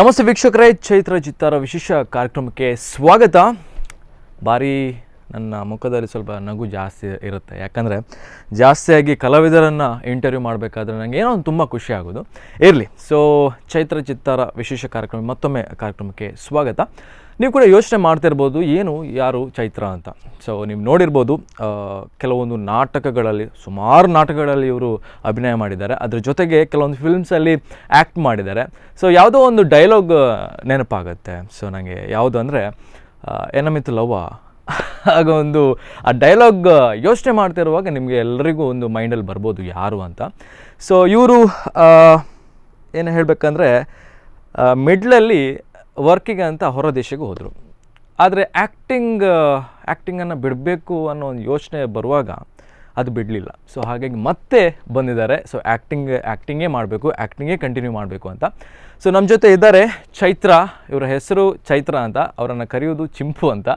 ನಮಸ್ತೆ ವೀಕ್ಷಕರೇ, ಚೈತ್ರ ಚಿತ್ತಾರ ವಿಶೇಷ ಕಾರ್ಯಕ್ರಮಕ್ಕೆ ಸ್ವಾಗತ. ಬಾರಿ ನನ್ನ ಮುಖದಲ್ಲಿ ಸ್ವಲ್ಪ ನಗು ಜಾಸ್ತಿ ಇರುತ್ತೆ, ಯಾಕಂದರೆ ಜಾಸ್ತಿಯಾಗಿ ಕಲಾವಿದರನ್ನು ಇಂಟರ್ವ್ಯೂ ಮಾಡಬೇಕಾದ್ರೆ ನನಗೆ ಏನೋ ಒಂದು ತುಂಬ ಖುಷಿ ಆಗೋದು. ಇರಲಿ, ಸೊ ಚೈತ್ರ ಚಿತ್ತಾರ ವಿಶೇಷ ಮತ್ತೊಮ್ಮೆ ಕಾರ್ಯಕ್ರಮಕ್ಕೆ ಸ್ವಾಗತ. ನೀವು ಕೂಡ ಯೋಚನೆ ಮಾಡ್ತಿರ್ಬೋದು, ಏನು ಯಾರು ಚೈತ್ರ ಅಂತ. ಸೊ ನೀವು ನೋಡಿರ್ಬೋದು, ಕೆಲವೊಂದು ನಾಟಕಗಳಲ್ಲಿ, ಸುಮಾರು ನಾಟಕಗಳಲ್ಲಿ ಇವರು ಅಭಿನಯ ಮಾಡಿದ್ದಾರೆ. ಅದ್ರ ಜೊತೆಗೆ ಕೆಲವೊಂದು ಫಿಲ್ಮ್ಸಲ್ಲಿ ಆ್ಯಕ್ಟ್ ಮಾಡಿದ್ದಾರೆ. ಸೊ ಯಾವುದೋ ಒಂದು ಡೈಲಾಗ್ ನೆನಪಾಗುತ್ತೆ. ಸೊ ನನಗೆ ಯಾವುದು ಅಂದರೆ ಏನಮಿತ್ತು ಲವ್ವ ಆಗ ಒಂದು ಆ ಡೈಲಾಗ್ ಯೋಚನೆ ಮಾಡ್ತಿರುವಾಗ ನಿಮಗೆ ಎಲ್ಲರಿಗೂ ಒಂದು ಮೈಂಡಲ್ಲಿ ಬರ್ಬೋದು ಯಾರು ಅಂತ. ಸೊ ಇವರು ಏನು ಹೇಳಬೇಕಂದ್ರೆ ಮಿಡ್ಲಲ್ಲಿ ವರ್ಕಿಗೆ ಅಂತ ಹೊರ ದೇಶಕ್ಕೆ ಹೋದರು. ಆದರೆ ಆ್ಯಕ್ಟಿಂಗನ್ನು ಬಿಡಬೇಕು ಅನ್ನೋ ಒಂದು ಯೋಚನೆ ಬರುವಾಗ ಅದು ಬಿಡಲಿಲ್ಲ. ಸೊ ಹಾಗಾಗಿ ಮತ್ತೆ ಬಂದಿದ್ದಾರೆ. ಸೊ ಆ್ಯಕ್ಟಿಂಗೇ ಮಾಡಬೇಕು, ಆ್ಯಕ್ಟಿಂಗೇ ಕಂಟಿನ್ಯೂ ಮಾಡಬೇಕು ಅಂತ. ಸೊ ನಮ್ಮ ಜೊತೆ ಇದ್ದಾರೆ ಚೈತ್ರ. ಇವರ ಹೆಸರು ಚೈತ್ರ ಅಂತ, ಅವರನ್ನು ಕರೆಯೋದು ಚಿಂಪು ಅಂತ.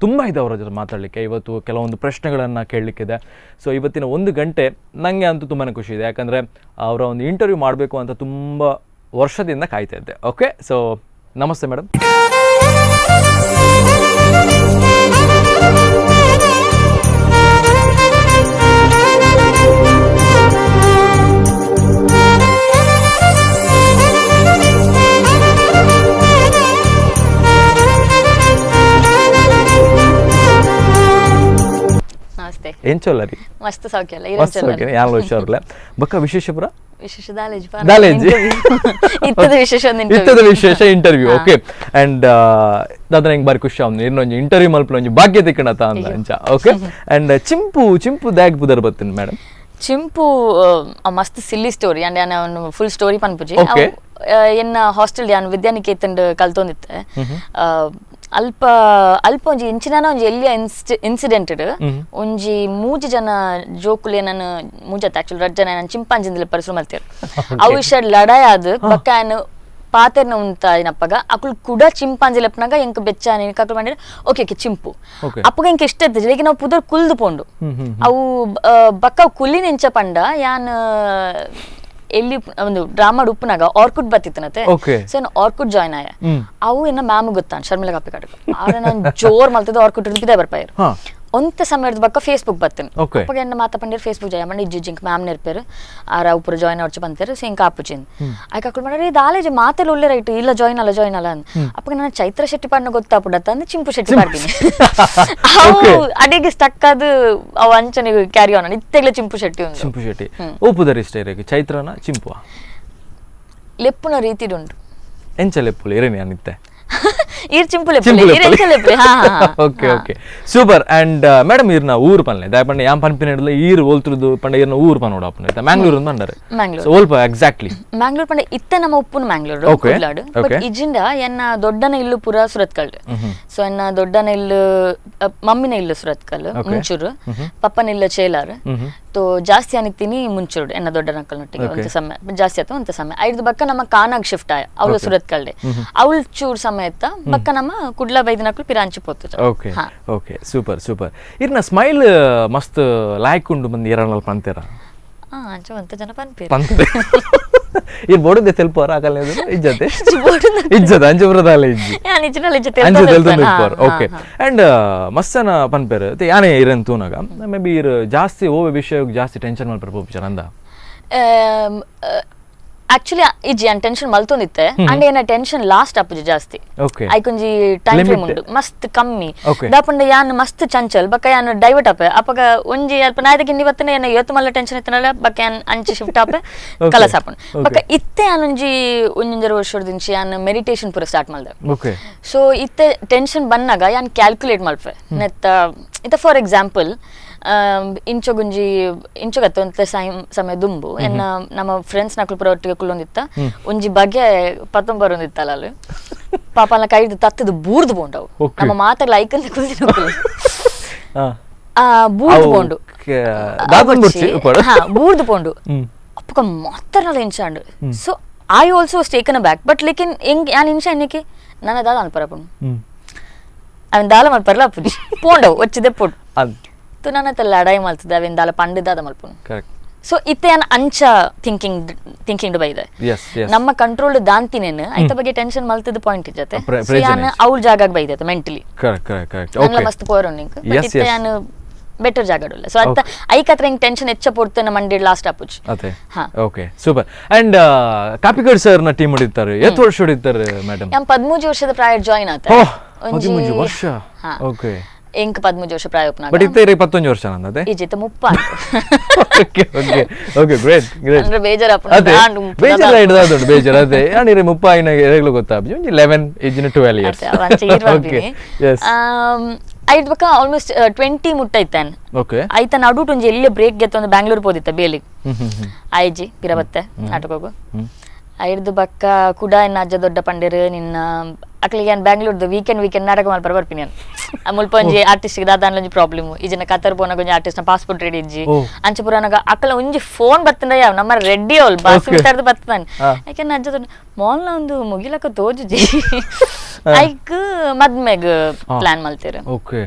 ತುಂಬ ಇದೆ ಅವರ ಜೊತೆ ಮಾತಾಡಲಿಕ್ಕೆ. ಇವತ್ತು ಕೆಲವೊಂದು ಪ್ರಶ್ನೆಗಳನ್ನು ಕೇಳಲಿಕ್ಕಿದೆ. ಸೊ ಇವತ್ತಿನ 1 ಗಂಟೆ ನನಗೆ ಅಂತೂ ತುಂಬಾ ಖುಷಿ ಇದೆ, ಯಾಕಂದರೆ ಅವರ ಒಂದು ಇಂಟರ್ವ್ಯೂ ಮಾಡಬೇಕು ಅಂತ ತುಂಬ ವರ್ಷದಿಂದ ಕಾಯ್ತಾ ಇದ್ದೆ. ಓಕೆ, ಸೊ ನಮಸ್ತೆ ಮೇಡಮ್. ನಮಸ್ತೆ. ಏನ್ ಚೊಲ್ಲರಿ? ಮಸ್ತ್ ಸೌಖ್ಯ ಅಲ್ಲ? ಮಸ್ತ್ ಸೌಖ್ಯ. ಯಾರು ಹುಷಾರಿಲ್ಲ ಬಕ್ಕ ವಿಶೇಷಪುರ ದಾಲೇಜ್ ಇತ್ತದ ವಿಶೇಷ ಇಂಟರ್ವ್ಯೂ. ಓಕೆ, ಅಂಡ್ ದಾದ ನಂಗೆ ಬಾರಿ ಖುಷಿ ಅವ್ನು ಇನ್ನೊಂದು ಇಂಟರ್ವ್ಯೂ ಮಲ್ಪ ಒಂಜಿ ಭಾಗ್ಯ ತಿಕ್ಕಣತ ಅಂದ ಅಂಚ. ಓಕೆ, ಅಂಡ್ ಚಿಂಪು ದ್ಯಾಗ್ ಬುದರ್ ಬರ್ತೀನಿ ಮೇಡಮ್. ಚಿಂಪು ಮಸ್ತ್ ಸಿಲ್ಲಿ ಸ್ಟೋರಿ ಅಂಡ್ ಯಾನು ಫುಲ್ ಸ್ಟೋರಿ ಪನ್ಪುಜಿ. ಎನ್ನ ಹಾಸ್ಟೆಲ್ ಯಾನ್ ವಿದ್ಯಾನಿಕೇತನ್ ಕಲ್ತೊಂದಿತ್ತೆ. ಅಲ್ಪ ಒಂಜಿ ಇಂಚಿನ ಒಂಜಿ ಎಲ್ಲಿಯ ಇನ್ಸಿಡೆಂಟ್ ಒಂಜಿ 3 ಜನ ಜೋಕುಲೆ ನಾನು ಮೂಜತ್ ಆಕ್ಚುಲಿ 2 ಜನ ನಾನು ಚಿಂಪಾಂಜಿಂದಲೇ ಪರಿಸರ ಮಲ್ತೇರು. ಅವು ಇಷ್ಟ ಲಡಾಯ್ ಆದ್ ಬಕ್ಕ ಏನು ಪಾತೆರ್ನ ಉಂತ ಏನಪ್ಪಗ ಅಕುಲ್ ಕೂಡ ಚಿಂಪಾಂಜಿ ಲೆಪ್ಪನಾಗ ಎಂಕ್ ಬೆಚ್ಚ ನೆನಕಾಕಲ್ ಮಾಡಿದ್ರೆ ಓಕೆ ಚಿಂಪು ಅಪ್ಪಗ ಎಂಕ್ ಇಷ್ಟ ಇರ್ತದೆ. ಈಗ ನಾವು ಪುದರ್ ಕುಲ್ದು ಪೋಂಡು ಅವು ಬಕ್ಕ ಕುಲ್ಲಿ ನೆಂಚ ಪಂಡ ಯಾನ್ ಎಲ್ಲಿ ಒಂದು ಡ್ರಾಮಾ ಉಪ್ಪನಾಗ ಆರ್ಕುಡ್ ಬತ್ತಿತ್ತನತೆ. ಸೊ ನಾನು ಆರ್ಕುಡ್ ಜಾಯ್ನ್ ಆಯ. ಅವು ಎನ್ನ ಮ್ಯಾಮ್ ಗೊತ್ತಾನ ಶರ್ಮಿಳಾ ಕಾಪಿ ಕಾಟಕ ಆದ್ರೆ ನಾನು ಜೋರ್ ಮಲ್ತದ ಆರ್ಕುಡ್ ಹಿಡಿದೇ ಬರ್ಪಾಯರು. ಒಂತ ಸಮಯದ ಬಕ್ಕ ಫೇಸ್ಬುಕ್ ಬತ್ತೇನೆ ಅಪ್ಪಗೆ ಎನ್ನ ಮಾತಾ ಪಂಡಿರ್ ಫೇಸ್ಬುಕ್ ಜಾಯ ಮಾಡಿ ಜಿಂಕ್ ಮ್ಯಾಮ್ ನೆರ್ಪೇರು ಆರ ಉಪರ ಜಾಯ್ನ್ ಆಡ್ಚು ಬಂತೇರು. ಸೇಂಕ್ ಆಪುಚಿಂದ ಆಯ್ಕೆ ಹಾಕೊಂಡು ಮಾಡ್ರಿ ದಾಲೇಜ್ ಮಾತೆಲ್ಲ ಒಳ್ಳೆ ರೈಟ್ ಇಲ್ಲ ಜಾಯ್ನ್ ಅಲ್ಲ ಅಂದ್ ಅಪ್ಪಗೆ ನಾನು ಚೈತ್ರ ಶೆಟ್ಟಿ ಪಾಡ್ನ ಗೊತ್ತಾಪುಡತ್ತ ಅಂದ್ರೆ ಚಿಂಪು ಶೆಟ್ಟಿ ಪಾಡ್ತೀನಿ. ಅವು ಅಡಿಗೆ ಸ್ಟಕ್ ಅದು ಅವು ಅಂಚನಿಗೆ ಕ್ಯಾರಿ ಆನ್ ಇತ್ತೆಗ್ಲ ಚಿಂಪು ಶೆಟ್ಟಿ ಒಂದು ಚಿಂಪು ಶೆಟ್ಟಿ ಉಪುದರ್ ಇಷ್ಟ ಇರಕ್ಕೆ ಚೈತ್ರನ ಚಿಂಪು ಲೆಪ್ಪುನ ರೀತಿ ಉಂಟು ಎಂಚ ಲೆಪ್ಪುಲು ಇರೇನಿ ಅನಿತ್ತೆ okay okay super. And madam ಇರ್ನ ಊರು ಪನ್ಲೆ ದಾಯಪಂಡ ಯಾಂ ಪನ್ಪಿನ ಹಿಡ್ಲ ಈರ್ ಓಲ್ತುದು ಪಂಡ ಇರ್ನ ಊರು ಪನ್ನೋಡ ಅಪ್ಪನ ಮ್ಯಾಂಗ್ಳೂರ್ ಬಂಡರೆ ಓಲ್ಪ ಎಕ್ಸಾಕ್ಟ್ಲಿ ಮ್ಯಾಂಗ್ಳೂರ್ ಪಂಡ ಇತ್ತೆ ನಮ್ಮ ಉಪ್ಪುನ ಮ್ಯಾಂಗ್ಳೂರ್ ಕುಡ್ಲಾಡು. ಬಟ್ ಇಜಿಂದ ಎನ್ನ ದೊಡ್ಡನ ಇಲ್ಲು ಪುರ ಸುರತ್ಕಲ್. ಸೊ ಎನ್ನ ದೊಡ್ಡನ ಇಲ್ಲು ಮಮ್ಮಿನ ಇಲ್ಲು ಸುರತ್ಕಲ್ ಮುಂಚೂರು, ಪಪ್ಪನ ಇಲ್ಲು ಚೇಲಾರ್. ತೋ ಜಾಸ್ತಿ ಅನಿತೀನಿ ಮುಂಚೂರು ಎನ್ನ ದೊಡ್ಡನ ನೊಟ್ಟಿಗೆ ಒಂದು ಸಮಯ ಜಾಸ್ತಿ ಆಯ್ತು. ಒಂದು ಸಮಯ ಐದು ಬಕ್ಕ ನಮ್ಮ ಕಾನಾಗ್ ಶಿಫ್ಟ್ ಆಯ ಅವಳು ಸುರತ್ಕಲ್ಡೆ ಅವಳು ಚೂರ್ ಸಮೇತ ಬಕ್ಕ ನಮ್ಮ ಕುಡ್ಲ ಬೈದಿನಕ್ಲು ಪಿರಾಂಚಿ ಪೋತು. Okay okay super super. ಇರ್ನ ಸ್ಮೈಲ್ ಮಸ್ತ್ ಲಾಯ್ಕ್ ಉಂಡು ಮಂದಿ ಎರಡಲ್ಲಿ ಪಂತೇರ ಅಂಚ ಒಂತ ಜನ ಪನ್ಪೇರ ಈ ಬೋರ್ಡ್ ತೆಲ್ಪೋರ ಆಗಲ್ಲ ಇಜ್ಜತೆ ಇಜ್ಜತೆ ಅಂಚೆ ಬರದಾಲ ಇಜ್ಜಿ ಅಂಚೆ ತೆಲ್ಪೋರ್. Okay, and ಮಸ್ತನ ಪನ್ಪೇರ ಯಾನೇ iron ತೂನಾಗ may be ಇರ್ ಜಾಸ್ತಿ ಓವೆ ವಿಷಯ ಜಾಸ್ತಿ ಟೆನ್ಷನ್ ಮಲ್ಪೇರ ಪೋಪಿಚಾರ ಅಂದ ಆಕ್ಚುಲಿ ಇಜ್ಜಿ ಅನ್ ಟೆನ್ಷನ್ ಮಲ್ತೊಂದಿತ್ತೆ. ಅಂಡ್ ಏನ ಟೆನ್ಷನ್ ಲಾಸ್ಟ್ ಅಪ್ಪುಜಿ ಜಾಸ್ತಿ ಐಕೊಂಜಿ ಟೈಮ್ ಫ್ರೇಮ್ ಉಂಡು ಮಸ್ತ್ ಕಮ್ಮಿ ದಾಪಂಡ ಯಾನ್ ಮಸ್ತ್ ಚಂಚಲ್ ಬಕ್ಕ ಯಾನ್ ಡೈವರ್ಟ್ ಆಪೆ ಅಪ್ಪಗ ಒಂಜಿ ಅಲ್ಪ ನಾಯ್ದಕ್ಕೆ ಇನ್ನಿ ಬತ್ತನೆ ಏನ ಇವತ್ತು ಮಲ್ಲ ಟೆನ್ಷನ್ ಇತ್ತನಲ್ಲ ಬಕ್ಕ ಯಾನ್ ಅಂಚಿ ಶಿಫ್ಟ್ ಆಪೆ ಕಲಸ್ ಆಪನ್ ಬಕ್ಕ ಇತ್ತೆ ಯಾನ್ ಒಂಜಿ ಒಂಜೊಂಜರ ವರ್ಷದಿಂಚಿ ಯಾನ್ ಮೆಡಿಟೇಷನ್ ಪೂರ ಸ್ಟಾರ್ಟ್ ಮಲ್ದೆ. ಸೊ ಇತ್ತೆ ಟೆನ್ಷನ್ ಬನ್ನಾಗ ಯಾನ್ ಕ್ಯಾಲ್ಕುಲೇಟ್ ಮಲ್ಪೆ ನೆತ್ತ ಇತ್ತ ಫಾರ್ ಎಕ್ಸಾಂಪಲ್ ಇಂಚೊಗತ್ತ ಒಂತ ಸಮಯ ದುಂಬು ಎನ್ನ ನಮ್ಮ ಫ್ರೆಂಡ್ಸ್ ನಕ್ಲು ಪುರ ಒಟ್ಟಿಗೆ ಕುಲ್ಲೊಂದಿತ್ತ ಒಂಜಿ ಬಗೆ ಪತ್ತೊಂಬ ಬರೊಂದಿತ್ತಲ್ಲ ಅಲ್ಲಿ ಪಾಪ ಅಲ್ಲ ಕೈ ತತ್ತದು ಬೂರ್ದು ಬೋಂಡವು ನಮ್ಮ ಮಾತಾಗ್ಲ ಐಕಂತ ಕುಲ್ದಿನ ಬೂರ್ದು ಬೋಂಡು ಬೂರ್ದು ಬೋಂಡು ಅಪ್ಪಗ ಮಾತಾಡಲ್ಲ ಇಂಚಾಂಡು. So I also was taken a back but ಲೇಕಿನ್ ಎಂಗ್ ಯಾನ್ ಇಂಚ ಎನ್ನಕ್ಕೆ ನನ್ನ ದಾದ ಅನ್ಪರಪುನು ಅವನ್ ದಾಲ ಮಲ್ಪರ್ಲ ಅಪ್ಪುಜಿ ಪೋಂಡವು ಒಚ್ಚಿದೆ ಪೋಡು ನಾನು ಲಡಾಯಿ ಮಲ್ತದೆ ಅವೇನ್ ದಾಲ ಪಂಡಿದಾದ ಮಲ್ಪುನು. ಸೊ ಇತ್ತೆ ಅಂಚ ಥಿಂಕಿಂಗ್ ಬೈದೆ ನಮ್ಮ ಕಂಟ್ರೋಲ್ ದಾಂತಿನೇನು ಐತ ಬಗ್ಗೆ ಟೆನ್ಷನ್ ಮಲ್ತದ ಪಾಯಿಂಟ್ ಜೊತೆ ಅವ್ಳ ಜಾಗ ಬೈದೈತೆ ಮೆಂಟಲಿ ಮಸ್ತ್ ಪೋರೋನಿಂಗ್ ಇತ್ತೆ ನಾನು ಬೆಟರ್ ಜಾಗಡಲ್ಲ ಸೊ ಅತ್ತ ಐಕತ್ರ ಹಿಂಗ್ ಟೆನ್ಷನ್ ಹೆಚ್ಚ ಪಡ್ತೇನೆ ಮಂಡಿ ಲಾಸ್ಟ್ ಅಪುಚ್ ಅದೇ ಓಕೆ ಸೂಪರ್ ಅಂಡ್ ಕಾಪಿಗಡ್ ಸರ್ ನ ಟೀಮ್ ಹೊಡಿತಾರೆ ಎಷ್ಟು ವರ್ಷ ಹೊಡಿತಾರೆ ಮೇಡಮ್ 13 ವರ್ಷದ ಪ್ರಾಯ ಜಾಯಿನ್ ಆತ 13 ವರ್ಷ ಓಕೆ ಎಂಕ್ 13 ವರ್ಷ ಪ್ರಾಯ ಓಪನ್ ಬಟ್ ಇತ್ತೆ 21 ವರ್ಷ ನಂದದೆ ಈಜಿತ 30 ಓಕೆ ಓಕೆ ಓಕೆ ಗ್ರೇಟ್ ಅಂದ್ರೆ ಬೇಜಾರ ಬೇಜಾರ ಹಿಡಿದ ಬೇಜಾರ ಅದೇ ಅಂದ್ರೆ 30 ಐನ ರೆಗ್ಯುಲರ್ ಗೊತ್ತಾಬಿ 11 ಏಜಿನ 12 ಇಯರ್ಸ್ ಓಕೆ ಯೆಸ್ ಐದ್ ಬಕ್ಕ ಆಲ್ಮೋಸ್ಟ್ 20 ಮುಟ್ಟೈತಾನ್ ಓಕೆ ಐತ ನಡುಟ್ ಒಂಜಿ ಎಲ್ಲಿ ಬ್ರೇಕ್ ಗೆತ್ತ ಒಂದು ಬ್ಯಾಂಗ್ಳೂರ್ ಪೋದಿತ್ತ ಬೇಲಿಗ್ ಐಜಿ ಪಿರಬತ್ತೆ ನಾಟಕೋಗು ಐರ್ದು ಬಕ್ಕ ಕುಡ ಎನ್ನ ಅಜ್ಜ ದೊಡ್ಡ ಪಂಡೇರು ನಿನ್ನ ಅಕ್ಲಿಗೆ ನಾನು ಬ್ಯಾಂಗ್ಳೂರ್ದು ವೀಕೆಂಡ್ ನಾಟಕ ಮಲ್ಪರ ಬರ್ಪಿನಿ ನಾನು ಮುಲ್ಪ ಒಂಜಿ ಆರ್ಟಿಸ್ಟ್ ದಾದಾನ್ಲ ಒಂಜಿ ಪ್ರಾಬ್ಲಮ್ ಈಜಿನ ಕತ್ತರ್ ಪೋನಾಗ ಒಂಜಿ ಆರ್ಟಿಸ್ಟ್ ನ ಪಾಸ್ಪೋರ್ಟ್ ರೆಡಿ ಇಜ್ಜಿ ಅಂಚಪುರನಾಗ ಅಕ್ಕಲ ಒಂಜಿ ಫೋನ್ ಬತ್ತಂಡ ಯಾವ ನಮ್ಮ ರೆಡ್ಡಿ ಅವಳು ಬಸ್ ಬಿಟ್ಟಾರ್ದು ಬತ್ತಾನೆ ಯಾಕೆ ಅಜ್ಜ ದೊಡ್ಡ ಮಾಲ್ನ ಒಂದು ಮುಗಿಲಕ್ಕ ತೋಜುಜಿ ಐಕ್ ಮದ್ಮೆಗ್ ಪ್ಲಾನ್ ಮಲ್ತೀರ ಓಕೆ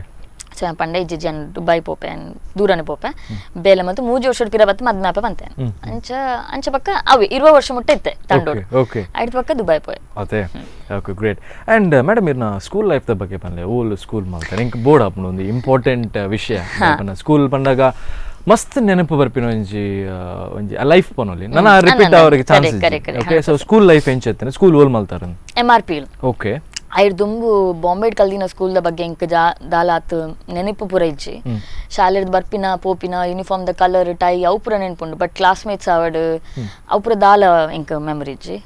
ಸೊ ಪಂಡೆ ಇಜ್ಜಿ ಜನ ದುಬೈ ಪೋಪೆ ದೂರನೇ ಪೋಪೆ ಬೇಲೆ ಮತ್ತು 3 ವರ್ಷ ಪಿರ ಬತ್ತ ಮದ್ನಾಪೆ ಬಂತೆ ಅಂಚ ಪಕ್ಕ ಅವೆ 20 ವರ್ಷ ಮುಟ್ಟ ಇತ್ತೆ ತಂಡೋಡು ಓಕೆ ಐದು ಪಕ್ಕ ದುಬೈ ಪೋಯ್ ಅದೇ ಓಕೆ ಗ್ರೇಟ್ ಅಂಡ್ ಮೇಡಮ್ ಇರ್ನ ಸ್ಕೂಲ್ ಲೈಫ್ ದ ಬಗ್ಗೆ ಪನ್ಲೆ ಓಲ್ ಸ್ಕೂಲ್ ಮಾಡ್ತಾರೆ ಇಂಕ ಬೋರ್ಡ್ ಆಪುಂಡು ಒಂದು ಇಂಪಾರ್ಟೆಂಟ್ ವಿಷಯ ಸ್ಕೂಲ್ ಪಂಡಾಗ ಮಸ್ತ್ ನೆನಪು ಬರ್ಪಿನ ಒಂಜಿ ಲೈಫ್ ಪನೋಲಿ ನನ್ನ ರಿಪೀಟ್ ಅವರಿಗೆ chance okay so school life ಎಂಚೆತ್ತನೆ ಸ್ಕೂಲ್ ಓಲ್ ಮಲ್ತಾರ MRP ಓಕೆ ಐರ್ ದುಂಬು ಬಾಂಬೆ ಕಲ್ದಿನ ಸ್ಕೂಲ್ ದ ಬಗ್ಗೆ ಇಂಕ ದಾಲಾತ್ ನೆನಪು ಪೂರ ಇಜ್ಜಿ ಶಾಲೆಡ್ ಬರ್ಪಿನ ಪೋಪಿನ ಯೂನಿಫಾರ್ಮ್ ದ ಕಲರ್ ಟೈ ಅವು ಪೂರ ನೆನಪುಂಡು ಬಟ್ ಕ್ಲಾಸ್ಮೇಟ್ಸ್ ಅವಡ್ ಅವು ಪೂರ ದಾಲ ಇಂಕ ಮೆಮರಿ ಇಜ್ಜಿ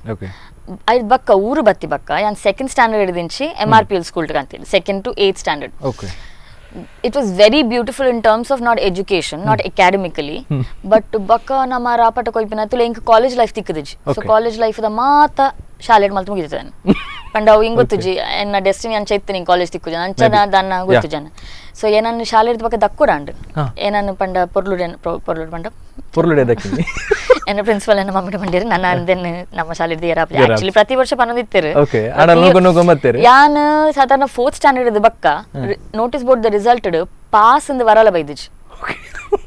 ಐದ್ ಬಕ್ಕ ಊರು ಬತ್ತಿ ಬಕ್ಕ ಯಾನ್ ಸೆಕೆಂಡ್ ಸ್ಟ್ಯಾಂಡರ್ಡ್ ಹಿಡಿದಿಂಚಿ MRPL ಸ್ಕೂಲ್ ಕಂತೀನಿ 2nd to 8th standard it was very beautiful in terms of not education not academically but baka nama rapata koipina tule inka college life tikkudiji so college life da mata ಶಾಲೆಡ್ ಮಲ್ತು ಮುಗಿದಿದ್ದಾನೆ ಪಂಡ ಅವು ಹಿಂಗೆ ಗೊತ್ತುಜಿ ಎನ್ನ destiny ಅಂಚ ಇತ್ತು ನಿಂಗೆ college ತಿಕ್ಕು ಜನ ಅಂಚ ದನ್ನ ಗೊತ್ತು ಜನ ಸೊ ಏನನ್ನು ಶಾಲೆಡ್ ಬಗ್ಗೆ ದಕ್ಕೂಡಾಂಡು ಏನನ್ನು ಪಂಡ ಪೊರ್ಲುಡು ಪಂಡ ಪೊರ್ಲುಡೆ ದಕ್ಕಿನಿ ಎನ್ನ ಪ್ರಿನ್ಸಿಪಲ್ ಎನ್ನ ಮಮ್ಮಿ ಬಂದಿರು ನನ್ನ ಅಂದೆನ್ ನಮ್ಮ ಶಾಲೆಡ್ ಏರಾಪ ಆಕ್ಚುಲಿ ಪ್ರತಿ ವರ್ಷ ಪನ್ನೊಂದಿತ್ತೇರು ಯಾನ್ ಸಾಧಾರಣ 4th ಸ್ಟ್ಯಾಂಡರ್ಡ್ ಇದ್ದ ಬಕ್ಕ notice board the result pass ಇಂದ ವರಲ ಬೈದಿಜ್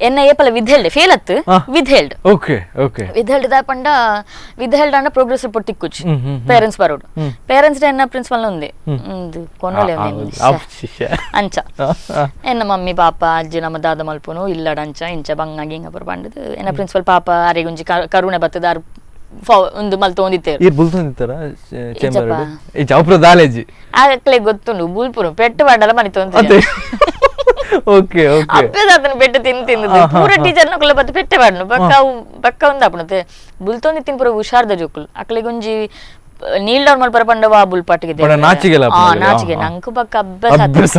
ಎನ್ನ ಏಪಲ ವಿದ್ಹೆಲ್ಡ್ ಫೇಲ್ ಅತ್ತು ವಿದ್ಹೆಲ್ಡ್ ಓಕೆ ಓಕೆ ವಿದ್ಹೆಲ್ಡ್ ದ ಪಂಡ ವಿದ್ಹೆಲ್ಡ್ ಅಂಡ ಪ್ರೋಗ್ರೆಸ್ ರಿಪೋರ್ಟ್ ತಿಕ್ಕುಚ್ ಪೇರೆಂಟ್ಸ್ ಬರೋಡು ಪೇರೆಂಟ್ಸ್ ಡ ಎನ್ನ ಪ್ರಿನ್ಸಿಪಲ್ ఉంది ಕೊನ್ನಲೆ ఉంది ಅಂಚ ಎನ್ನ ಮಮ್ಮಿ ಪಾಪ ಅಜ್ಜಿ ನಮ್ಮ ದಾದ ಮಲ್ಪುನು ಇಲ್ಲಡ ಅಂಚ ಇಂಚ ಬಂಗಾಗಿ ಹಿಂಗ ಬರ್ಬಂಡದು ಎನ್ನ ಪ್ರಿನ್ಸಿಪಲ್ ಪಾಪ ಅರೆ ಗುಂಜಿ ಕರುಣೆ ಬತ್ತದಾರ್ ಒಂದು ಮಲ್ತು ಒಂದಿತ್ತೇರು ಈ ಬುಲ್ತೊಂದಿತ್ತಾರ ಚೇಂಬರ್ ಈ ಜಾವಪುರ ದಾಲೇಜಿ ಆಕಲೆ ಗೊತ್ತುಂಡು ಬುಲ್ಪುರು ಪೆಟ್ಟು ಬಾಡಲ ಮನಿತು ಅಂತ ಓಕೆ ಓಕೆ ಅಪ್ಪೇದಾತನ ಪೆಟ್ಟು ತಿಂದು ಪೂರ ಟೀಚರ್ ನಕುಲ ಬತ್ತು ಪೆಟ್ಟೆ ಬಾಡ್ನು ಬಕ್ಕ ಒಂದು ಅಪ್ಪನತೆ ಬುಲ್ತೊಂದಿ ತಿನ್ ಪೂರ ಹುಷಾರ್ದ ಜೋಕುಲ್ ಅಕ್ಲೆ ಗುಂಜಿ ನೀಲ್ ಡೌನ್ ಮಲ್ಪರ ಪಂಡವ ಬುಲ್ ಪಾಟಿಗೆ ನಾಚಿಗೆ ನಂಕು ಬಕ್ಕ ಅಭ್ಯಾಸ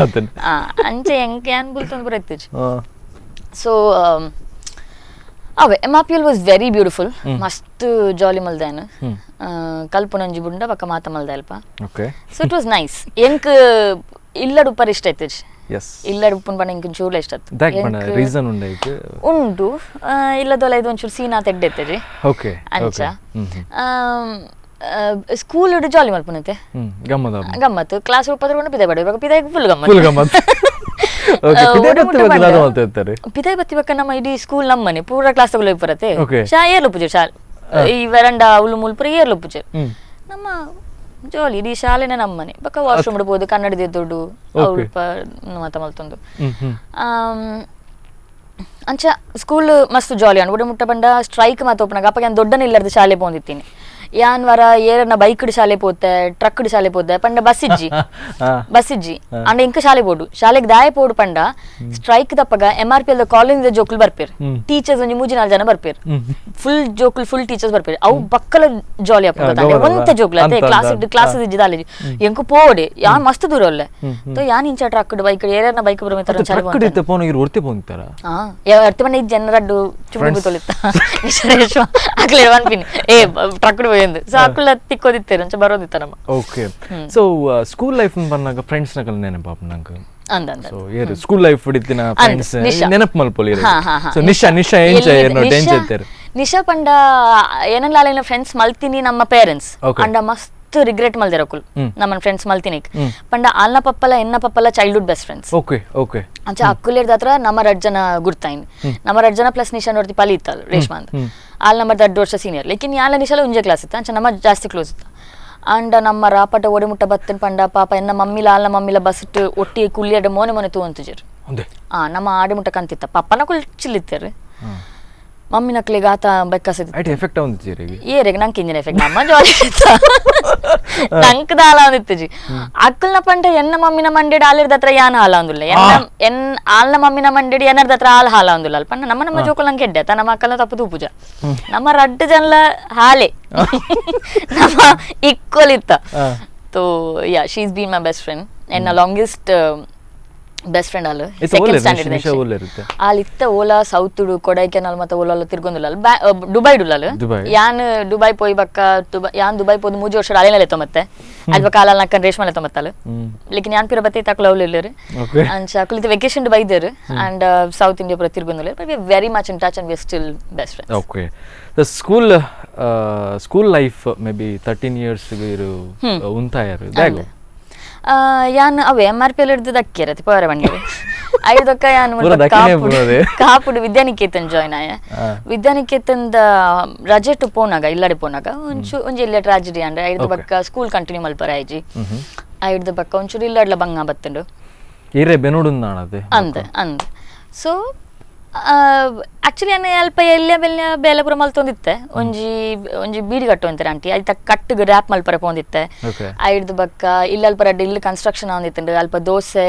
ಅಂಚೆ ಎಂಕೆ ಯಾನ್ ಬುಲ್ತೊಂದು ಪೂರ ಇತ್ತಿಜ್ ಸೊ ಅವೇ MRPL ವಾಸ್ ವೆರಿ ಬ್ಯೂಟಿಫುಲ್ ಮಸ್ತ್ ಜಾಲಿ ಮಲ್ದಾನ ಕಲ್ಪನಂಜಿ ಬುಂಡ ಬಕ್ಕ ಮಾತ ಮಲ್ದ ಅಲ್ಪ ಸೊ ಇಟ್ ವಾಸ್ ನೈಸ್ ಎಂಕ್ ಇಲ್ಲಡು ಉಪ್ಪರ್ ಇಷ್ಟ ಐತಿಜ್ ಇಲ್ಲಡು ಉಪ್ಪನ್ ಬಣ್ಣ ಇಂಕ ಚೂರ್ಲ ಇಷ್ಟ ರೀಸನ್ ಉಂಟು ಇಲ್ಲದೊಲ ಇದು ಒಂಚೂರು ಸೀನಾ ತೆಡ್ಡೆತ್ತಜಿ ಅಂಚ ಸ್ಕೂಲ್ ಇಡು ಜಾಲಿ ಮಲ್ಪನತೆ ಗಮ್ಮತ್ತು ಕ್ಲಾಸ್ ಉಪ್ಪದ್ರ ಪಿದೆ ಬಡ ಪಿದೆ ಫುಲ್ ಗಮ್ಮತ್ ಪಿದಾಯ್ ಬತ್ತಿ ಬಕ್ಕ ನಮ್ಮ ಇಡೀ ಸ್ಕೂಲ್ ನಮ್ಮನೆ ಪೂರ ಕ್ಲಾಸ್ ತಗೊಳ್ಳಿ ಬರತ್ತೆ ಏರ್ಲೊಪ್ಪುಜೆ ಶಾಲೆ ಈ ವೆರಂಡ ಉಳು ಮುಲ್ಪುರ ಏರ್ಲೊಪ್ಪುಜೆ ನಮ್ಮ ಜಾಲಿ ಇಡೀ ಶಾಲೆನೇ ನಮ್ಮನೆ ಬಕ್ಕ ವಾಶ್ರೂಮ್ ಇಡ್ಬೋದು ಕನ್ನಡದ ದೊಡ್ಡು ಮಾತ ಮಲ್ತೊಂದು ಅಂಚ ಸ್ಕೂಲ್ ಮಸ್ತ್ ಜಾಲಿ ಅನ್ಬಿಟ್ಟು ಮುಟ್ಟ ಬಂಡ ಸ್ಟ್ರೈಕ್ ಮಾತು ಒಪ್ಪನಾಗ ಅಪ್ಪ ನಾನು ದೊಡ್ಡನ ಇಲ್ಲದ ಶಾಲೆ ಪೋಂದಿತ್ತೀನಿ ಯಾನ್ ವರ ಏರನ್ನ ಬೈಕ್ ಶಾಲೆ ಪೋತೆ ಟ್ರಕ್ ಶಾಲೆ ಪೋತೆ ಪಂಡ ಬಸ್ ಇಜ್ಜಿ ಅಂಡ ಇಂಕ ಶಾಲೆ ಪೋಡು ಶಾಲೆಗೆ ದಾಯ ಪೋಡು ಪಂಡ ಸ್ಟ್ರೈಕ್ ದಪ್ಪಗ MRPL ಕಾಲೇಜ್ ಜೋಕುಲ್ ಬರ್ಪೇರ್ ಟೀಚರ್ಸ್ ಒಂಜಿ 3-4 ಜನ ಬರ್ಪೇರ್ ಫುಲ್ ಜೋಕುಲ್ ಫುಲ್ ಟೀಚರ್ಸ್ ಬರ್ಪೇರ್ ಅವು ಬಕ್ಕಲ ಜಾಲಿ ಅಪ್ಪ ಒಂತ ಜೋಕುಲ್ ಅದೇ ಕ್ಲಾಸ್ ಇಜ್ಜಿ ದಾಲೇಜಿ ಎಂಕು ಪೋಡೆ ಯಾನ್ ಮಸ್ತ್ ದೂರ ಅಲ್ಲೇ ತೋ ಯಾನ್ ಇಂಚ ಟ್ರಕ್ ಬೈಕ್ ಏರನ್ನ ಬೈಕ್ ಬರಮೇತರ ಶಾಲೆ ಪೋಂತ ಪೋನ ಇರು ಒರ್ತಿ ಪೋಂತಾರ ಎರ್ತಿ ಬಣ್ಣ ಈ ಜನರಡ್ಡು ಚುಬುಬು ತೊಲಿತ್ತ ವಿಶೇಷ ಅಕ್ಲೆ ಒನ್ ಪಿನ್ ಏ ಟ್ರಕ್ ಸೊ ಅಕ್ಕಳ ತಿಕ್ಕೋದಿತ್ತೇರು ಅಂಚ ಬರೋದಿತ್ತ ನಮ್ಮ ಓಕೆ ಸೊ ಸ್ಕೂಲ್ ಲೈಫ್ ಬಂದಾಗ ಫ್ರೆಂಡ್ಸ್ ನಕಲ್ ನೆನಪಾಪ ನಂಗೆ ಸೊ ಏರು ಸ್ಕೂಲ್ ಲೈಫ್ ಹಿಡಿತಿನ ಫ್ರೆಂಡ್ಸ್ ನೆನಪು ಮಲ್ಪೊಲಿ ಸೊ ನಿಶಾ ನಿಶಾ ಪಂಡ ಏನಲ್ಲ ಫ್ರೆಂಡ್ಸ್ ಮಲ್ತೀನಿ ನಮ್ಮ ಪೇರೆಂಟ್ಸ್ ಅಂಡ ಮಸ್ತ್ ಮಸ್ತ್ ರಿಗ್ರೆಟ್ ಮಲ್ದಿರಕುಲ್ ನಮ್ಮ ಫ್ರೆಂಡ್ಸ್ ಮಲ್ತಿನಿಕ್ ಪಂಡ ಆಲ್ನ ಪಪ್ಪಲ ಎನ್ನ ಪಪ್ಪಲ childhood best friends okay okay ಅಂಚ ಅಕ್ಕುಲೇರ್ದ ಹತ್ರ ನಮ್ಮ 2 ಜನ ಗುರ್ತಾಯಿನ್ ನಮ್ಮ 2 ಜನ ಪ್ಲಸ್ ನಿಶಾ ನೋಡ್ತಿ ಪಲಿ ಇತ್ತಲ್ಲ ರೇಷ್ಮಾ ಅಂತ ಆಲ್ ನಮ್ಮ 2 ವರ್ಷ ಸೀನಿಯರ್ ಲೇಕಿನ್ ಯಾಲ ನಿಶಾಲ ಉಂಜೆ ಕ್ಲಾಸ್ ಇತ್ತ ಅಂಚ ನಮ್ಮ ಜಾಸ್ತಿ ಕ್ಲೋಸ್ ಇತ್ತ ಅಂಡ ನಮ್ಮ ರಾಪಟ ಓಡಿ ಮುಟ್ಟ ಬತ್ತನ್ ಪಂಡ ಪಾಪ ಎನ್ನ ಮಮ್ಮಿಲ ಆಲ್ನ ಮಮ್ಮಿಲ ಬಸ್ಟ್ ಒಟ್ಟಿ ಕುಲ್ಲಿಯಡ ಮೋನೆ ತೂ ಅಂತಿಜರ್ ನಮ್ಮ ಆಡಿ ಮುಟ್ಟ ಕಂತಿತ್ತ ಪಪ್ಪನ ಕುಲ್ ಚಿಲ್ಲಿತ್ತೇರು ಮಮ್ಮಿ ನಕ್ಲಿಗೆ ಆತ ಬೆಕ್ಕಸಿತ್ತು ಎಫೆಕ್ಟ್ ಆಗುತ್ತಿರಿ ಏರೆಗೆ ನಂಗೆ ಇಂಜಿನ ಎಫೆಕ್ಟ್ ನಮ್ಮ ಜಾಲಿ ನಂಗೆ ದಾಲ ಅಂದಿತ್ತು ಅಕ್ಕಲ್ನ ಪಂಡ ಎನ್ನ ಮಮ್ಮಿನ ಮಂಡೇಡ್ ಆಲಿರ್ದ ಹತ್ರ ಯಾನ ಹಾಲ ಅಂದಿಲ್ಲ ಎನ್ ಆಲ್ನ ಮಮ್ಮಿನ ಮಂಡೇಡ್ ಏನರ್ದ ಹತ್ರ ಹಾಲ್ ಹಾಲ ಅಂದಿಲ್ಲ ಅಲ್ಪ ನಮ್ಮ ಜೋಕಲ್ ನಂಗೆ ಎಡ್ಡೆ ನಮ್ಮ ಅಕ್ಕಲ್ನ ತಪ್ಪದು ಪೂಜಾ ನಮ್ಮ 2 ಜನ ಹಾಲೆ ನಮ್ಮ ಈಕ್ವಲ್ ಇತ್ತ ತೋ yeah she is been my best friend ಎನ್ನ ಲಾಂಗೆಸ್ಟ್ ಬೆಸ್ಟ್ ಫ್ರೆಂಡ್ ಅಲ್ಲ ಸೆಕೆಂಡ್ ಸ್ಟ್ಯಾಂಡರ್ಡ್ ಅಲ್ಲಿತ್ತ ಓಲಾ ಸೌತ್ ಕೊಡೈಕೆನಾಲ್ ಮತ್ತೆ ಓಲಾ ತಿರ್ಗೊಂದಿಲ್ಲ ದುಬೈ ಡುಲ್ಲಲ್ ಯಾನ್ ದುಬೈ ಪೋಯ್ ಬಕ್ಕ ಯಾನ್ ದುಬೈ ಪೋದು 3 ವರ್ಷ ಅಲೆನಲೆ ತೊಮತ್ತೆ ಅದ್ ಬಕ್ಕ ಅಲ್ಲ ನಕ್ಕನ್ ರೇಷ್ಮಲೆ ತೊಮತ್ತಲ್ಲ ಲೇಕಿನ್ ಯಾನ್ ಪಿರ ಬತ್ತೆ ತಕ್ಲ ಅವಲಿಲ್ಲರು ಅಂಚ ಅಕುಲಿತ ವೆಕೇಶನ್ ದುಬೈ ಇದ್ದರು ಅಂಡ್ ಸೌತ್ ಇಂಡಿಯಾ ಪುರ ತಿರ್ಗೊಂದಿಲ್ಲ but we very much in touch and we are still best friends okay the school life maybe 13 years ಇರು ಉಂತಾಯರು ದಾಗು ಯಾನ್ ಅವೇ MRP ಹಿಡಿದು ದಕ್ಕಿರತ್ತೆ ಪವರ ಬಂಡಿಗೆ ಐದಕ್ಕ ಯಾನ್ ಕಾಪುಡು ವಿದ್ಯಾನಿಕೇತನ್ ಜಾಯ್ನ್ ಆಯ ವಿದ್ಯಾನಿಕೇತನ್ದ ರಜೆ ಟು ಪೋನಾಗ ಇಲ್ಲಡೆ ಪೋನಾಗ ಒಂಜಿ ಇಲ್ಲ ಟ್ರಾಜಿಡಿ ಅಂದ್ರೆ ಐದು ಬಕ್ಕ ಸ್ಕೂಲ್ ಕಂಟಿನ್ಯೂ ಮಲ್ಪರ ಆಯ್ಜಿ ಐದು ಬಕ್ಕ ಒಂಚೂರು ಇಲ್ಲಡ್ಲ ಬಂಗ ಬತ್ತಂಡು ಇರೆ ಬೆನೋಡು ನಾಣದೆ ಅಂದ ಸೊ ಆಕ್ಚುಲಿ ನಾನು ಅಲ್ಪ ಎಲ್ಲೆ ಬೇಲೆಪುರ ಮಲ್ತೊಂದಿತ್ತೆ ಒಂಜಿ ಬೀಡಿ ಕಟ್ಟು ಅಂತಾರೆ ಆಂಟಿ ಆಯ್ತ ಕಟ್ಟಿಗೆ ರ್ಯಾಪ್ ಮಲ್ಪರ ಪೋಂದಿತ್ತೆ ಐದು ಬಕ್ಕ ಇಲ್ಲಲ್ಪ ಇಲ್ಲಿ ಕನ್ಸ್ಟ್ರಕ್ಷನ್ ಆಂದಿತ್ತು ಅಲ್ಪ ದೋಸೆ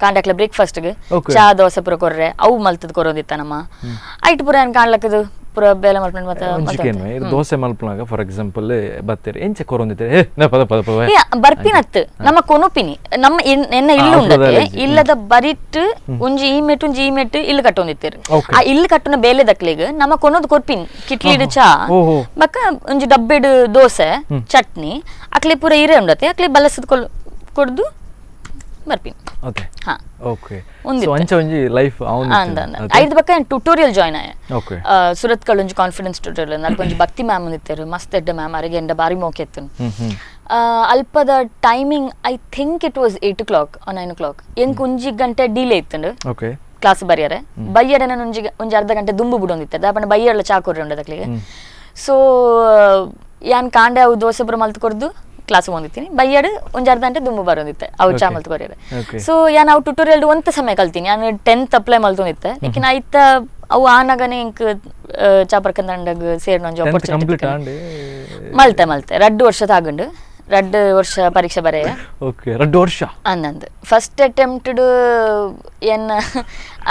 ಕಾಂಡಕ್ಲ ಬ್ರೇಕ್ಫಾಸ್ಟ್ಗೆ ಚಾ ದೋಸೆ ಪುರ ಕೊರ್ರೆ ಅವು ಮಲ್ತದ್ ಕೊರೋದಿತ್ತ ನಮ್ಮ ಐಟ್ ಪುರ ಏನ್ ಕಾಣ್ಲಕ್ಕದು ಪುರ ಬೇಲೆ ಮಲ್ಪಂಡ್ ಮತ್ತೆ ದೋಸೆ ಮಲ್ಪನಾಗ ಫಾರ್ ಎಕ್ಸಾಂಪಲ್ ಬತ್ತೇರಿ ಎಂಚೆ ಕೊರೊಂದಿತ್ತೆ ಬರ್ಪಿನತ್ ನಮ್ಮ ಕೊನೊಪಿನಿ ನಮ್ಮ ಎನ್ನ ಇಲ್ಲು ಉಂಡತೆ ಇಲ್ಲದ ಬರಿಟ್ ಒಂಜಿ ಈ ಮೆಟ್ಟು ಇಲ್ಲಿ ಕಟ್ಟೊಂದಿತ್ತೇರು ಆ ಇಲ್ಲಿ ಕಟ್ಟುನ ಬೇಲೆ ದಕ್ಲಿಗೆ ನಮ್ಮ ಕೊನೊಂದು ಕೊರ್ಪಿನ್ ಕಿಟ್ಲಿಡ್ ಚಾ ಬಕ್ಕ ಒಂಜಿ ಡಬ್ಬೆಡ್ ದೋಸೆ ಚಟ್ನಿ ಅಕ್ಲೆ ಪೂರ ಇರೆ ಉಂಡತೆ ಅಕ್ಲೆ ಬಲಸದ್ ಕೊಡ್ದು ಬರ್ಪಿನ್ ಓಕೆ ಹಾ ಓಕೆ ಸೊ ಅಂಚ ಒಂಜಿ ಲೈಫ್ ಐದು ಬಕ್ಕ ಟ್ಯುಟೋರಿಯಲ್ ಜಾಯ್ನ್ ಆಯ ಸುರತ್ ಕಲ್ ಒಂಜಿ ಕಾನ್ಫಿಡೆನ್ಸ್ ಟ್ಯುಟೋರಿಯಲ್ ಅಲ್ಪ ಒಂಜಿ ಭಕ್ತಿ ಮ್ಯಾಮ್ ಅಂದಿತ್ತೇರು ಮಸ್ತ್ ಎಡ್ಡ ಮ್ಯಾಮ್ ಅರಿಗೆ ಎಂಡ ಬಾರಿ ಮೋಕೆತ್ತನ್ ಅಲ್ಪದ timing I think it was 8 o'clock or 9 o'clock ಎಂಕ್ ಒಂಜಿ ಗಂಟೆ ಡಿಲೇ ಇತ್ತಂಡು ಓಕೆ ಕ್ಲಾಸ್ ಬರಿಯಾರೆ ಬೈಯಡೆ ನಾನು ಒಂಜಿ ಅರ್ಧ ಗಂಟೆ ದುಂಬು ಬಿಡೊಂದಿತ್ತೆ ದಾಪಂಡ ಬೈಯಡ್ಲ ಚಾ ಕೊರ್ರೆ ಉಂಡದಕ್ಲಿಗೆ ಸೊ ಯಾನ್ ಕಾಂಡೆ ಅವು ದೋಸೆ ಪುರ ಮಲ್ತು ಕೊರ್ದು ಕ್ಲಾಸ್ ಬಂದಿತ್ತೀನಿ ಬೈಯಡ್ ಒಂಜಿ ಅರ್ಧ ಗಂಟೆ ದುಂಬು ಬರೋದಿತ್ತೆ ಅವು ಚಾ ಮಲ್ತು ಕೊರಿಯರೆ ಸೊ ಯಾನ್ ಅವು ಟ್ಯುಟೋರಿಯಲ್ ಒಂತ ಸಮಯ ಕಲ್ತೀನಿ ನಾನು 10th ಅಪ್ಲೈ ಮಲ್ತೊಂದಿತ್ತೆ ಲೇಕಿನ್ ಐತ ಅವು ಆನಗನೆ ಇಂಕ್ ಚಾ ಬರ್ಕಂದಂಡಗ್ ಸೇರ್ನ ಒಂಜಿ ಆಪರ್ಚುನಿಟಿ ಮಲ್ತೆ 2 ವರ್ಷ ತಾಗಂಡು 2 ವರ್ಷ ಪರೀಕ್ಷೆ ಬರೆಯ ಓಕೆ 2 ವರ್ಷ ಅಂದಂದು ಫಸ್ಟ್ ಅಟೆಂಪ್ಟೆಡ್ ಎನ್ನ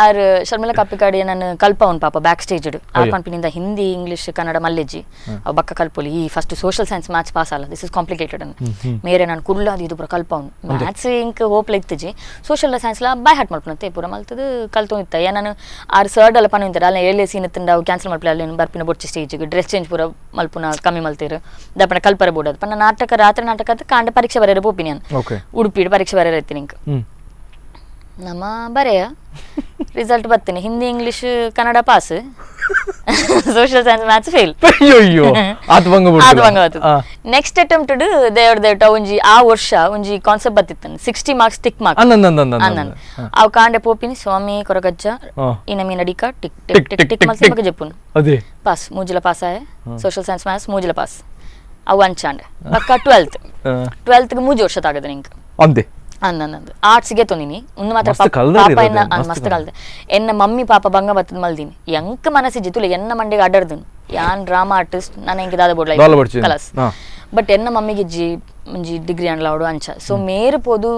ಆರ್ ಶರ್ಮಿಳಾ ಕಪ್ಪಿಕಾಡಿ ನಾನು ಕಲ್ಪ ಅವ್ನು ಪಾಪ ಬ್ಯಾಕ್ ಸ್ಟೇಜ್ ಆ ಕಂಪನಿಯಿಂದ ಹಿಂದಿ ಇಂಗ್ಲಿಷ್ ಕನ್ನಡ ಮಲ್ಲೆಜ್ಜಿ ಅವ್ ಬಕ್ಕ ಕಲ್ಪೊಲಿ ಈ first social science maths pass ಅಲ್ಲ ದಿಸ್ ಇಸ್ ಕಾಂಪ್ಲಿಕೇಟೆಡ್ ಅನ್ ಮೇರೆ ನಾನು ಕುಳ್ಳಾದ ಇದು ಪುರ ಕಲ್ಪ ಅವ್ನು ಮ್ಯಾಥ್ಸ್ ಇಂಕ್ ಹೋಪ್ ಲೈಕ್ತಿಜಿ ಸೋಷಿಯಲ್ ಸೈನ್ಸ್ ಲ ಬೈ ಹಾಟ್ ಮಲ್ಪನತ್ತೆ ಪೂರ ಮಲ್ತದು ಕಲ್ತೊಂದಿತ್ತ ನಾನು ಆರ್ ಸರ್ಡ್ ಅಲ್ಲ ಪನ ಇಂತಾರೆ ಅಲ್ಲ ಎಲ್ಲಿ ಸೀನ್ ಇತ್ತಂಡ ಅವು ಕ್ಯಾನ್ಸಲ್ ಮಲ್ಪಲೆ ಅಲ್ಲಿ ಬರ್ಪಿನ ಬೊಚ್ಚಿ ಸ್ಟೇಜಿಗೆ ಡ್ರೆಸ್ ಚೇಂಜ್ ಪೂರ ಮಲ್ಪುನ ಕಮ್ಮಿ ಮಲ್ತೀರು ದಪ್ಪನ ಕಲ್ಪರ ಬೋಡದು ಪನ್ನ ನಾಟಕ ರಾತ್ರಿ ನಾಟಕ ಕಾಂಡ ಪರೀಕ್ಷೆ ಬರೆಯರ ಒಪಿನಿಯನ್ ಉಡುಪಿ ಪರೀಕ್ಷೆ ಬರೆಯರ ಐತಿ ನಿಂಗೆ ನಮ್ಮ ಬರೆಯ ರಿಸಲ್ಟ್ ಬರ್ತೀನಿ Hindi English Kannada pass social science maths fail next attempted ದೇವ್ರ ಒಂಜಿ ಆ ವರ್ಷ ಒಂಜಿ ಕಾನ್ಸೆಪ್ಟ್ ಬತ್ತಿತ್ತು 60 ಮಾರ್ಕ್ಸ್ ಟಿಕ್ ಮಾರ್ಕ್ ಅವ್ ಕಾಂಡೆ ಪೋಪಿನಿ ಸ್ವಾಮಿ ಕೊರಗಜ್ಜ ಇನ ಮೀನಡಿಕ ಟಿಕ್ ಟಿಕ್ ಟಿಕ್ ಟಿಕ್ ಮಲ್ಸಿ ಜಪ್ಪುನ್ ಪಾಸ್ ಮೂಜಿಲ ಪಾಸ್ ಆಯ ಸೋಷಿಯಲ್ ಸೈನ್ಸ್ ಮ್ಯಾಥ್ಸ್ ಮೂಜಿಲ ಪಾಸ್ ಅವು ಅಂಚಾಂಡೆ ಪಕ್ಕ 12th ಮೂಜಿ ವರ್ಷ ತಾಗದ ನಿಂಗೆ ಅಂದೆ ಅಂದಂದು ಆರ್ಟ್ಸ್ಗೆ ತೊಂದಿನಿ ಒಂದು ಮಾತ್ರ ಪಾಪ ಎನ್ನ ಮಸ್ತ್ ಕಲ್ದೆ ಎನ್ನ ಮಮ್ಮಿ ಪಾಪ ಬಂಗ ಬತ್ತದ ಮಲ್ದಿನಿ ಎಂಕ ಮನಸ್ಸಿ ಜಿತುಲೆ ಎನ್ನ ಮಂಡಿಗೆ ಅಡ್ಡರ್ದನು ಯಾನ್ ಡ್ರಾಮಾ ಆರ್ಟಿಸ್ಟ್ ನಾನು ಹೆಂಗೆ ದಾದ ಬೋಡ್ಲ ಕಲಸ್ ಬಟ್ ಎನ್ನ ಮಮ್ಮಿಗೆ ಒಂಜಿ ಡಿಗ್ರಿ ಅನ್ಲಾಡು ಅಂಚ ಸೊ ಮೇರು ಪೋದು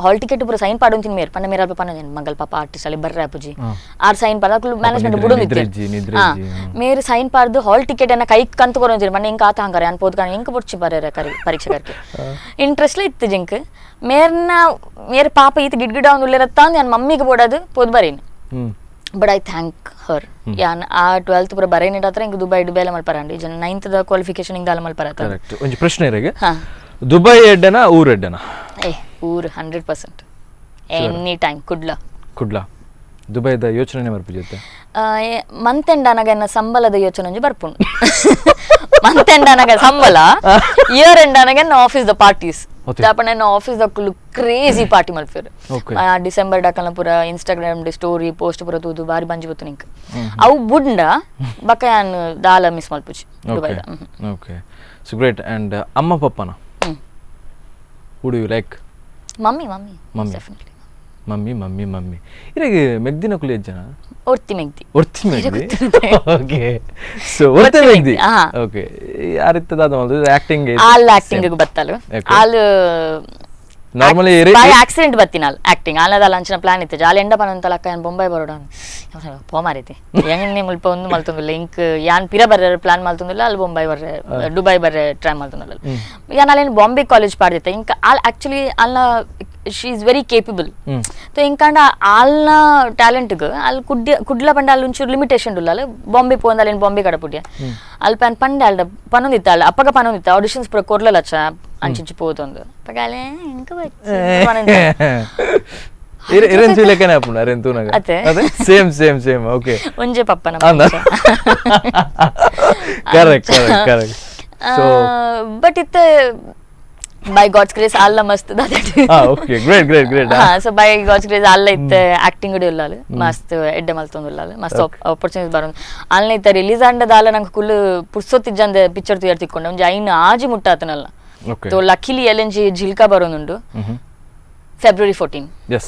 ಹಾಲ್ ಟಿಕೆಟ್ ಪೂರ ಸೈನ್ ಪಾಡು ತಿನ್ ಮೇರ್ ಪನ್ನ ಮೇರ ಪನ್ನ ಮಗಲ್ ಪಾಪ ಆರ್ಟಿಸ್ಟ್ ಅಲ್ಲಿ ಬರ್ರೆ ಅಪ್ಪುಜಿ ಆರ್ ಸೈನ್ ಪಾಡ ಮ್ಯಾನೇಜ್ಮೆಂಟ್ ಬುಡೋದಿತ್ತೆ ಮೇರು ಸೈನ್ ಪಾಡ್ದು ಹಾಲ್ ಟಿಕೆಟ್ ಅನ್ನ ಕೈ ಕಂತು ಕೊರೋಂದಿರಿ ಮನೆ ಇಂಕ ಆತ ಹಂಗಾರೆ ಅನ್ ಪೋದ್ ಕಾಣ ಇಂಕ ಬೊಡ್ಚಿ ಬರೆರೆ ಪರೀಕ್ಷೆ ಕರ್ಕೆ ಇಂಟ್ರೆಸ್ಟ್ ಇತ್ತು ಜಿಂಕ್ ಮೇರ್ ಪಾಪ ಈತ ಗಿಡ್ಗಿಡ ಅವ್ನು ಉಳ್ಳಿರತ್ತ ನಾನು ಮಮ್ಮಿಗೆ ಬೋಡೋದು ಪೋದ್ ಬರೀನಿ ಬಟ್ ಐ ಥ್ಯಾಂಕ್ ಹರ್ ಯಾನ್ ಆ 12th ಪೂರ ಬರೇನಿಡ ಹತ್ರ ಹಿಂಗೆ ದುಬೈ ಬೇಲೆ ಮಲ್ಪರಂಡಿ ಜನ 9th ದ ಕ್ವಾಲಿಫಿಕೇಶನ್ ಹಿಂಗೆ ದಾಲ ಮಲ್ಪರತ್ತ ಒಂಜಿ ಪ್ರಶ್ನೆ ಇರಗೆ ದುಬೈ ಎಡ್ಡನ ಊರ್ ಎಡ್ಡನ ಊರ್ 100% ಎನಿ ಟೈಮ್ ಕುಡ್ಲ ದುಬೈದ ಯೋಚನೆ ಬರ್ಪುಜೈತೆ ಮಂತ್ ಎಂಡ್ ಅನಗ ಸಂಬಳದ ಯೋಚನೆ ಒಂಜಿ ಬರ್ಪುಂಡು ಮಂತ್ ಎಂಡ್ ಅನಗ ಸಂಬಳ ಇಯರ್ ಎಂಡ್ ಅನಗ ಆಫೀಸ್ ದ ಪಾರ್ಟೀಸ್ ದಾಪನ ಆಫೀಸ್ ದ ಕ್ರೇಜಿ ಪಾರ್ಟಿ ಮಲ್ಪೇರು ಡಿಸೆಂಬರ್ ಡಾಕಲ್ನ ಪೂರ ಇನ್ಸ್ಟಾಗ್ರಾಮ್ ಸ್ಟೋರಿ ಪೋಸ್ಟ್ ಪೂರ ತೂದು ಬಾರಿ ಬಂಜಿ ಬತ್ತು ನಿಂಕ ಅವು ಬುಡ್ಂಡ ಬಕ್ಕ ಯಾನ್ ದಾಲ ಮಿಸ್ ಮಲ್ಪುಜಿ ದುಬೈದ. Okay so great. ಅಂಡ್ ಅಮ್ಮ ಪಪ್ಪನ who do you like? Mummy definitely mummy ಇರಾಗಿ ಮೆಗ್ದಿನ ಕುಲಿ ಜನ ಒರ್ತಿ ಮೆಗ್ದಿ ಓಕೆ ಸೊ ಒರ್ತಿ ಮೆಗ್ದಿ ಓಕೆ ಯಾರಿತ್ತ ದಾದ ಮಲ್ದು ಆಕ್ಟಿಂಗ್ ಆಕ್ಟಿಂಗ್ ಬತ್ತಲು ಆಲ್ ನಾರ್ಮಲಿ ಬೈ ಆಕ್ಸಿಡೆಂಟ್ ಬತ್ತಿನ ಆಕ್ಟಿಂಗ್ ಆಲದ ಲಂಚನ ಪ್ಲಾನ್ ಇತ್ತು ಜಾಲಿ ಎಂಡ ಪನಂತಲ ಅಕ್ಕ ಯಾನ್ ಬೊಂಬೈ ಬರೋಡ ಪೋ ಮಾರೈತಿ ಹೆಂಗೆ ಮುಲ್ಪ ಒಂದು ಮಲ್ತೊಂದಿಲ್ಲ ಇಂಕ್ ಯಾನ್ ಪಿರ ಬರ್ರೆ ಪ್ಲಾನ್ ಮಲ್ತೊಂದಿಲ್ಲ ಅಲ್ಲಿ ಬೊಂಬೈ ಬರ್ರೆ ದುಬೈ ಬರ್ರೆ ಟ್ರೈ ಮಲ್ತೊಂದಿಲ್ಲ ಯಾನ್ ಅಲ್ಲಿ ಬಾಂಬೆ ಕಾಲೇಜ್ ಪಾಡ್ದಿತ್ತ ಇಂಕ ಆಲ್ ಆಕ್ಚುಲಿ ಅಲ್ಲ ಶಿ ಈಸ್ ವೆರಿ ಕೇಪಬಲ್ तो इंकांड आलना टैलेंट ग आल कुड्ला पंड आल उंचूर लिमिटेशन उल्लाल बॉम्बे पोंदाल इन बॉम्बे कड़पुट्या आल पन पंड आल पनुंदित्ता आल अप्पग पनुंदित्ता ऑडिशन्स पुर कोर्ललच्चा अंचिंचि पोतुंदु पगाले इंक पनुंदित्ता इरेन चुलेकने अपुंड अरेन तूनग अदे सेम ओके उंजे पप्पन correct so but it by God's grace all must that okay great so by God's grace all it acting udi ullalu mast edde maltond ullalu mast opportunities baron alne ita release anda dala nanku kull pursot ijjande picture tiyar tikkonde onja aina aaji muttatanalla okay so luckily LNG jilka baronundu February 14 yes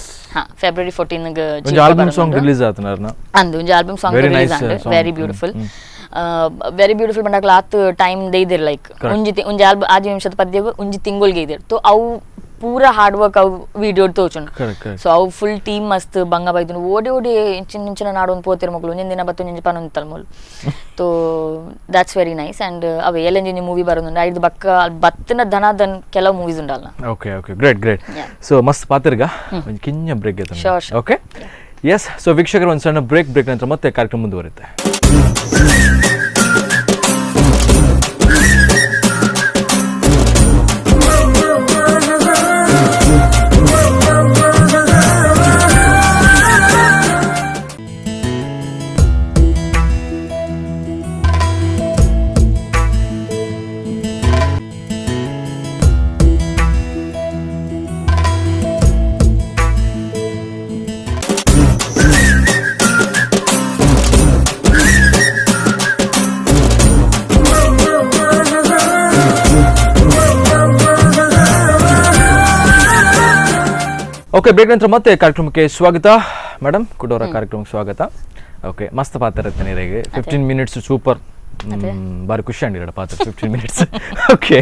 February 14 ಗೆ ಒಂಜ album song release ಆತನರ್ನ ಅಂದು ಒಂಜ album song release and very beautiful ಬಂಡಾಕ್ಲ ಆತ್ time ದೇದಿರ್ like ಒಂಜಿ album 5 ನಿಮಿಷದ ಪದ್ಯಗು ಒಂಜಿ ತಿಂಗೊಳ್ಗೆ ಇದಿರ್ ತೋ ಅವು ಪೂರಾ ಹಾರ್ಡ್ ವರ್ಕ್ ಅವು ವಿಡಿಯೋ ತೋಚುಂಡು ಸೊ ಅವು ಫುಲ್ ಟೀಮ್ ಮಸ್ತ್ ಬಂಗ ಬೈದು ಓಡಿ ಇಂಚಿನ ನಾಡೊಂದು ಪೋತಿರ್ ಮಕ್ಕಳು ಒಂಜಿನ ದಿನ ಬತ್ತು ಒಂಜಿ ಪನ ಒಂತಲ್ ಮೂಲು ತೋ ದಟ್ಸ್ ವೆರಿ ನೈಸ್ ಅಂಡ್ ಅವ ಎಲೆಂಜಿನಿ ಮೂವಿ ಬರೋದುಂಡು ಐದು ಬಕ್ಕ ಬತ್ತಿನ ಧನಾದನ್ ಕೆಲವು ಮೂವೀಸ್ ಉಂಡಲ್ಲ ಓಕೆ ಗ್ರೇಟ್ ಸೊ ಮಸ್ತ್ ಪಾತಿರ್ಗ ಒಂದು ಕಿಂಜ ಬ್ರೇಕ್ ಇದೆ ಓಕೆ ಎಸ್ ಸೊ ವೀಕ್ಷಕರು ಒಂದು ಸಣ್ಣ ಬ್ರೇಕ್ ನಂತರ ಮತ್ತೆ ಕಾರ್ಯಕ್ರಮ ಮುಂದುವರುತ್ತೆ. ಓಕೆ ಬ್ರೇಕ್ ನಂತರ ಮತ್ತೆ ಕಾರ್ಯಕ್ರಮಕ್ಕೆ ಸ್ವಾಗತ ಮೇಡಮ್ ಕುಡೋರ ಕಾರ್ಯಕ್ರಮಕ್ಕೆ ಸ್ವಾಗತ. ಓಕೆ ಮಸ್ತ್ ಪಾತ್ರ ಇರ್ತಾನೆ ಇರಾಗೆ 15 ಮಿನಿಟ್ಸ್ ಸೂಪರ್ ಬಾರಿ ಖುಷಿ ಅಂಡಿರ ಪಾತ್ರ 15 ಮಿನಿಟ್ಸ್ ಓಕೆ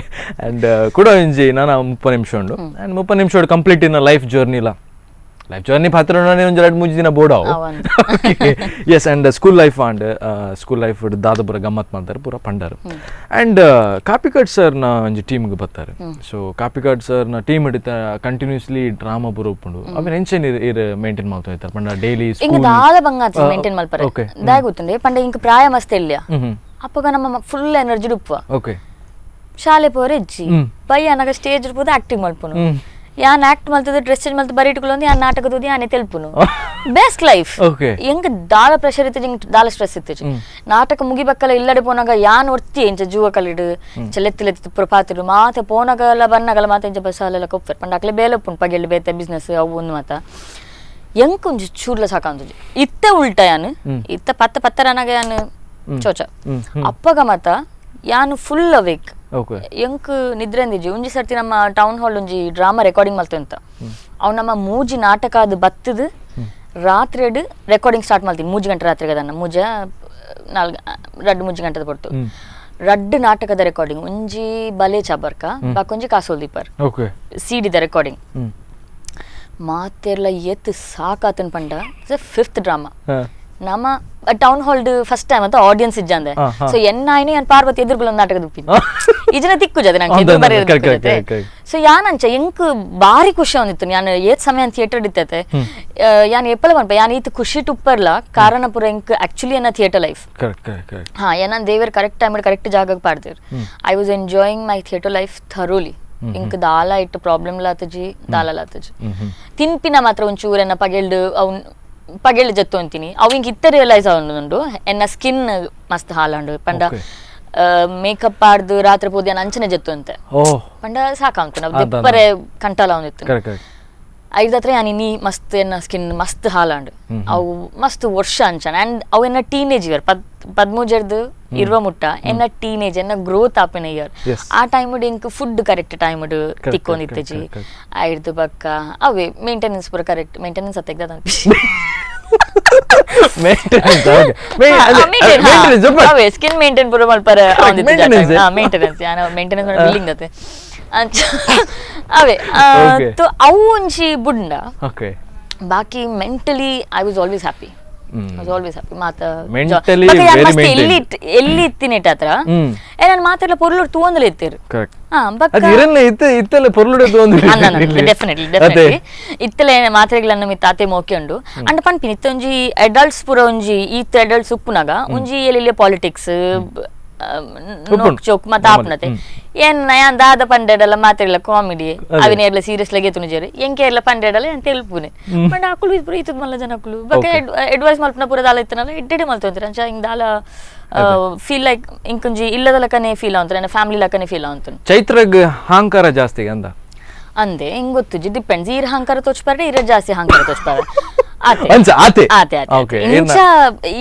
ಅಂಡ್ ಕುಡೋ ಇಂಜಿ ನಾನು 30 ನಿಮಿಷ ಉಂಡು ಅಂಡ್ 30 ನಿಮಿಷ ಕಂಪ್ಲೀಟ್ ಇನ್ ಲೈಫ್ ಜರ್ನಿಲ ಲೈಫ್ ಜರ್ನಿ ಪಾತ್ರ ಒಂದು 2-3 ದಿನ ಬೋಡಾವು ಎಸ್ ಅಂಡ್ ಸ್ಕೂಲ್ ಲೈಫ್ ದಾದ ಗಮ್ಮತ್ ಮಾಡ್ತಾರೆ ಪೂರ ಪಂಡಾರು ಅಂಡ್ ಕಾಪಿಕಾಡ್ ಸರ್ನ ಒಂಜಿ ಟೀಮ್ಗೆ ಬರ್ತಾರೆ. ಸೊ ಕಾಪಿಕಾಡ್ ಸರ್ನ ಟೀಮ್ ಹಿಡಿತ ಕಂಟಿನ್ಯೂಸ್ಲಿ ಡ್ರಾಮಾ ಪೂರ ಉಪ್ಪುಂಡು ಅವೇನು ಎಂಚೇನು ಇರು ಮೇಂಟೈನ್ ಮಾಡ್ತಾ ಇರ್ತಾರೆ ಪಂಡ ಡೈಲಿ ಇಂಕ ದಾದ ಬಂಗಾತ ಮೇಂಟೈನ್ ಮಲ್ಪರೆ ದಾಯ ಗೊತ್ತುಂಡೆ ಪಂಡ ಇಂಕ ಪ್ರಾಯ ಮಸ್ತ್ ಇಲ್ಲ ಅಪ್ಪಗ ನಮ್ಮ ಫುಲ್ ಎನರ್ಜಿ ಡುಪ್ಪ ಓಕೆ ಶಾಲೆ ಪೋರೆ ಇಜ್ಜಿ ಬೈ ಅನಗ ಸ್ಟೇಜ್ ಇರ್ಬೋದು ಆಕ್ಟಿಂಗ್ ಮಲ್ಪುನು ಯಾನ್ ಆಕ್ಟ್ ಮಲ್ತದ ಡ್ರೆಸ್ ಚೇಂಜ್ ಮಲ್ತ ಬರಿ ಇಟ್ಕೊಳ್ಳೊಂದು ಯಾನ್ ನಾಟಕದೋದಿ ಯಾನೆ ತೆಲ್ಪುನು ಬೆಸ್ಟ್ ಲೈಫ್ ಎಂಕ ದಾಲ ಪ್ರೆಷರ್ ಇತ್ತು ದಾಲ ಸ್ಟ್ರೆಸ್ ಇತ್ತು ನಾಟಕ ಮುಗಿಬೇಕಲ್ಲ ಇಲ್ಲಡೆ ಪೋನಾಗ ಯಾನ್ ಒರ್ತಿ ಎಂಚ ಜೂವ ಕಲಿಡು ಚೆಲೆತ್ತಿಲೆತ್ತಿ ಪ್ರಪಾತಿರು ಮಾತೆ ಪೋನಗಲ ಬನ್ನಗಲ ಮಾತೆ ಎಂಚ ಬಸ್ಸಾಲೆಲ್ಲ ಕೊಪ್ಪರ್ ಪಂಡಾಕ್ಲೆ ಬೇಲಪ್ಪುನ್ ಪಗೆಲ್ ಬೇತೆ ಬಿಸ್ನೆಸ್ ಅವು ಒಂದು ಮಾತ ಎಂಕ ಒಂಜಿ ಚೂರ್ಲ ಸಾಕಾಂತುಜಿ ಇತ್ತೆ ಉಲ್ಟ ಯಾನ್ ಇತ್ತ ಪತ್ತರನಾಗ ಯಾನ್ ಚೋಚ ಅಪ್ಪಗ ಮತ ಯಾನ್ ಫುಲ್ ಅವೇಕ್ ಎಂಕ್ ನಿದ್ರೆ ಅಂದಿಜಿ ಒಂಜಿ ಸರ್ತಿ ನಮ್ಮ ಟೌನ್ ಹಾಲ್ ಒಂಜಿ ಡ್ರಾಮಾ ರೆಕಾರ್ಡಿಂಗ್ ಮಲ್ತು ಅಂತ ಅವ್ ನಮ್ಮ ಮೂಜಿ ನಾಟಕ ಅದು ಬತ್ತದು ರಾತ್ರಿ ರೆಕಾರ್ಡಿಂಗ್ ಸ್ಟಾರ್ಟ್ ಮಾಡ್ತೀನಿ 3 ಗಂಟೆ ರಾತ್ರಿಗೆ ಅದನ್ನ ಮೂಜ 2-3 ಗಂಟೆದ ಪಡ್ತು ರಡ್ಡು ನಾಟಕದ ರೆಕಾರ್ಡಿಂಗ್ ಒಂಜಿ ಬಲೆ ಚಾಬರ್ಕ ಬಾಕೊಂಜಿ ಕಾಸೋಲ್ ದೀಪರ್ ಸಿಡಿದ ರೆಕಾರ್ಡಿಂಗ್ ಮಾತೆರ್ಲ ಎತ್ ಸಾಕಾತನ್ ಪಂಡ 5th ಡ್ರಾಮಾ ನಮ್ಮ ಟೌನ್ ಹಾಲ್ ಫಸ್ಟ್ ಟೈಮ್ ಅಂತ ಆಡಿಯನ್ಸ್ ಇಜ್ಜಂದೆ ಸೊ ಎನ್ನಾಯ್ನು ಯಾನ್ ಪಾರ್ವತಿ ಎದುರುಗಳ ನಾಟಕದ ಉಪ್ಪಿನ ಇಜನ ತಿಕ್ಕು ಜದ ನಂಗೆ ಬರೆಯೋದು ಸೊ ಯಾನಂಚ ಎಂಕ್ ಬಾರಿ ಖುಷಿ ಒಂದಿತ್ತು ಯಾನ್ ಏತ್ ಸಮಯ ಥಿಯೇಟರ್ ಇತ್ತತೆ ಯಾನ್ ಎಪ್ಪಲ ಮನ್ಪ ಯಾನ್ ಈತ್ ಖುಷಿ ಟುಪ್ಪರ್ಲ ಕಾರಣ ಪುರ ಎಂಕ್ ಆಕ್ಚುಲಿ ಎನ್ನ ಥಿಯೇಟರ್ ಲೈಫ್ ಏನನ್ ದೇವರ್ ಕರೆಕ್ಟ್ ಟೈಮ್ ಕರೆಕ್ಟ್ ಜಾಗಕ್ಕೆ ಪಾಡ್ದೇರ್ I was enjoying my theatre life thoroughly ಇಂಕ್ ದಾಲ ಇಟ್ಟು ಪ್ರಾಬ್ಲಮ್ ಲಾತಜಿ ದಾಲ ಲಾತಜಿ ತಿನ್ಪಿನ ಮಾತ್ರ ಒಂಚೂರೆನ್ನ ಪಗೆಲ್ಡು ಅವ್ನ್ ಪಗೆಲ್ ಜತ್ತು ಅಂತೀನಿ ಅವು ಹಿಂಗೆ ಇತ್ತ ರಿಯಲೈಸ್ ಆಗುಂಡು ಎನ್ನ ಸ್ಕಿನ್ ಮಸ್ತ್ ಹಾಲಾಂಡು ಪಂಡ ಮೇಕಪ್ ಆಡ್ದು ರಾತ್ರಿ ಪೋದ್ಯಾನ ಅಂಚನೆ ಜತ್ತು ಅಂತೆ ಪಂಡ ಸಾಕಾಂತು ನಾವು ದಿಪ್ಪರೆ ಕಂಟಾಲ ಒಂದಿತ್ತು ಐದತ್ರ ನೀ ಮಸ್ತ್ ಎನ್ನ ಸ್ಕಿನ್ ಮಸ್ತ್ ಹಾಲಾಂಡ್ ಅವು ಮಸ್ತ್ ವರ್ಷ ಅಂಚನ ಅಂಡ್ ಅವು ಎನ್ನ ಟೀನೇಜ್ ಇಯರ್ 13 ಇರುವ ಮುಟ್ಟ ಎನ್ನ ಟೀನೇಜ್ ಎನ್ನ ಗ್ರೋತ್ ಆಪಿನ ಇಯರ್ ಆ ಟೈಮ್ ಇಂಕ್ ಫುಡ್ ಕರೆಕ್ಟ್ ಟೈಮ್ ತಿಕ್ಕೊಂಡಿತ್ತಜಿ ಐದು ಬಕ್ಕ ಅವೇ ಮೇಂಟೆನೆನ್ಸ್ ಪೂರ ಕರೆಕ್ಟ್ ಮೇಂಟೆನೆನ್ಸ್ ಅತ್ತೆಗ್ದ ಸ್ಕಿನ್ ಮೇಂಟೈನ್ ಪೂರ ಮಲ್ಪರ ಮೇಂಟೆನೆನ್ಸ್ ಮೇಂಟೆನೆನ್ಸ್ ಬಿಲ್ಲಿಂಗ್ ಅತ್ತೆ ಅವೇ ಅವು ಒಂಚಿ ಬುಡ್ಡ ಬಾಕಿ mentally I was always happy ಎಲ್ಲಿ ಇತ್ತಿನೇಟ ಹತ್ರ ನಾನು ಮಾತೆಲ್ಲ ಪೊರ್ಲು ತೂಂದಲೇ ಇತ್ತೇರು ಡೆಫಿನೆಟ್ಲಿ ಇತ್ತಲೆ ಮಾತ್ರೆಗಳನ್ನ ಮಿ ತಾತೆ ಮೋಕೆಂಡು ಅಂಡ್ ಪನ್ಪಿನಿ ಇತ್ತ ಒಂಜಿ ಅಡಲ್ಟ್ಸ್ ಪೂರ ಒಂಜಿ ಈತ್ ಅಡಲ್ಟ್ಸ್ ಉಪ್ಪುನಾಗ ಒಂಜಿ ಎಲ್ಲಿ ಪಾಲಿಟಿಕ್ಸ್ ಚೋಕ್ ಮತ್ತ ಆಪ್ನತೆ ಏನ್ ಯಾನ್ ದಾದ ಪಂಡೆಡಲ್ಲ ಮಾತೆಲ್ಲ ಕಾಮಿಡಿ ಅವಿನ ಎಲ್ಲ ಸೀರಿಯಸ್ ಲಾಗೆ ತುನುಜೇರು ಎಂಕೆ ಎಲ್ಲ ಪಂಡೆಡಲ್ಲ ಅಂತ ತೆಲ್ಪುನೆ ಬಟ್ ಆಕುಲು ಪೂರ ಇತ್ತದ ಮಲ್ಲ ಜನಕುಲು ಬಕ ಅಡ್ವೈಸ್ ಮಲ್ಪನ ಪೂರ ದಾಲ ಇತ್ತನಲ್ಲ ಇಡ್ಡೆ ಮಲ್ತಂತ್ರ ಅಂಚ ಹಿಂಗ್ ದಾಲ ಫೀಲ್ ಲೈಕ್ ಇಂಕೊಂಜಿ ಇಲ್ಲದ ಲಕನೆ ಫೀಲ್ ಆವಂತ್ರ ನನ್ನ ಫ್ಯಾಮಿಲಿ ಲಕನೆ ಫೀಲ್ ಆವಂತ ಚೈತ್ರಗ್ ಅಹಂಕಾರ ಜಾಸ್ತಿ ಅಂದ ಅಂದೆ ಹಿಂಗ್ ಗೊತ್ತುಜಿ ಡಿಪೆಂಡ್ಸ್ ಈರ್ ಅಹಂಕಾರ ತೋಚ್ಪಾರೆ ಇರ ಜಾಸ್ತಿ ಅಹಂಕಾರ ತೋಚ್ಪಾರೆ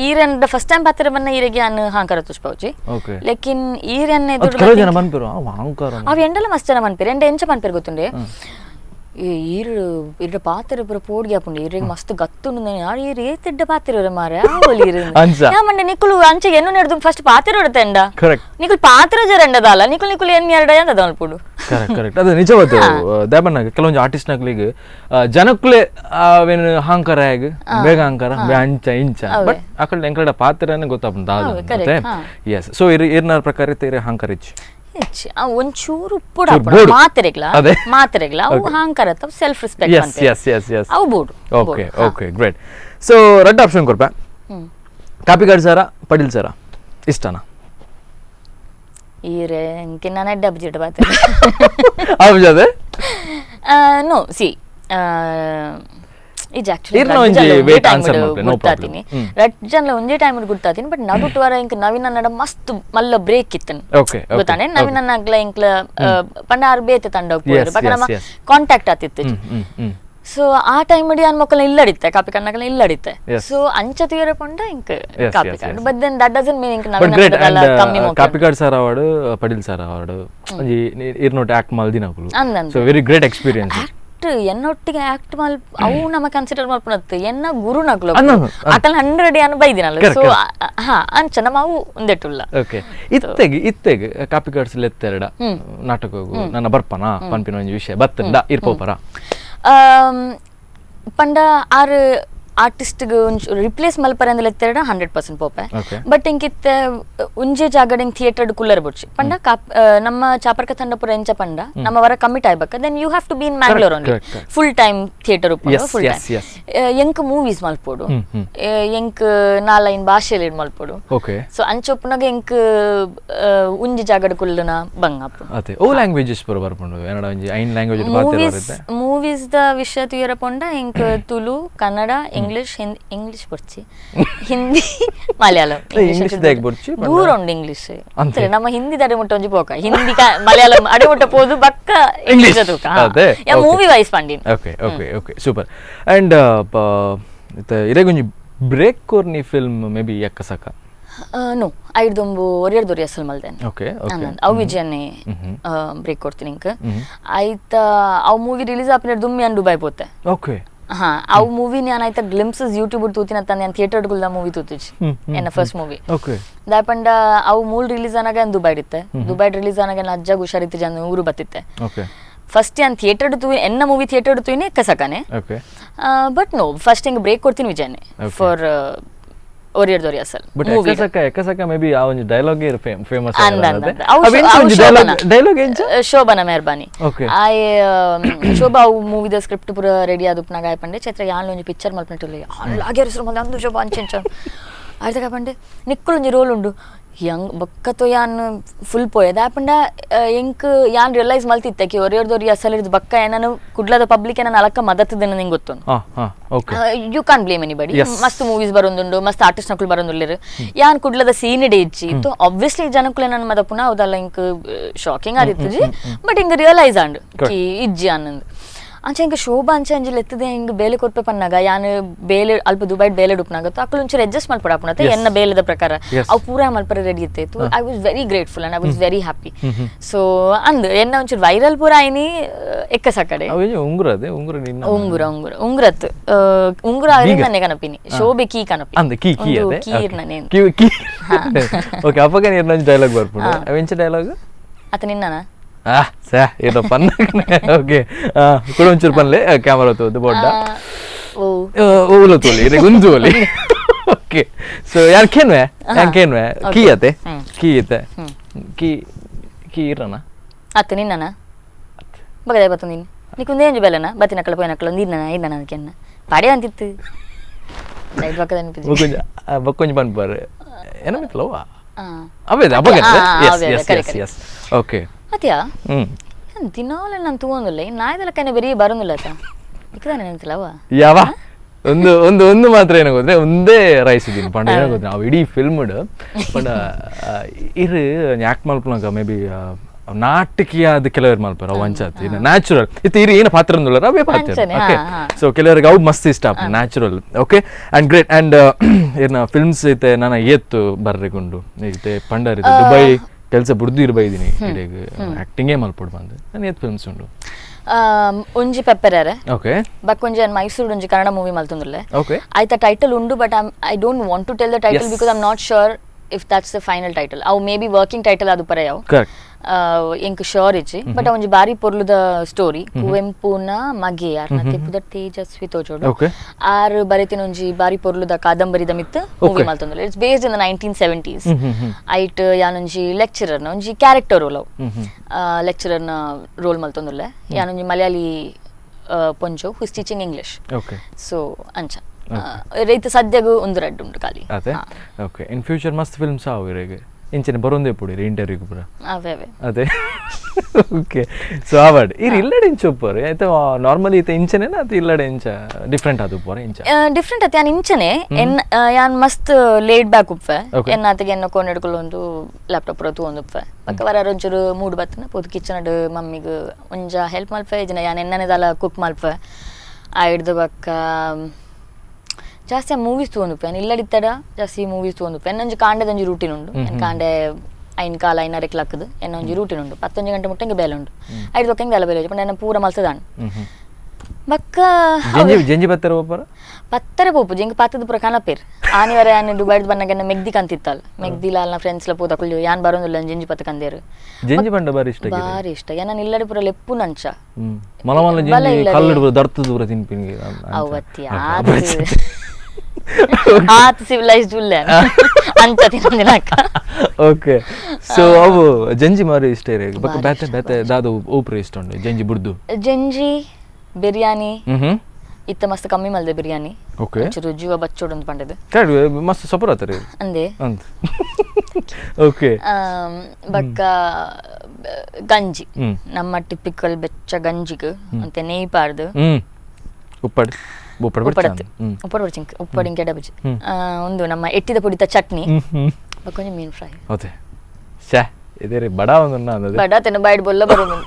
ಈರನ್ ಫಸ್ಟ್ ಟೈಮ್ ಪಾತ್ರ ಬನ್ನ ಈರಿಗೆ ಅನ್ನ ಅಹಂಕಾರ ತೋಚ್ಪಾವುಜಿ ಲೇಕಿನ್ ಈರನ್ ಅವ್ ಎಂಡಲ ಮಸ್ತ್ ಜನ ಮನ್ಪೇರು ಎಂಡ ಎಂಚ ಮನ್ಪೇರು ಗೊತ್ತುಂಡೆ ಇರ ಪಾತ್ರ ಪೂರ ಪೋಡ್ಗಿ ಆಪುಂಡು ಇರಿಗೆ ಮಸ್ತ್ ಗತ್ತುಂಡು ಈರ್ ಏತಿಡ್ಡ ಪಾತ್ರ ಮಾರೆ ಮಂಡೆ ನಿಕುಲು ಅಂಚೆ ಎನ್ನು ನೆಡ್ದು ಫಸ್ಟ್ ಪಾತ್ರ ಹೊಡತೆಂಡ ನಿಕುಲು ಪಾತ್ರ ಜರಂಡದಲ್ಲ ನಿಕುಲು ಎನ್ ಎರಡ ಅಂತ ಮಲ್ಪುಡು ಕರೆಕ್ಟ್ ಅದು ನಿಜವಾದ ದಾಬನ್ನಾಗ ಕೆಲವೊಂದು ಆರ್ಟಿಸ್ಟ್ ನಕ್ಲಿಗೆ ಜನಕ್ಕುಲೆ ಅವೇನು ಅಹಂಕಾರ ಹೇಗೆ ಬೇಗ ಅಹಂಕಾರ ಅಂಚ ಇಂಚ ಬಟ್ ಅಕಡೆ ಎಂಕಡೆ ಪಾತ್ರನೇ ಗೊತ್ತಾಗ್ತದೆ ದಾದ ಎಸ್ ಸೊ ಇರ್ನ ಪ್ರಕಾರ ಇರ ಅಹಂಕಾರ ಇಚ್ಚಿ ಒಂಚೂರು ಪುಡ ಮಾತ್ರೆಗ್ಲ ಅವು ಅಹಂಕಾರ ಸೆಲ್ಫ್ ರೆಸ್ಪೆಕ್ಟ್ ಅವು ಬೋಡು ಓಕೆ ಗ್ರೇಟ್ ಸೊ ರೆಡ್ ಆಪ್ಷನ್ ಕೊಡ್ಪ ಕಾಪಿಕಾಡ್ ಸಾರ ಪಡಿಲ್ ಸಾರ ಇಷ್ಟನಾ ಈರೆ ಇಂಕೆ ನಾನು ಎಡ್ಡೆ ಅಬ್ಜಿಟ್ ಬಾತೆ ಅಬ್ಜದೆ ನೋ ಸಿ ಇದು ರಜ್ಜನ್ಲ ಒಂದೇ ಟೈಮ್ ಗುರ್ತಾತೀನಿ ಬಟ್ ನಡುಟ್ ವರ ಇಂಕ ನವೀನ ನಡ ಮಸ್ತ್ ಮಲ್ಲ ಬ್ರೇಕ್ ಇತ್ತನ್ ಗೊತ್ತಾನೆ ನವೀನ ನಗ್ಲ ಇಂಕ್ಲ ಪಂಡ ಆರ್ ಬೇತೆ ತಂಡ ಹೋಗ್ಬೋದು ಬಟ್ ನಮ್ಮ ಕಾಂಟ್ಯಾಕ್ಟ್ ಆತಿತ್ತು ಸೊ ಆ ಟೈಮ್ ಅಡಿ ಅನ್ ಮಕ್ಕಳ ಇಲ್ಲಡಿತ್ತೆ ಕಾಪಿ ಕಣ್ಣಗಳ ಇಲ್ಲಡಿತ್ತೆ ಸೊ ಅಂಚ ತೀರ ಪಂಡ ಇಂಕ Kapikad but then that doesn't mean ಇಂಕ ನವೀನ ಕಮ್ಮಿ Kapikad sir award Padil sir award ಇರ್ನೋಟ್ ಆಕ್ಟ್ ಮಲ್ದಿನಕುಲು ಸೊ ವೆರಿ ಗ್ರೇಟ್ ಎಕ್ಸ್ಪೀರಿಯನ್ಸ್ ಎನ್ನೊಟ್ಟಿಗೆ ಆಕ್ಟ್ ಮಲ್ ಅವು ನಮ್ಮ ಕನ್ಸಿಡರ್ ಮಾಡ್ಕೊಳತ್ತೆ ಎನ್ನ ಗುರು ನಗ್ಲು ಅಕಲ್ 100 ಅನ್ನು ಬೈದಿನಲ್ಲ ಸೊ ಹಾ ಅಂಚ ನಮ್ಮ ಅವು ಒಂದೆಟ್ಟುಲ್ಲ ಓಕೆ ಇತ್ತೆಗೆ ಕಾಪಿ ಕಾರ್ಡ್ಸ್ ಲೆತ್ತೆರಡ ನಾಟಕ ನನ್ನ ಬರ್ಪನ ಪನ್ಪಿನ ಒಂದು ವಿಷಯ ಬತ್ತಂಡ ಇರ್ಪೋಪರ ಪಂಡ ಆರು ಆರ್ಟಿಸ್ಟ್ ರಿಪ್ಲೇಸ್ ಮಲ್ಪರ ಅಂದ್ರೆ 100% ಪೋಪೆ ಬಟ್ ಇಂಕಿತ್ತ ಉಂಜೆ ಜಾಗಡ್ ಥಿಯೇಟರ್ ಕುಲ್ಲರ್ ಬುಡ್ಚಿ ಪಂಡ ನಮ್ಮ ಚಾಪರ್ಕ ತಂಡ ಪುರ ಎಂಚ ಪಂಡ ನಮ್ಮ ವರ ಕಮಿಟ್ ಆಗ್ಬೇಕ then you have to be in Mangalore only full time theatre full time ಎಂಕ್ ಮೂವೀಸ್ ಮಲ್ಪೋಡು ಎಂಕ್ ನಾಲೈನ್ ಭಾಷೆಯಲ್ಲಿ ಮಲ್ಪೋಡು ಸೊ ಅಂಚೊಪ್ಪನಾಗ ಎಂಕ್ ಉಂಜೆ ಜಾಗಡ್ ಕುಲ್ಲನ ಬಂಗಾಪು ಅತೆ ಓ ಲ್ಯಾಂಗ್ವೇಜಸ್ ಪುರ ಬರ್ಪುಂಡು ಏನಡ ಒಂಜಿ ಐನ್ ಲ್ಯಾಂಗ್ವೇಜ್ ಮೂವೀಸ್ ದ ವಿಷಯ ತುಯರ ಪಂಡ ಎಂಕ್ ತುಳು ಕನ್ನಡ ಇಂಗ್ಲಿಷ್ ಬರ್ಚಿ ಹಿಂದಿ ಮಲಯಾಳಂ ದೂರ ಉಂಡು ಇಂಗ್ಲಿಷ್ ಅಂದ್ರೆ ನಮ್ಮ ಹಿಂದಿ ಅಡೆ ಮುಟ್ಟ ಒಂಜಿ ಪೋಕ ಹಿಂದಿ ಮಲಯಾಳಂ ಅಡೆ ಮುಟ್ಟ ಪೋದು ಬಕ್ಕ ಇಂಗ್ಲಿಷ್ ತೂಕ ಮೂವಿ ವೈಸ್ ಪಂಡಿನ್ ಓಕೆ ಸೂಪರ್ ಅಂಡ್ ಇರೆಗೊಂಜಿ ಬ್ರೇಕ್ ಕೋರ್ನಿ ಫಿಲ್ಮ್ ಮೇ ಬಿ ಎಕ್ಕಸಕ ನೋ ಐಡ್ದೊಂಬು ಒರಿಯರ್ದೊರಿ ಅಸಲ್ ಮಲ್ದೇನೆ ಅವು ವಿಜಯನ್ನೇ ಬ್ರೇಕ್ ಕೊಡ್ತೀನಿ ಇಂಕ ಆಯ್ತಾ ಅವು ಮೂವಿ ರಿಲೀಸ್ ಆಪಿನ ದುಮ್ಮಿ ಅನ್ ದುಬೈ ಪೋತೆ ಓಕೆ ಹಾ ಅವು ಮೂವಿ ನಾನು ಆಯ್ತಾ ಗ್ಲಿಮ್ಸಸ್ ಯೂಟ್ಯೂಬ್ ತೂತಿನ ತಂದೆ ನಾನು ಥಿಯೇಟರ್ ಗುಲ್ದ ಮೂವಿ ತೂತಿಜ್ ಎನ್ನ ಫಸ್ಟ್ ಮೂವಿ ದಾಪಂಡ ಅವು ಮೂಲ್ ರಿಲೀಸ್ ಆನಾಗ ದುಬೈ ಇತ್ತೆ ದುಬೈ ರಿಲೀಸ್ ಆನಾಗ ಅಜ್ಜಾಗ ಹುಷಾರಿತ್ತು ಜನ ಊರು ಬತ್ತಿತ್ತೆ ಫಸ್ಟ್ ನಾನು ಥಿಯೇಟರ್ ತೂ ಎನ್ನ ಮೂವಿ ಥಿಯೇಟರ್ ತೂಯಿನೇ ಕಸಕನೆ ಬಟ್ ನೋ ಫಸ್ಟ್ ಹಿಂಗೆ ಬ್ರೇಕ್ ಕೊಡ್ತೀನಿ ವಿಜಯನೇ for Oriyardori Asal but Ekkasaka maybe ಆ ಒಂದು ಡೈಲಾಗ್ ಫೇಮಸ್ ಡೈಲಾಗ್ ಶೋಭನ ಮೆಹರ್ಬಾನಿ ಆಯ್ ಶೋಭಾ ಅವು ಮೂವಿದ ಸ್ಕ್ರಿಪ್ಟ್ ಪೂರ ರೆಡಿ ಆದುಪ್ನಾಗ ಆಯ್ ಪಂಡೆ ಚೈತ್ರ ಯಾನ್ ಒಂಜಿ ಪಿಕ್ಚರ್ ಮಲ್ಪಂಟಲ್ಲಿ ಅಲ್ಲಾಗೆ ಹೆಸರು ಮಂದಿ ಅಂದು ಶೋಭಾ ಅಂಚೆಂಚ ಆಯ್ತಾಗ ಪಂಡೆ ನಿಕ್ಕುಲ್ ಒಂಜಿ ರೋಲ್ ಉಂಡು ಯಂಗ್ ಬಕ್ಕತ್ತು ಯಾನ್ ಫುಲ್ ಪೋಯದ ಆಪಂಡ ಎಂಕ್ ಯಾನ್ ರಿಯಲೈಸ್ ಮಲ್ತಿತ್ತೆ ಕಿ ಒರಿಯರ್ದವ್ರಿ ಅಸಲ್ ಇರ್ದು ಬಕ್ಕ ಏನಾನು ಕುಡ್ಲದ ಪಬ್ಲಿಕ್ ನಾನು ಅಲಕ್ಕ ಮದತ್ತದೇನ ನಿಂಗೆ ಗೊತ್ತು ಯು ಕಾನ್ ಬ್ಲೇಮ್ ಎನಿಬಡಿ ಮಸ್ತ್ ಮೂವೀಸ್ ಬರೋದುಂಡು ಮಸ್ತ್ ಆರ್ಟಿಸ್ಟ್ ನಕುಲು ಬರೋದುಲ್ಲೇರು ಯಾನ್ ಕುಡ್ಲದ ಸೀನ್ ಇಡೇ ಇಚ್ಚಿ ತೋ ಆಬ್ವಿಯಸ್ಲಿ ಜನಕ್ಕುಲೆ ನನ್ನ ಮದಪುನ ಹೌದಲ್ಲ ಇಂಕ್ ಶಾಕಿಂಗ್ ಆದಿತ್ತು ಬಟ್ ಹಿಂಗೆ ರಿಯಲೈಸ್ ಆಂಡ್ ಕಿ ಇಜ್ಜಿ ಅನ್ನಂದು ಅಂಚ ಹಿಂಗೆ ಶೋಭಾ ಅಂಚ ಅಂಜಲ್ ಎತ್ತದೆ ಹಿಂಗೆ ಬೇಲೆ ಕೊರ್ಪೆ ಪನ್ನಾಗ ಯಾನ್ ಬೇಲೆ ಅಲ್ಪ ದುಬೈಡ್ ಬೇಲೆ ಡುಪ್ನಾಗತ್ತು ಅಕ್ಕಳು ಒಂಚೂರು ಅಡ್ಜಸ್ಟ್ ಮಾಡ್ಕೊಡಾಪುನತ್ತೆ ಎನ್ನ ಬೇಲೆದ ಪ್ರಕಾರ ಅವು ಪೂರಾ ಮಲ್ಪರ ರೆಡಿ ಇತ್ತು I was very grateful and I was very happy so ಅಂದ್ ಎನ್ನ ಒಂಚೂರು ವೈರಲ್ ಪೂರ ಐನಿ ಎಕ್ಕ ಸಕಡೆ ಉಂಗುರತ್ ಉಂಗುರ ನನ್ನೆ ಕನಪಿನಿ ಶೋಭೆ ಕೀ ಕನಪಿ ಕೀರ್ ನನ್ನೇ ಡೈಲಾಗ್ ಬರ್ಪುಂಡು ಡೈಲಾಗ್ ಅತ ನಿನ್ನ ಏನೋ ಪನ್ನ ಓಕೆ ಕೂಡ ಒಂಚೂರು ಪನ್ಲೆ ಕ್ಯಾಮರಾ ತೋದು ಬೋಡ್ಡ ಓಲ ತೋಲಿ ಇದೆ ಗುಂಜು ಓಲಿ ಓಕೆ ಸೊ ಯಾನ್ಕೇನ್ವೆ ಕೀ ಅತೆ ಕೀ ಇರನ ಅತ್ತ ನಿನ್ನನ ಬಗದೆ ಬತ್ತು ನೀನು ನೀಕೊಂದು ಏಂಜು ಬೆಲ್ಲನ ಬತ್ತಿ ನಕ್ಕಳ ಪೋಯ್ ನಕ್ಕಳ ಒಂದು ಇನ್ನ ಅದಕ್ಕೆನ್ನ ಪಾಡೆ ಅಂತಿತ್ತು ಲೈಟ್ ಪಕ್ಕದ ನೆನಪಿದೆ ಬಕ್ಕೊಂಜು ಪನ್ಪಾರು ಏನಮಿತ್ತಲವ್ವ ಅವೇದ ಎಸ್ ಓಕೆ ಅತ್ಯಾ ದಿನಾಲ ನಾನು ತಗೊಂಡಿಲ್ಲ ಇನ್ನು ನಾಯ್ದೆಲ್ಲ ಕೈನ ಬರೀ ಬರೋದಿಲ್ಲ ಆತ ಇಕ್ಕದಾನೆ ನೆನಪಿಲ್ಲವ ಯಾವ ಒಂದು ಮಾತ್ರ ಏನೋ ಗೊತ್ತೇ ಒಂದೇ ರೈಸ್ ಇದೀನಿ ಪಂಡ ಏನೋ ಗೊತ್ತ ನಾವು ಇಡೀ ಫಿಲ್ಮ್ಡ್ ಪಂಡ ಇರು ಯಾಕೆ ಮಲ್ಪನಾಗ ಮೇ ಬಿ ನಾಟಕೀಯಾದ ಕೆಲವರು ಮಲ್ಪಾರ ಅವು ಅಂಚಾತಿ ನ್ಯಾಚುರಲ್ ಇತ್ತು ಇರು ಏನು ಪಾತ್ರ ಅಂದುಲ್ಲ ಅವೇ ಪಾತ್ರ ಓಕೆ ಸೊ ಕೆಲವರಿಗೆ ಅವು ಮಸ್ತ್ ಇಷ್ಟ natural okay and great and ಏನ ಫಿಲ್ಮ್ಸ್ ಐತೆ ನಾನು ಏತ್ತು ಬರ್ರೆಗೊಂಡು ಐತೆ ಪಂಡರ್ ಇದೆ ದುಬೈ ಕೆಲಸ ಬುಡ್ದು ಇರ್ಬೈದಿನಿ ಇಡೀಗ ಆಕ್ಟಿಂಗೇ ಮಲ್ಪೊಡು ಬಂದು ನಾನು ಏತ್ ಫಿಲ್ಮ್ಸ್ ಉಂಡು ಒಂಜಿ ಪೆಪ್ಪೆರೆ ಓಕೆ ಬಕ್ ಒಂಜಿ ಮೈಸೂರು ಒಂಜಿ ಕನ್ನಡ ಮೂವಿ ಮಲ್ತುಂದುಲ್ಲೆ ಓಕೆ ಆಯ್ತಾ ಟೈಟಲ್ ಉಂಡು but I don't want to tell the title because I am not sure if that's the final title ಅವು ಮೇ ಬಿ ವರ್ಕಿಂಗ್ ಟೈಟಲ್ ಅದು ಪರ ಯಾವ ಎಂಕ್ ಶೋರ್ ಇಚ್ಚಿ ಬಟ್ ಒಂಜಿ ಬಾರಿ ಪೊರ್ಲುದ ಸ್ಟೋರಿ ಕುವೆಂಪುನ ಮಗೆ ಯಾರ್ನ ತೆಪ್ಪುದ ತೇಜಸ್ವಿ ತೋಜೋಡು ಆರ್ ಬರೆತಿನ ಒಂಜಿ ಬಾರಿ ಪೊರ್ಲುದ ಕಾದಂಬರಿದ ಮಿತ್ ಮೂವಿ ಮಲ್ತೊಂದುಲ್ಲೆ it's based in the 1970s ಐಟ್ ಯಾನೊಂಜಿ ಲೆಕ್ಚರರ್ನ ಒಂಜಿ ಕ್ಯಾರೆಕ್ಟರ್ ರೋಲ್ ಅವು ಲೆಕ್ಚರರ್ನ ರೋಲ್ ಮಲ್ತೊಂದುಲ್ಲೆ ಯಾನೊಂಜಿ ಮಲಯಾಳಿ ಪೊಂಜು who is teaching English so ಅಂಚ ರೈತ ಸದ್ಯಗೂ ಒಂದು ರೆಡ್ ಉಂಟು ಖಾಲಿ ಅದೇ ಓಕೆ ಇನ್ ಫ್ಯೂಚರ್ ಮಸ್ತ್ ಫಿಲ್ಮ್ಸ್ ಆವು ಇರೆಗೆ ಇಂಚನೆ ಬರೋಂದೇ ಪುಡಿ ಇಂಟರ್ವ್ಯೂಗೆ ಪೂರ ಅದೇ ಓಕೆ ಸೊ ಆವಡ್ ಇರ್ ಇಲ್ಲಡೆ ಇಂಚ ಉಪ್ಪರ್ ಆಯ್ತಾ ನಾರ್ಮಲಿ ಈತ ಇಂಚನೇನ ಅದು ಇಲ್ಲಡೆ ಇಂಚ ಡಿಫ್ರೆಂಟ್ ಅದು ಉಪ್ಪರ ಇಂಚ ಡಿಫ್ರೆಂಟ್ ಆತ ಯಾನ್ ಇಂಚನೆ ಎನ್ ಯಾನ್ ಮಸ್ತ್ ಲೇಡ್ ಬ್ಯಾಕ್ ಉಪ್ಪೆ ಎನ್ನಾತಿಗೆ ಎನ್ನ ಕೊಂಡು ಹಿಡ್ಕೊಳ್ಳೋ ಒಂದು ಲ್ಯಾಪ್ಟಾಪ್ ಪುರತು ಒಂದು ಉಪ್ಪೆ ಪಕ್ಕ ವರ ಒಂಚೂರು ಮೂಡ್ ಬತ್ತನ ಪೋದು ಕಿಚನ್ ಮಮ್ಮಿಗೆ ಒಂಜ ಹೆಲ್ಪ್ ಮಲ್ಪೆ ಜನ ಯಾನ್ ಎನ್ನನೆದಲ್ಲ ಕುಕ್ ಮಲ್ಪೆ ಆ ಹಿಡ್ದು ಬಕ್ಕ ಜಾಸ್ತಿ ಮೂವೀಸ್ ತಗೊಂಡು ಇಲ್ಲಡಿತ್ತಡ ಜಾಸ್ತಿ ಮೂವೀಸ್ ತಗೊಂಡು ಎನ್ನೊಂಜಿ ಕಾಂಡೆದೊಂಜಿ ರೂಟೀನ್ ಉಂಡು ಕಾಂಡೆ ಐನ್ ಕಾಲ ಐನರೆಕ್ ಲಕ್ಕದು ಎನ್ನೊಂಜಿ ರೂಟೀನ್ ಉಂಡು 11 ಗಂಟೆ ಮುಟ್ಟಂಗೆ ಬೇಲೆ ಉಂಡು ಐದು ಬಕ್ಕಂಗೆ ಬೇಲೆ ಬೇಲೆ ಪಂಡ ಪೂರ ಮಲ್ಸದಾಣ್ ಬಕ್ಕ ಜಂಜಿ ಪತ್ತರ ಒಬ್ಬರ ಪತ್ತರ ಪೋಪು ಜಿಂಗ್ ಪತ್ತದ ಪುರ ಕನಪೇರ್ ಆನಿವರ ಯಾನ್ ದುಬೈಡ್ ಬನ್ನಗನ್ನ ಮೆಗ್ದಿ ಕಂತಿತ್ತಲ್ಲ ಮೆಗ್ದಿಲ ಅಲ್ಲ ಫ್ರೆಂಡ್ಸ್ ಲ ಪೋದ ಕುಳ್ಳು ಯಾನ್ ಬರೋದಿಲ್ಲ ಜಂಜಿ ಪತ್ತ ಕಂದೇರು ಜಂಜಿ ಬಂಡ ಬಾರಿ ಇಷ್ಟ ಯಾನ ಇಲ್ಲಡಿ ಪುರ ಲೆಪ್ಪು ನಂಚ ಮಲಮಲ ಜಂಜಿ ಕಲ್ಲಡು ದರ್ತದ ಪುರ ತಿನ್ಪಿನಿ ಅವತ್ತಿ ಆತ ಸಿವಿಲೈಸ್ಡ್ ಉಲ್ಲ ಅಂತ ತಿನ್ನದಿನಕ ಓಕೆ ಸೊ ಅವು ಜಂಜಿ ಮಾರಿ ಇಷ್ಟ ಇರೆ ಬಕ್ಕ ಬೇತೆ ಬೇತೆ ದಾದು ಊಪ್ರ ಇಷ್ಟ ಉಂಡು ಜಂಜಿ ಬುಡ್ದು ಜಂಜಿ ಬಿರಿಯಾನಿ ಇತ್ತ ಮಸ್ತ್ ಕಮ್ಮಿ ಮಲ್ದೆ ಬಿರಿಯಾನಿ ಓಕೆ ಚೂರು ಜೀವ ಬಚ್ಚೋಡು ಅಂತ ಪಂಡದು ಕಡೆ ಮಸ್ತ್ ಸಪುರ ಆತರಿ ಅಂದೆ ಓಕೆ ಬಕ್ಕ ಗಂಜಿ ನಮ್ಮ ಟಿಪಿಕಲ್ ಬೆಚ್ಚ ಗಂಜಿಗೆ ಅಂತ ನೇಯ್ಪಾರ್ದು ಉಪ್ಪಡ್ ಉಪ್ಪಡಿಂಕೆ ಡಬಜಿ ಒಂದು ನಮ್ಮ ಎಟ್ಟಿದ ಪುಡಿತ ಚಟ್ನಿ ಕೊಂಚ ಮೀನ್ ಫ್ರೈ ಓಕೆ ಛೇ ಇದೇ ರೀ ಬಡ ಒಂದು ಬಡ ತೆನ ಬೈಡ್ ಬೊಲ್ಲ ಬರೋದು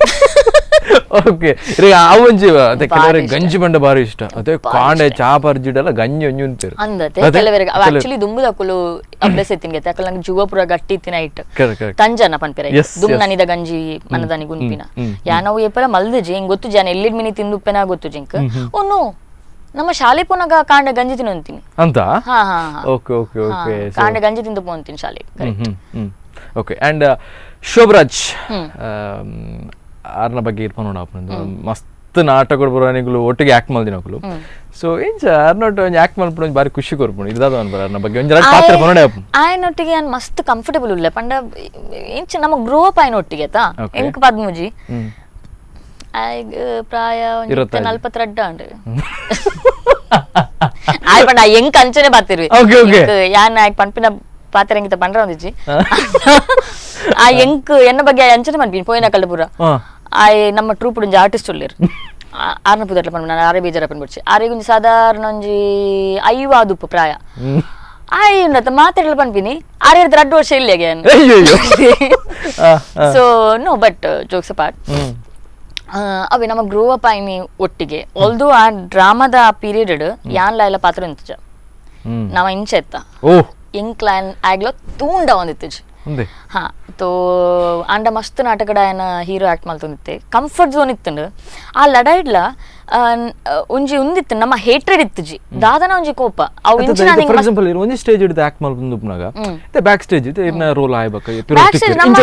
ಓಕೆ ರೀ ಅವೊಂಜಿ ಅದೇ ಕೆಲವರಿಗೆ ಗಂಜಿ ಬಂಡ ಬಾರಿ ಇಷ್ಟ ಅದೇ ಕಾಂಡೆ ಚಾಪರ್ಜಿಡೆಲ್ಲ ಗಂಜಿ ಒಂಜಿ ಉಂತಿರು ಅಂದತೆ ಕೆಲವರಿಗೆ ಅವ ಆಕ್ಚುಲಿ ದುಂಬುದ ಅಕ್ಕಲು ಅಭ್ಯಾಸ ಇತ್ತಿನ ಗೆತೆ ಅಕ್ಕಲ ನಂಗೆ ಜುವ ಪುರ ಗಟ್ಟಿ ಇತ್ತಿನ ಇಟ್ ತಂಜನ ಪನ್ಪೆರೆ ದುಮ್ ನನಿದ ಗಂಜಿ ಮನದಾನಿ ಗುಂಪಿನ ಯಾನವು ಏಪಲ ಮಲ್ದಜಿ ಹಿಂಗ್ ಗೊತ್ತು ಜಾನ ಎಲ್ಲಿಡ್ ಮಿನಿ ತಿಂದುಪ್ಪೆನ ಗೊತ್ತು ಜಿಂಕ್ ಓನು ನಮ್ಮ ಶಾಲೆ ಪುನಗ ಕಾಂಡ ಗಂಜಿ ತಿನ್ನು ಅಂತೀನಿ ಅಂತ ಹಾ ಹಾ ಓಕೆ ಓಕೆ ಓಕೆ ಕಾಂಡ ಗಂಜಿ ತಿಂದು ಪೋಂತೀನಿ ಶಾಲೆ ಓಕೆ ಅಂಡ್ ಶೋಭರಾಜ್ ಆರ್ನ ಬಗ್ಗೆ ಇರ್ಪ ನೋಡಪ್ಪ ಮಸ್ತ್ ನಾಟಕಗಳು ಬರೋನಿಗಳು ಒಟ್ಟಿಗೆ ಆಕ್ಟ್ ಮಲ್ದಿನಕಲು ಸೊ ಇಂಚ ಆರ್ನೊಟ್ಟು ಒಂಜಿ ಆಕ್ಟ್ ಮಲ್ಪುನ ಬಾರಿ ಖುಷಿ ಕೊರ್ಪುಂಡು ಇದಾದ ಅನ್ಬರ ಆರ್ನ ಬಗ್ಗೆ ಒಂಜಿ ಎರಡು ಪಾತ್ರ ಬರೋಣ ಆಯ್ನೊಟ್ಟಿಗೆ ನಾನು ಮಸ್ತ್ ಕಂಫರ್ಟಬಲ್ ಉಳ್ಳೆ ಪಂಡ ಇಂಚ ನಮಗ್ ಗ್ರೋ ಅಪ್ ಆಯ್ನೊಟ್ಟಿಗೆ ತಾ ಎಂಕ್ ಪದ್ಮುಜಿ ಪ್ರಾಯ 42 ಅಂಡ್ ಆಯ್ ಪಂಡ ಎಂಕ್ ಅಂಚನೆ ಬರ್ತಿರ್ವಿ ಯಾನ್ ಆಯ್ಕ್ ಪನ್ಪಿನ ಪಾತ್ರ ಎಂಗಿತ ಪಂಡ್ರ ಒಂದಿಜ್ಜಿ ಆ ಎಂಕ್ ಎನ್ನ ಬಗ್ಗೆ ಅಂಚನೆ ಮನ್ಪಿನಿ ಪೋಯಿನ ಕಳ್ಳ ಪೂರ ಆಯ್ ನಮ್ಮ ಟ್ರೂಪ್ ಒಂಜಿ ಆರ್ಟಿಸ್ಟ್ ಉಳ್ಳೇರು ಆರ್ನ ಪುದಟ್ಲ ಪನ್ಪು ನಾನು ಆರೇ ಬೇಜಾರ ಪನ್ಬಿಡ್ಸಿ ಆರಿಗೆ ಒಂಜಿ ಸಾಧಾರಣ ಒಂಜಿ 5 ಉಪ್ಪು ಪ್ರಾಯ ಆಯ್ ಉಂಡತ ಮಾತಾಡಲ ಪನ್ಪಿನಿ ಆರು ಹಿಡಿದ್ರೆ 2 ವರ್ಷ ಇಲ್ಲಿಗೆ so no but jokes apart ಅವೆ ನಮ ಗ್ರೋ ಅಪ್ ಆಯ್ನಿ ಒಟ್ಟಿಗೆ ಆಲ್ದೋ ಆ ಡ್ರಾಮಾದ ಪೀರಿಯಡ್ ಯಾನ್ ಲಾಯ್ಲ ಪಾತ್ರ ಇಂತಜ ನಮ ಇಂಚ ಎತ್ತ ಇಂಕ್ ಲೈನ್ ಆಗ್ಲೋ ತೂಂಡ ಒಂದಿತ್ತಜ್ ಹಾ ತೋ ಅಂಡ ಮಸ್ತ್ ನಾಟಕಡ ಆಯನ ಹೀರೋ ಆಕ್ಟ್ ಮಲ್ತೊಂದಿತ್ತೆ ಕಂಫರ್ಟ್ ಝೋನ್ ಇತ್ತಂಡು ಆ ಲಡಾಯ್ಡ್ಲ ಒಂಜಿ ಉಂದಿತ್ತು ನಮ್ಮ ಹೇಟ್ರೆಡ್ ಇತ್ತಜಿ ದಾದನ ಒಂಜಿ ಕೋಪ ಅವು ಇಂಚಿನ ಫಾರ್ ಎಕ್ಸಾಂಪಲ್ ಒಂಜಿ ಸ್ಟೇಜ್ ಹಿಡಿದು ಆಕ್ಟ್ ಮಲ್ಪುಂದುಪ್ನಾಗ ಬ್ಯಾಕ್ ಸ್ಟೇಜ್ ಇತ್ತೆ ರೋಲ್ ಆಯ್ಬೇಕು ಬ್ಯಾಕ್ ಸ್ಟೇಜ್ ನಮ್ಮ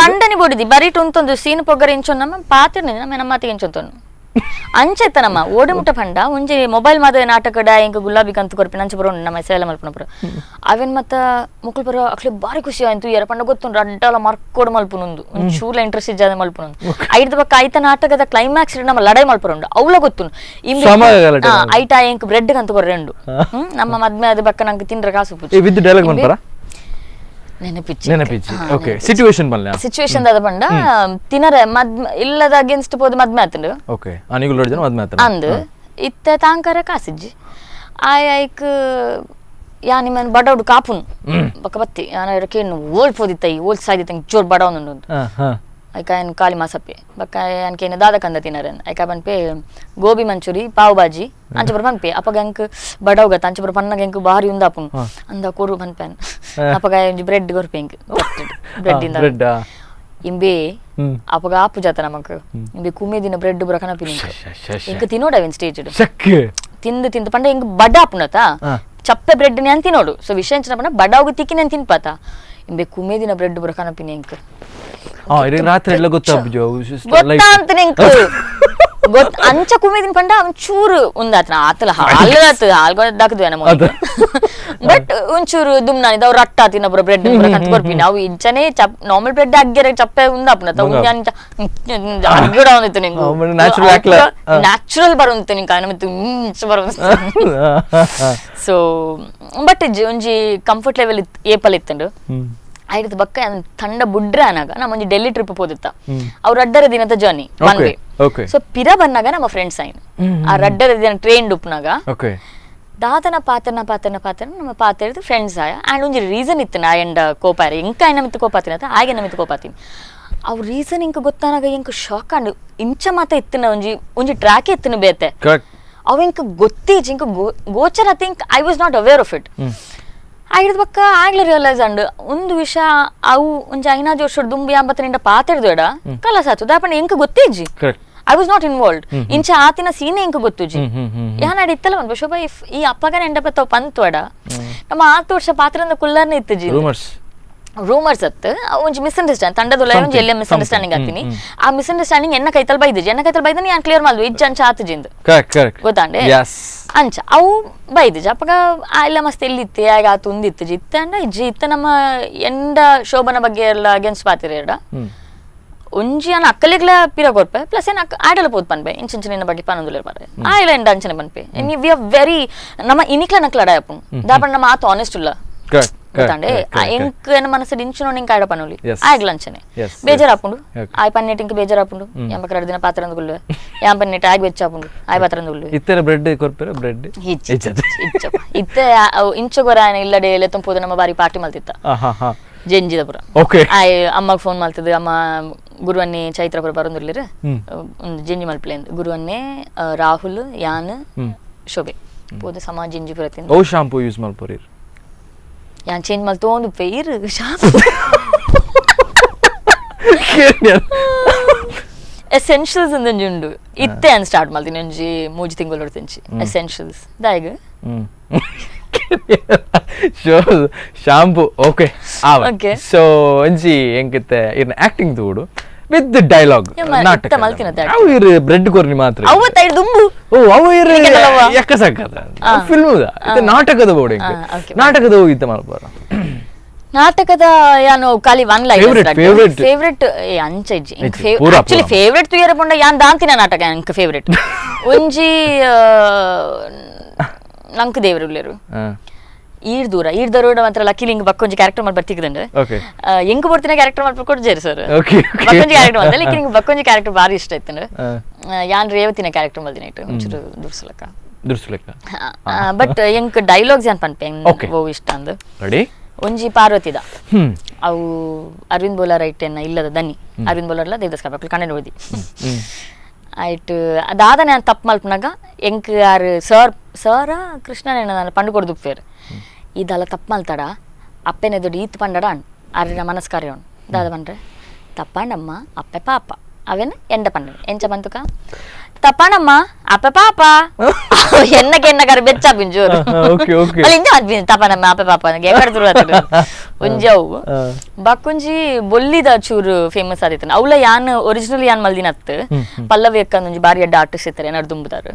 ಕಂಡನಿ ಬೋಡಿದಿ ಬರೀಟ್ ಉಂತೊಂದು ಸೀನ್ ಪೊಗ್ಗರ ಇಂಚೊಂದು ನಮ್ಮ ಪಾತಿರ್ನಿ ನಮ್ಮ ಮಾತಿಗೆ ಇಂಚೊಂತೊಂದು ಅಂಚೆತ್ತ ನಮ್ಮ ಓಡಿ ಮುಟ್ಟ ಪಂಡ ಒಂಜಿ ಮೊಬೈಲ್ ಮಾದ ನಾಟಕಡ ಇಂಕ ಗುಲಾಬಿ ಕಂತು ಕೊರ್ಪಿನ ಅಂಚೆ ಬರೋಣ ನಮ್ಮ ಸೇಲ ಮಲ್ಪುನಪುರ ಅವೇನ್ ಮತ್ತ ಮುಕ್ಕಳು ಬರೋ ಅಕ್ಲೆ ಬಾರಿ ಖುಷಿ ಆಯ್ತು ಯಾರ ಪಂಡ ಗೊತ್ತುಂಡು ಅಡ್ಡಲ ಮರ್ಕೋಡ್ ಮಲ್ಪುನೊಂದು ಒಂದು ಚೂಲ ಇಂಟ್ರೆಸ್ಟ್ ಇಜ್ಜಾದ ಮಲ್ಪುನೊಂದು ಐದ ಪಕ್ಕ ಐತ ನಾಟಕದ ಕ್ಲೈಮ್ಯಾಕ್ಸ್ ನಮ್ಮ ಲಡಾಯಿ ಮಲ್ಪುರಂಡು ಅವಳ ಗೊತ್ತುಂಡು ಐಟ ಇಂಕ ಬ್ರೆಡ್ ಕಂತು ಕೊರ್ರೆಂಡು ನಮ್ಮ ಮದ್ಮೆ ಅದ ಪಕ್ಕ ನಂಗೆ ತಿಂದ್ರ ಕಾಸು ಪೂಜೆ ವಿತ್ ಡೈಲಾಗ್ ಮನ್ಪರ ನೆನಪಿಚ್ಚಿ ಓಕೆ ಸಿಚುವೇಶನ್ ಬಲ್ಲ ಸಿಚುವೇಶನ್ ದಾದ ಪಂಡ ತಿನರ ಮದ್ಮೆ ಇಲ್ಲದ ಅಗೇನ್ಸ್ಟ್ ಪೋದು ಮದ್ಮೆ ಆತಂಡು ಓಕೆ ಅನಿಗುಲ್ ಜನ ಮದ್ಮೆ ಆತಂಡು ಅಂದು ಇತ್ತ ತಾಂಕರ ಕಾಸಿಜ್ಜಿ ಆಯ್ಕ್ ಯಾ ನಿಮ್ಮನ್ ಬಡೌಡು ಕಾಪುನ್ ಬಕ್ಕ ಬತ್ತಿ ಯಾನ ಕೇನು ಓಲ್ ಪೋದಿತ್ತ ಓಲ್ ಸಾಯ್ದಿತ್ತ ಜೋರ್ ಬಡವನು ಐಕ ಏನ್ ಕಾಲಿ ಮಾಸಪ್ಪೆ ಬಕ್ಕ ಅನ್ಕೇನ ದಾದ ಕಂದ ತಿನ್ನರನ್ ಐಕ ಪನ್ಪೆ ಗೋಬಿ ಮಂಚೂರಿ ಪಾವ್ ಬಾಜಿ ಅಂಚಪುರ ಪನ್ಪೆ ಅಪಗ ಅಂಕ್ ಬಡವ್ಗತ ಅಂಚಪುರ ಪನ್ನಗ ಅಂಕ್ ಬಾರಿ ಉಂದಾಪುನ್ ಅಂದ ಕೊರು ಪನ್ಪೆನ್ ಅಪಗ ಒಂಜಿ ಬ್ರೆಡ್ ಕೊರ್ಪೆ ಅಂಕ್ ಬ್ರೆಡ್ ಇಂದ ಇಂಬೆ ಅಪಗ ಆಪು ಜಾತ ನಮಕ್ ಇಂಬೆ ಕುಮೆ ದಿನ ಬ್ರೆಡ್ ಬುರ ಕನಪಿನಿ ಇಂಕ ತಿನ್ನೋಡವೆನ್ ಸ್ಟೇಜ್ ತಿಂದು ಪಂಡ ಇಂಕ ಬಡ ಆಪುನತ ಚಪ್ಪೆ ಬ್ರೆಡ್ ನೆ ಅಂತ ತಿನ್ನೋಡು ಸೊ ವಿಷಯ ಎಂಚನ ಪಂಡ ಬಡವ್ಗ ತಿಕ್ಕಿನ ಅಂತ ತಿನ್ಪಾತ ಇಂಬೆ ಕುಮೆ ದಿನ ಬ್ರೆಡ್ ಬುರ ಕನಪಿನಿ ಇಂಕ ರಾತ್ರಿ ಎಲ್ಲ ಗೊತ್ತಾಗ್ಬಿಜೋ ಗೊತ್ತಾಂತ ನಿಂಕು ಅಂಚ ಕುಮಿದಿನ ಪಂಡ ಒಂಚೂರು ಉಂದಾತನ ಆತಲ ಹಾಲ್ ದಾಕದ್ವಿ ನಮ್ಮ ಬಟ್ ಒಂಚೂರು ದುಮ್ನಾನಿದ ಅವ್ರು ರಟ್ಟ ತಿನ್ನಬ್ರ ಬ್ರೆಡ್ ಕಂತ ಕೊರ್ಪಿನಿ ಅವು ಇಂಚನೆ ನಾರ್ಮಲ್ ಬ್ರೆಡ್ ಅಗ್ಗೆರೆ ಚಪ್ಪೆ ಉಂದಾಪನತ ಅಗ್ಗಡ ಒಂದಿತ್ತು ನಿಂಗು ನ್ಯಾಚುರಲ್ ಬರುಂತು ನಿಂಕ ನಮಿತ್ತು ಇಂಚ ಬರು ಸೊ ಬಟ್ ಒಂಜಿ ಕಂಫರ್ಟ್ ಲೆವೆಲ್ ಏಪಲ್ ಇತ್ತಂಡು ಐದು ಬಕ್ಕ ತಂಡ ಬುಡ್ರೆ ಅನಾಗ ನಮ್ಮ ಒಂಜಿ ಡೆಲ್ಲಿ ಟ್ರಿಪ್ ಪೋದಿತ್ತ ಅವ್ರ ಅಡ್ಡರ ದಿನದ ಜರ್ನಿ ಒನ್ ವೇ ಸೊ ಪಿರ ಬನ್ನಾಗ ನಮ್ಮ ಫ್ರೆಂಡ್ಸ್ ಆಯ್ನ ಆ ರಡ್ಡರ ದಿನ ಟ್ರೈನ್ ಡುಪ್ನಾಗ ದಾದನ ಪಾತನ ನಮ್ಮ ಪಾತ ಫ್ರೆಂಡ್ಸ್ ಆಯ ಆ್ಯಂಡ್ ಒಂಜಿ ರೀಸನ್ ಇತ್ತು ನಾ ಎಂಡ ಕೋಪಾರಿ ಇಂಕ ಆಯ್ನ ಮಿತ್ತು ಕೋಪಾತಿನ ಹಾಗೆ ನಮಿತ್ತು ಕೋಪಾತೀನಿ ಅವ್ ರೀಸನ್ ಇಂಕ ಗೊತ್ತಾನಾಗ ಇಂಕ ಶಾಕ್ ಅಂಡ್ ಇಂಚ ಮಾತ ಇತ್ತಿನ ಒಂಜಿ ಟ್ರ್ಯಾಕ್ ಇತ್ತಿನ ಬೇತೆ ಅವ್ ಇಂಕ ಗೊತ್ತೀಜ್ ಇಂಕ ಗೋಚರ think I was not aware of it ಆಗಿದ ಪಕ್ಕ ಆಗ್ಲೇ ರಿಯಲೈಸ್ ಅಂಡ್ ಒಂದು ವಿಷಯ ಅವು ಒಂಜಿ 5 ವರ್ಷ ದುಂಬಿ 50 ಪಾತಿರ್ದೋಡ ಕಲಸ ಆತು ದಾಪಣ್ಣ ಎಂಕ ಗೊತ್ತೇಜಿ ಐ ವಾಸ್ ನಾಟ್ ಇನ್ವಾಲ್ವ್ಡ್ ಇಂಚ ಆತಿನ ಸೀನೆ ಎಂಕ ಗೊತ್ತುಜಿ ಯಾನ್ ಇತ್ತಲ್ಲ ಒಂದು ಶೋಭಾ ಈ ಅಪ್ಪಗನ ಎಂಡಪತ್ತವ್ ಪಂತ್ವಡ ನಮ್ಮ 10 ವರ್ಷ ಪಾತ್ರದ ಕುಲ್ಲರ್ನ ಇತ್ತಜಿ ರೂಮರ್ಸ್ ಅತ್ತ ಒಂಜಿ ಮಿಸ್ಅಂಡರ್ಸ್ಟ್ಯಾಂಡ್ ತಂಡದೊಳ ಒಂಜಿ ಎಲ್ಲ ಮಿಸ್ಅಂಡರ್ಸ್ಟ್ಯಾಂಡಿಂಗ್ ಆಗ್ತೀನಿ ಆ ಮಿಸ್ಅಂಡರ್ಸ್ಟ್ಯಾಂಡಿಂಗ್ ಎನ್ನ ಕೈತಲ್ ಬೈದನಿ ಯಾನ್ ಕ್ಲಿಯರ್ ಮಾಡ್ದು ಇಜ್ಜ ಅಂಚ ಆತಜಿಂದ ಗೊತ್ತಾಂಡೆ ಅಂಚ ಅವು ಬೈದಜ ಅಪ್ಪಗ ಎಲ್ಲ ಮಸ್ತ್ ಎಲ್ಲಿತ್ತೆ ಆಗ ಆತು ಉಂದಿತ್ತು ಜಿತ್ತ ಅಂಡ ಇಜ್ಜಿ ಇತ್ತ ನಮ್ಮ ಎಂಡ ಶೋಭನ ಬಗ್ಗೆ ಎಲ್ಲ ಅಗೇನ್ಸ್ಟ್ ಪಾತಿರ ಒಂಜಿ ಅನ್ನ ಅಕ್ಕಲಿಗ್ಲ ಪಿರ ಕೊರ್ಪೆ ಪ್ಲಸ್ ಏನ್ ಆಡಲ ಪೋದ್ ಪನ್ಪೆ ಇಂಚಿನ ಬಗ್ಗೆ ಪನ್ನೊಂದುಲೆ ಬಾರೆ ಆಯ್ಲ ಎಂಡ ಅಂಚನೆ ಪನ್ಪೆ ವಿ ಆರ್ ವೆರಿ ನಮ್ಮ ಇನಿಕ್ಲ ನಕ್ಲ ಅಡಾಯಪ್ಪು ದಾಪಣ್ಣ ನಮ್ಮ ಆತು ಆನೆಸ್ಟ್ ಇಲ್ಲ ಗೊತ್ತಾಂಡೆ ಎಂಕ್ ಮನಸ್ಸು ಇಂಚು ನಿಂಕ ಆಡ ಪನೋಲಿ ಆಗ್ಲ ಅಂಚನೆ ಬೇಜಾರಾಪುಂಡು ಆಯ್ ಪನ್ನೆಟ್ ಇಂಕ ಬೇಜಾರಾಪುಂಡು ಎಂಬಕ 2 ದಿನ ಪಾತ್ರ ಅಂದುಗುಲ್ವೆ ಯಾಂ ಪನ್ನೆಟ್ ಆಗ್ ಬೆಚ್ಚಾಪುಂಡು ಆಯ್ ಪಾತ್ರ ಅಂದುಗುಲ್ವೆ ಇತ್ತರ ಬ್ರೆಡ್ ಕೊರ್ಪೆರ ಬ್ರೆಡ್ ಇತ್ತೆ ಇಂಚು ಗೊರ ಇಲ್ಲಡೆ ಲೆತ್ತಂ ಪೋದ ನಮ್ಮ ಬಾರಿ ಪಾರ್ಟಿ ಮಲ್ತಿತ್ತ ಜೆಂಜಿದ ಪುರ ಆಯ್ ಅಮ್ಮಗ್ ಫೋನ್ ಮಲ್ತದ ಅಮ್ಮ ಗುರುವನ್ನೇ ಚೈತ್ರ ಪುರ ಬರಂದುರ್ಲಿರ ಒಂದು ಜೆಂಜಿ ಮಲ್ಪಲೆ ಗುರುವನ್ನೇ ರಾಹುಲ್ ಯಾನ್ ಶೋಭೆ ಪೋದ ಸಮ ಜೆಂಜಿ ಪುರ ತಿಂದ ಓ ಶಾಂಪೂ ಯೂಸ್ ಮಲ್ಪುರಿರ್ ಯಾನ್ ಚೇಂಜ್ ಮಲ್ ತೋಂದು ಪೇರ್ ಶಾಂಪೂ ಎಸೆನ್ಷಿಯಲ್ಸ್ ಅಂದಂಜುಂಡು ಇತ್ತೆ ಅನ್ ಸ್ಟಾರ್ಟ್ ಮಾಡ್ತೀನಿ ಒಂಜಿ 3 ತಿಂಗಳು ಹೊಡ್ತಿಂಚಿ ಎಸೆನ್ಷಿಯಲ್ಸ್ ದಾಯಗ ಶಾಂಪೂ ಓಕೆ ಸೊ ಒಂಜಿ ಎಂಕಿತ್ತೆ ಇರ್ನ ಆಕ್ಟಿಂಗ್ ತೂಡು ವಿತ್ ಡೈಲಾಗ್ ನಾಟಕ ಅವು ಇರ್ ಬ್ರೆಡ್ ಕೊರ್ನಿ ಮಾತ್ರ ಅವು ತೈಡ್ ದುಂಬು ಓ ಅವು ಇರ್ ಯಕ್ಕ ಸಕ್ಕದ ಫಿಲ್ಮುದ ಇದು ನಾಟಕದ ಬೋರ್ಡ್ ನಾಟಕದ ಹೋಗಿತ್ತ ಮಲ್ಪರ ನಾಟಕದ ಯಾನು ಖಾಲಿ ಒನ್ ಲೈನ್ ಫೇವರೇಟ್ ಅಂಚೆಜಿ ಆಕ್ಚುಲಿ ಫೇವರೇಟ್ ತುಯರ ಪಂಡ ಯಾನ್ ದಾಂತಿನ ನಾಟಕ ಎಂಕ್ ಫೇವರೇಟ್ ಒಂಜಿ ನಂಕ್ ದೇವರುಲ್ಲೇರು ಈಡ್ ದೂರ ಮಾತ್ರ ಲಕ್ಕಿ ಇಂಗ್ ಬಕ್ಕೊಂಜಿ ಕ್ಯಾರೆಕ್ಟರ್ ಮಾಡಿ ಬರ್ತಿಕ್ಕದಂಡು ಎಂಕ್ ಬರ್ತಿನ ಕ್ಯಾರೆಕ್ಟರ್ ಮಾಡ್ಬಿಟ್ಟು ಕೊಡ್ಜೇರಿ ಸರ್ ಬಕ್ಕೊಂಜಿ ಕ್ಯಾರೆಕ್ಟರ್ ಮಾಡ್ದೆ ಲಕ್ಕಿ ಇಂಗ್ ಬಕ್ಕೊಂಜಿ ಕ್ಯಾರೆಕ್ಟರ್ ಬಾರಿ ಇಷ್ಟ ಆಯ್ತಂಡು ಯಾನ್ ರೇವತಿನ ಕ್ಯಾರೆಕ್ಟರ್ ಮಾಡ್ದಿನ ಇಟ್ಟು ಒಂಚೂರು ದುರ್ಸಲಕ್ಕ ಬಟ್ ಎಂಕ್ ಡೈಲಾಗ್ಸ್ ಏನ್ ಪನ್ಪೆ ಓ ಇಷ್ಟ ಅಂದು ಒಂಜಿ ಪಾರ್ವತಿದ ಅವು ಅರವಿಂದ್ ಬೋಲಾರ್ ಐಟ್ ಎನ್ನ ಇಲ್ಲದ ದನಿ ಅರವಿಂದ್ ಬೋಲಾರ್ಲ ದೇವದಾಸ್ ಕಾಪಕ್ಲು ಕಣ್ಣೆ ಓದಿ ಆಯ್ತು ಅದಾದ ನಾನು ತಪ್ಪು ಮಲ್ಪನಾಗ ಎಂಕ್ ಯಾರು ಸರ ಕೃಷ್ಣನೇನ ನಾನು ಪಂಡು ಕೊಡ್ದುಪ್ಪೇರು ಇದೆಲ್ಲ ತಪ್ಪು ಮಲ್ತಾಡ ಅಪ್ಪೆನೆ ದೊಡ್ಡ ಈತ್ ಪಂಡಡ ಅಣ್ಣ ಅರಿನ ಮನಸ್ಕಾರ್ಯ ಅವನು ದಾದ ಪಂಡ್ರೆ ತಪ್ಪಂಡಮ್ಮ ಅಪ್ಪೆ ಪಾಪ ಅವೇನು ಎಂಡ ಪಂಡ ಎಂಚ ಬಂತುಕ ತಪ್ಪಣಮ್ಮ ಅಪ್ಪ ಪಾಪ ಎನ್ನಗಾರು ಬೆಚ್ಚ ಪಿಂಜೂರು ತಪ್ಪನಮ್ಮ ಅಪ್ಪ ಪಾಪ ಒಂಜವು ಬಕ್ಕೊಂಜಿ ಬೊಲ್ಲಿದ ಚೂರು ಫೇಮಸ್ ಆದಿತ್ತು ಅವಳ ಯಾನ್ ಒರಿಜಿನಲ್ ಯಾನ್ ಮಲ್ದಿನತ್ ಪಲ್ಲವಿ ಅಕ್ಕ ಒಂಜಿ ಬಾರಿ ಅಡ್ಡ ಆರ್ಟಿಸ್ಟ್ ಇರ್ತಾರೆ ಏನಾರು ತುಂಬುದಾರು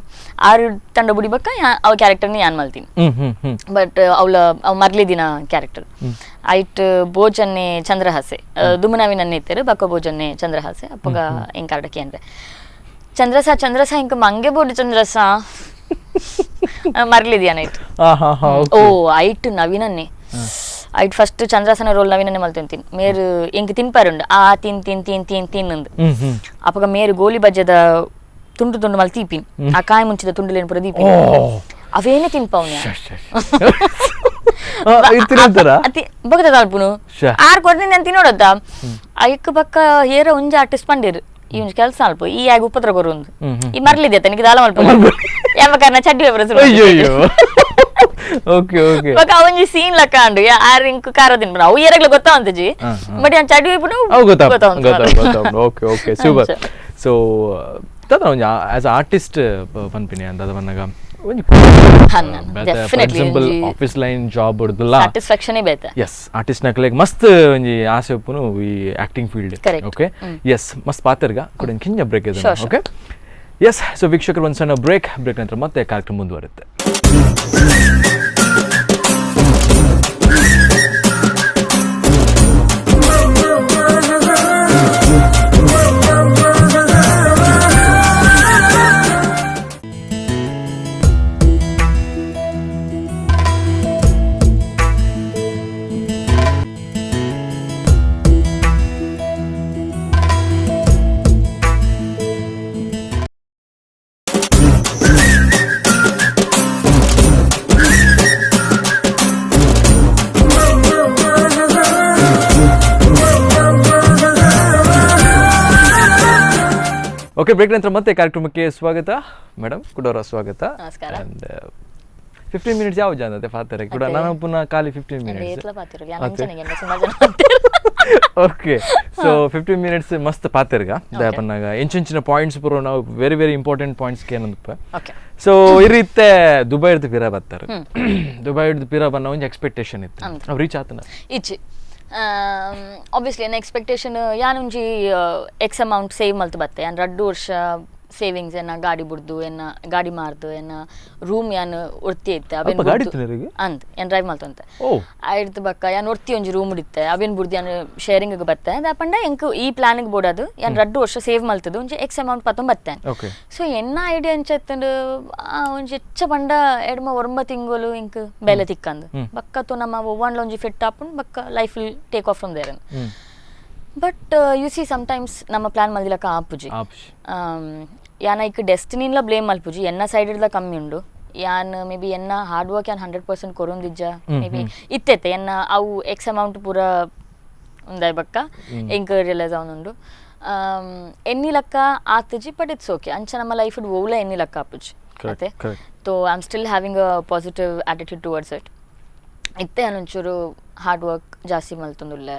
ಆರು ತಂಡ ಬುಡಿ ಬಕ್ಕ ಅವ ಕ್ಯಾರೆಕ್ಟರ್ನ ಯಾನ್ ಮಲ್ತೀನಿ ಬಟ್ ಅವ್ ಮರ್ಲಿ ದಿನ ಕ್ಯಾರೆಕ್ಟರ್ ಐಟ್ ಬೋಜನ್ನೆ ಚಂದ್ರಹಾಸೆ ದುಮುನವಿನನ್ನೇ ಇತ್ತರು ಬಕ್ಕ ಬೋಜನ್ನೆ ಚಂದ್ರಹಾಸೆ ಅಪ್ಪಗ ಹೆಂಗ್ ಕಾರಡಕ್ಕೆ ಅಂದ್ರೆ ಚಂದ್ರಸ ಇಂಕ ಮಂಗೆ ಬೋಡು ಚಂದ್ರಸ ಮರ್ಲಿದ್ಯಾ ನೈಟ್ ಓ ಐಟ್ ನವೀನನ್ನೇ ಐಟ್ ಫಸ್ಟ್ ಚಂದ್ರಸನ ರೋಲ್ ನವೀನನ್ನೇ ಮಲ್ತೀನಿ ಮೇರು ಎಂಕ್ ತಿನ್ಪಾರುಂಡು ಆ ತಿನ್ ಅಪ್ಪಗ ಮೇರು ಗೋಲಿ ಬಜ್ಜದ ತುಂಡು ಮಲ್ತೀಪಿನ್ ಆ ಕಾಯಿ ಮುಂಚಿದ ತುಂಡುಲೇನು ಪುರ ದೀಪಿನ್ ಅವೇನೇ ತಿನ್ಪವ್ನ ಬಗ್ದ ತಾಳ್ಪುನು ಆರ್ ಕೊಡ್ತೀನಿ ನಾನು ತಿನ್ನೋಡತ್ತ ಐಕ್ ಬಕ್ಕ ಹೇರ ಒಂಜ ಆರ್ಟಿಸ್ಟ್ ಪಂಡೇರು ಈ ಕೆಲಸ ಅಲ್ಪ ಈ ಆಗ ಉಪದ್ರ ಕೊರೊಂದು ಈ ಮರ್ಲಿದೆ ತನಗೆ ದಾಲ ಮಲ್ಪ ಯಾವಕಾರಣ ಚಡ್ಡಿ ಅವೊಂಜಿ ಸೀನ್ ಲಕ್ಕ ಅಂಡು ಆರ್ ಇಂಕ್ ಕಾರ ತಿನ್ಪುನ ಅವು ಏರಗ್ಲ ಗೊತ್ತಾವಂತಜಿ ಬಟ್ ನಾನು ಚಡ್ಡಿ ಹೋಯ್ಪುನ ಓಕೆ ಸೂಪರ್ ಸೊ ತದ ಒಂಜಿ ಆಸ್ ಆರ್ಟಿಸ್ಟ್ ಪನ್ಪಿನಿ ಅಂತ ಬನ್ನಗ ಆಫೀಸ್ ಲೈನ್ ಜಾಬ್ ಹೊಡ್ದಲ್ಲ ಸ್ಯಾಟಿಸ್ಫ್ಯಾಕ್ಷನ್ ಬೇತೆ ಎಸ್ ಆರ್ಟಿಸ್ಟ್ ನಕ್ಲೆಗ್ ಮಸ್ತ್ ಒಂಜಿ ಆಸೆ ಉಪ್ಪುನು ಈ ಆಕ್ಟಿಂಗ್ ಫೀಲ್ಡ್ ಓಕೆ ಎಸ್ ಮಸ್ತ್ ಪಾತ್ರಗ ಕೊಡ ಕಿಂಜ ಬ್ರೇಕ್ ಇದೆ ಓಕೆ ಎಸ್ ಸೊ ವೀಕ್ಷಕರು ಒಂದು ಸಣ್ಣ ಬ್ರೇಕ್ ನಂತರ ಮತ್ತೆ ಕಾರ್ಯಕ್ರಮ ಮುಂದುವರುತ್ತೆ. ಓಕೆ ಬ್ರೇಕ್ ನಂತರ ಮತ್ತೆ ಕಾರ್ಯಕ್ರಮಕ್ಕೆ ಸ್ವಾಗತ ಮೇಡಮ್ ಕುಡೋರ ಸ್ವಾಗತ. ಅಂಡ್ 15 ಮಿನಿಟ್ಸ್ ಯಾವ ಜಾನತೆ ಪಾತ್ರ ಕೂಡ ನಾನು ಪುನಃ ಖಾಲಿ 15 ಮಿನಿಟ್ಸ್ ಓಕೆ ಸೊ 15 ಮಿನಿಟ್ಸ್ ಮಸ್ತ್ ಪಾತ್ರಗ ದಯಪನ್ನಾಗ ಎಂಚಿನ ಪಾಯಿಂಟ್ಸ್ ಪೂರ ನಾವು ವೆರಿ ವೆರಿ ಇಂಪಾರ್ಟೆಂಟ್ ಪಾಯಿಂಟ್ಸ್ ಏನಂತ ಸೊ ಈ ರೀತಿ ದುಬೈ ಹಿಡ್ದು ಪಿರ ಬರ್ತಾರೆ ದುಬೈ ಹಿಡ್ದು ಪಿರ ಬನ್ನ ಒಂದು ಎಕ್ಸ್ಪೆಕ್ಟೇಷನ್ ಇತ್ತು ಅವ್ರು ರೀಚ್ ಆತನ ಇಚ್ಚಿ ಆಬ್ವಿಯಸ್ಲಿ ನನ್ನ ಎಕ್ಸ್ಪೆಕ್ಟೇಷನ್ ಯಾನುಂಜಿ ಎಕ್ಸ್ ಅಮೌಂಟ್ ಸೇವ್ ಮಲ್ತು ಬತ್ತೆ ಯಾನ್ 2 ವರ್ಷ ಸೇವಿಂಗ್ಸ್ ಏನ ಗಾಡಿ ಬುಡ್ದು ಏನ ಗಾಡಿ ಮಾರ್ದು ಏನ ರೂಮ್ ಯಾನ್ ಒರ್ತಿ ಐತೆ ಅವೇನ್ ಅಂದ್ ಏನ್ ಡ್ರೈವ್ ಮಲ್ತಂತೆ ಆಯ್ತು ಬಕ್ಕ ಯಾನ್ ಒರ್ತಿ ಒಂಜಿ ರೂಮ್ ಇತ್ತೆ ಅವೇನ್ ಬುಡ್ದು ಯಾನ್ ಶೇರಿಂಗ್ ಬತ್ತೆ ದಾಪಂಡ ಎಂಕ್ ಈ ಪ್ಲಾನಿಗೆ ಬೋಡದು ಯಾನ್ 2 ವರ್ಷ ಸೇವ್ ಮಲ್ತದು ಒಂಜಿ ಎಕ್ಸ್ ಅಮೌಂಟ್ ಪತ್ತೊಂ ಬತ್ತೆ ಸೊ ಎನ್ನ ಐಡಿಯಾ ಎಂಚತ್ತಂಡು ಒಂಜಿ ಹೆಚ್ಚ ಪಂಡ ಎಡ್ಮ 9 ತಿಂಗಳು ಇಂಕ್ ಬೆಲೆ ತಿಕ್ಕಂದು ಬಕ್ಕತ್ತು ನಮ್ಮ ಒವ್ವಾಂಡ್ಲ ಒಂಜಿ ಫಿಟ್ ಆಪುಂಡು ಬಕ್ಕ life will take off from there but you see sometimes ನಮ್ಮ ಪ್ಲಾನ್ ಮಲ್ದಿಲಕ ಆಪುಜಿ ಯಾನ ಇಕ್ ಡೆಸ್ಟಿನಿನ್ಲ ಬ್ಲೇಮ್ ಮಲ್ಪುಜಿ ಎನ್ನ ಸೈಡ್ ಇಡ್ಲ ಕಮ್ಮಿ ಉಂಡು ಯಾನ್ ಮೇ ಬಿ ಎನ್ನ ಹಾರ್ಡ್ ವರ್ಕ್ ಯಾನ್ 100% ಕೊರೊಂದಿಜ್ಜ ಮೇ ಬಿ ಇತ್ತೆತ್ತೆ ಎನ್ನ ಅವು ಎಕ್ಸ್ ಅಮೌಂಟ್ ಪೂರ ಉಂದಾಯ್ ಬಕ್ಕ ಎಂಕ್ ರಿಯಲೈಸ್ ಅವನುಂಡು ಎನ್ನಿ ಲಕ್ಕ ಆತುಜಿ ಬಟ್ ಇಟ್ಸ್ ಓಕೆ ಅಂಚ ನಮ್ಮ ಲೈಫ್ ಓವ್ಲ ಎನ್ನಿ ಲಕ್ಕ ಆಪುಜಿ ಮತ್ತೆ so I am still having a positive attitude towards it ಇತ್ತೆ ಅನೊಂಚೂರು ಹಾರ್ಡ್ ವರ್ಕ್ ಜಾಸ್ತಿ ಮಲ್ತೊಂದುಲ್ಲ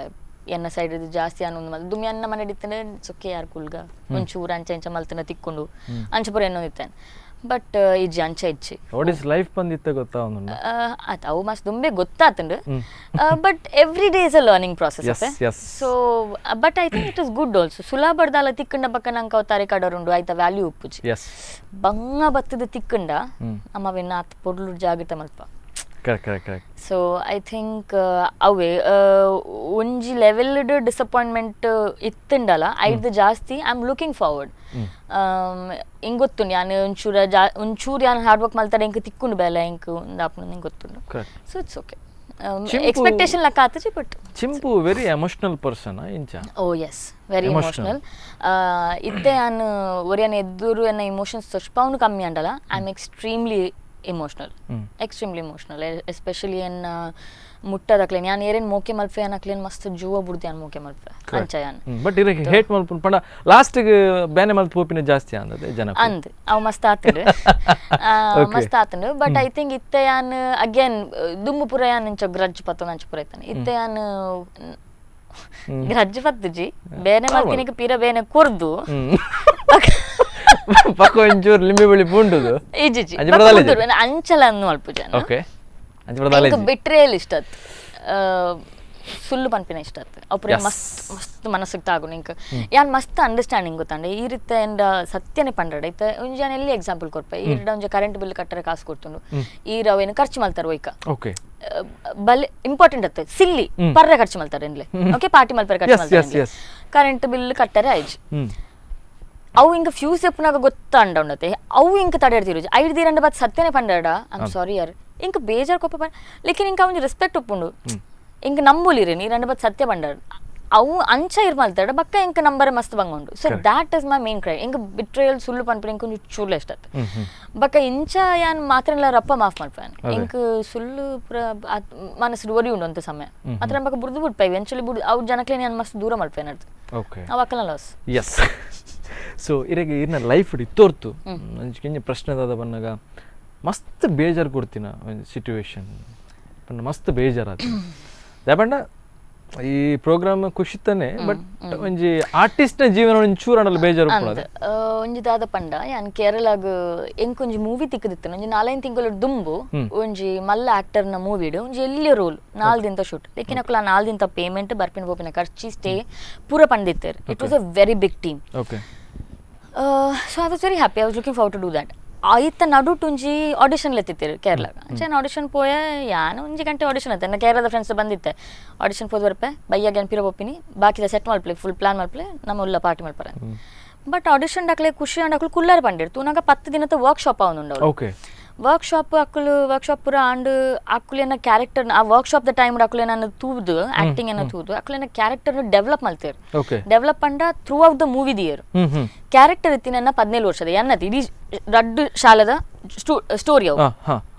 ಎನ್ನ ಸೈಡ್ ಇದು ಜಾಸ್ತಿ ಅನ್ನೊಂದು ಮಲ್ ದುಮ್ಮಿ ಅನ್ನ ಮನೆ ಇತ್ತಂದ್ರೆ ಸೊಕ್ಕೆ ಯಾರು ಕುಲ್ಗ ಒಂಚೂರು ಅಂಚ ಇಂಚ ಮಲ್ತನ ತಿಕ್ಕೊಂಡು ಅಂಚಪುರ ಏನೊಂದು ಇತ್ತೇನೆ ಬಟ್ ಇಜ್ಜಿ ಅಂಚ ಇಜ್ಜಿ ವಾಟ್ ಇಸ್ ಲೈಫ್ ಬಂದಿತ್ತ ಗೊತ್ತಾ ಒಂದು ಆತ ಅವು ಮಸ್ತ್ ದುಂಬೆ ಗೊತ್ತಾತಂಡು but every day is a learning process so but I think it is good also ಸುಲಭಡ್ದಾಲ ತಿಕ್ಕಂಡ ಬಕ್ಕ ನಂಗೆ ಅವ್ ತಾರೆ ಕಡರುಂಡು ಆಯ್ತಾ ವ್ಯಾಲ್ಯೂ ಉಪ್ಪುಜಿ ಬಂಗ ಬತ್ತದ ತಿಕ್ಕಂಡ ಅಮ್ಮವೆನ್ನ ಆತ ಪೊರ್ಲು ಜಾಗ್ರತೆ ಮಲ್ಪ ಕರೆಕ್ಟ್ ಸೊ ಐ ಥಿಂಕ್ ಅವೇ ಒಂಜಿ ಲೆವೆಲ್ಡ್ ಡಿಸಪಾಯಿಂಟ್ಮೆಂಟ್ ಇತ್ತುಂಡಲ್ಲ ಐದು ಜಾಸ್ತಿ ಐ ಆಮ್ ಲುಕಿಂಗ್ ಫಾರ್ವರ್ಡ್ ಹಿಂಗೆ ಗೊತ್ತುಂಡು ಯಾನು ಒಂಚೂರು ಯಾನು ಹಾರ್ಡ್ ವರ್ಕ್ ಮಾಡ್ತಾರೆ ಹಿಂಗೆ ತಿಕ್ಕೊಂಡು ಬೇಲೆ ಹಿಂಗೆ ಒಂದು ಆಪಣ ಹಿಂಗೆ ಗೊತ್ತುಂಡು ಸೊ ಇಟ್ಸ್ ಓಕೆ ಎಕ್ಸ್ಪೆಕ್ಟೇಷನ್ ಲೆಕ್ಕ ಆತಜಿ ಬಟ್ ಚಿಂಪು ವೆರಿ ಎಮೋಷನಲ್ ಪರ್ಸನ್ ಇಂಚ ಓ ಎಸ್ ವೆರಿ ಎಮೋಷನಲ್ ಇತ್ತೆ ನಾನು ಒರಿಯನ್ ಎದುರು ಎನ್ನ ಇಮೋಷನ್ಸ್ ತೋಚ್ಪವನು ಕಮ್ಮಿ ಅಂಡಲ್ಲ I am extremely emotional especially ಎನ್ನ ಮುಟ್ಟದಕ್ಲೇನ್ ಯಾನ್ ಏರೇನ್ ಮೋಕೆ ಮಲ್ಪೆ ಅನ್ನಕ್ಲೇನ್ ಮಸ್ತ್ ಜೂವ ಬುಡ್ದು ಯಾನ್ ಮೋಕೆ ಮಲ್ಪೆ ಅಂಚ ಯಾನ್ ಬಟ್ ಇರಕ್ಕೆ ಹೇಟ್ ಮಲ್ಪನ್ ಪಂಡ ಲಾಸ್ಟ್ ಗೆ ಬೇನೆ ಮಲ್ಪ ಪೋಪಿನ ಜಾಸ್ತಿ ಅಂದದೆ ಜನ ಅಂದ್ ಅವ್ ಮಸ್ತ್ ಆತಂಡು ಬಟ್ ಐ ಥಿಂಕ್ ಇತ್ತೆ ಯಾನ್ ಅಗೇನ್ ದುಮ್ಮು ಪುರ ಯಾನ್ ಇಂಚ ಗ್ರಜ್ ಪತ್ತೊಂದು ಅಂಚ ಪುರ ಇತ್ತಾನೆ ಇತ್ತೆ ಯಾನ್ ಗ್ರಜ್ ಪತ್ತುಜಿ ಬೇನೆ ಮಲ್ಪಿನಿಗೆ ಪೀರ ಬೇನೆ ಕೊರ್ದು ಪಕ್ಕ ಒಂಚೂರು ಲಿಂಬೆ ಬಳಿ ಪುಂಡುದು ಈಜಿಜಿ ಅಂಚಲ ಅನ್ನು ಅಲ್ಪ ಜನ ಓಕೆ ಬಿಟ್ರೇಲ್ ಇಷ್ಟ ಸುಳ್ಳು ಪನ್ಪಿನ ಇಷ್ಟ ಅಪ್ರ ಮಸ್ತ್ ಮನಸ್ಸಿಗೆ ತಾಗು ನಿಂಕ ಯಾನ್ ಮಸ್ತ್ ಅಂಡರ್ಸ್ಟ್ಯಾಂಡಿಂಗ್ ಗೊತ್ತಂಡೆ ಈ ರೀತಿ ಎಂಡ ಸತ್ಯನೇ ಪಂಡಡ ಐತೆ ಒಂಜಿ ಯಾನ್ ಎಲ್ಲಿ ಎಕ್ಸಾಂಪಲ್ ಕೊಡ್ಪೆ ಈರ್ಡ ಒಂಜಿ ಕರೆಂಟ್ ಬಿಲ್ ಕಟ್ಟರೆ ಕಾಸು ಕೊಡ್ತುಂಡು ಈರ ಅವೇನು ಖರ್ಚು ಮಲ್ತಾರ ಒಯ್ಕ ಓಕೆ ಬಲೆ ಇಂಪಾರ್ಟೆಂಟ್ ಅತ್ತೆ ಸಿಲ್ಲಿ ಪರ್ರೆ ಖರ್ಚು ಮಲ್ತಾರೆ ಎನ್ಲೆ ಓಕೆ ಪಾರ್ಟಿ ಮಲ್ಪರೆ ಖರ್ಚು ಮಲ್ತಾರೆ ಕರೆಂಟ್ ಬಿಲ್ ಕಟ್ಟರೆ ಆಯ್ಜಿ ಅವು ಹಿಂಗೆ ಫ್ಯೂಸ್ ಎಪ್ಪನಾಗ ಗೊತ್ತಾಂಡತೆ ಅವು ಹಿಂಗೆ ತಡೆಡ್ತಿರು ಐದು ದಿರಂಡ ಬತ್ ಸತ್ಯನೇ ಪಂಡಡ ಐ ಆಮ್ ಸಾರಿ ಯಾರ್ ಇಂಕ ಬೇಜಾರ್ ಕೊಪ್ಪ ಲೇಕಿನ್ ಇಂಕ ಅವ್ನು ರೆಸ್ಪೆಕ್ಟ್ ಒಪ್ಪುಂಡು ಇಂಕ ನಂಬುಲಿರಿ ನೀ ರಂಡ ಬತ್ ಸತ್ಯ ಪಂಡಡ ಅವು ಅಂಚ ಇರ್ಮಲ್ತಾಡ ಬಕ್ಕ ಇಂಕ ನಂಬರ್ ಮಸ್ತ್ ಬಂಗೊಂಡು so that is my main cry ಇಂಕ ಬಿಟ್ರೇಯಲ್ ಸುಳ್ಳು ಪನ್ಪಿ ಇಂಕ ಚೂರ್ಲ ಇಷ್ಟ ಬಕ್ಕ ಇಂಚ ಯಾನ್ ಮಾತ್ರ ರಪ್ಪ ಮಾಫ್ ಮಲ್ಪಾನ್ ಇಂಕ ಸುಳ್ಳು ಪುರ ಮನಸ್ಸು ಒರಿ ಉಂಡು ಅಂತ ಸಮಯ ಮಾತ್ರ ಬಕ್ಕ ಬುಡ್ದು ಬಿಡ್ಪ ಎವೆಂಚುಲಿ ಬುಡ್ ಅವ್ರ ಜನಕ್ಲೆ ನಾನು ಮಸ್ತ್ ದೂರ ಮಲ್ಪೇನ್ ಅರ್ಥ ಅವ್ ಅಕ್ಕಲ ಲಾಸ್ ಎಸ್ ಸೊ ಇರಗೆ ಇರ್ನ ಲೈಫ್ ಇತ್ತೋರ್ತು ಅಂಚಿಗೆ ಪ್ರಶ್ನೆ ಅದ ಬಂದಾಗ ಮಸ್ತ್ ಬೇಜಾರು ಕೊಡ್ತೀನ ಒಂದು ಸಿಚುವೇಶನ್ ಮಸ್ತ್ ಬೇಜಾರಾದ ಯಾಪಂಡ ಈ ಪ್ರೋಗ್ರಾಮ್ ಖುಷಿತಾನೆ ಬಟ್ ಒಂಜಿ ಆರ್ಟಿಸ್ಟ್ ನ ಜೀವನ ಒಂಚೂರು ಅಣ್ಣಲ್ಲಿ ಬೇಜಾರು ಒಂಜಿ ದಾದ ಪಂಡ ಯಾನ್ ಕೇರಳಾಗ ಎಂಕೊಂಜಿ ಮೂವಿ ತಿಕ್ಕದಿತ್ತು ಒಂಜಿ 4 ತಿಂಗಳು ದುಂಬು ಒಂಜಿ ಮಲ್ಲ ಆಕ್ಟರ್ ನ ಮೂವಿಡು ಒಂಜಿ ಎಲ್ಲಿ ರೋಲ್ 4 ದಿನ ಶೂಟ್ ಲೇಕಿನ್ ಅಕ್ಲ 4 ದಿನ ಪೇಮೆಂಟ್ ಬರ್ಪಿನ ಬೋಪಿನ ಖರ್ಚಿ ಸ್ಟೇ ಪೂರ ಪಂಡಿತ್ತೇರ್ it was a very big team okay so I was very happy I was looking forward to do that ಆಯ್ತ ನಡು ಟುಂಜಿ ಆಡಿಷನ್ ಲೆತ್ತಿತ್ತೇರು ಕೇರಳಾಗ ಅಂಚೆ ಆಡಿಷನ್ ಪೋಯ ಯಾನು ಒಂಜಿ ಗಂಟೆ ಆಡಿಷನ್ ಆಯ್ತು ನನ್ನ ಕೇರಳದ ಫ್ರೆಂಡ್ಸ್ ಬಂದಿತ್ತೆ ಆಡಿಷನ್ ಪೋದ್ ಬರ್ಪೆ ಬೈಯಾಗ ಪಿರ ಒಪ್ಪಿನಿ ಬಾಕಿದ ಸೆಟ್ ಮಲ್ಪಲೆ ಫುಲ್ ಪ್ಲಾನ್ ಮಲ್ಪಲೆ ನಮ್ಮ ಉಲ್ಲ ಪಾರ್ಟಿ ಮಲ್ಪರೆ ಬಟ್ ಆಡಿಷನ್ ಡಾಕ್ಲೆ ಖುಷಿ ಅಂಡಾಕ್ಲು ಕುಲ್ಲರ್ ಪಂಡಿರ್ ತೂನಾಗ 10 ದಿನದ ವರ್ಕ್ಶಾಪ್ ಅವನುಂಡು ಓಕೆ ವರ್ಕ್ಶಾಪ್ ಅಕ್ಕಲು ವರ್ಕ್ಶಾಪ್ ಪೂರ ಆಂಡ್ ಅಕ್ಕುಲೇನ ಕ್ಯಾರೆಕ್ಟರ್ ಆ ವರ್ಕ್ಶಾಪ್ ದ ಟೈಮ್ ಅಕ್ಕುಲೇನ ತೂದು ಆಕ್ಟಿಂಗ್ ಅನ್ನ ತೂದು ಅಕ್ಕುಲೇನ ಕ್ಯಾರೆಕ್ಟರ್ ಡೆವಲಪ್ ಮಲ್ತೇರು ಡೆವಲಪ್ ಪಂಡ throughout the movie their character ಇತ್ತಿನ 17 ವರ್ಷದ ಎನ್ನತಿ ಇಡೀ ರಡ್ಡು ಶಾಲದ ಸ್ಟೋರಿ ಅವು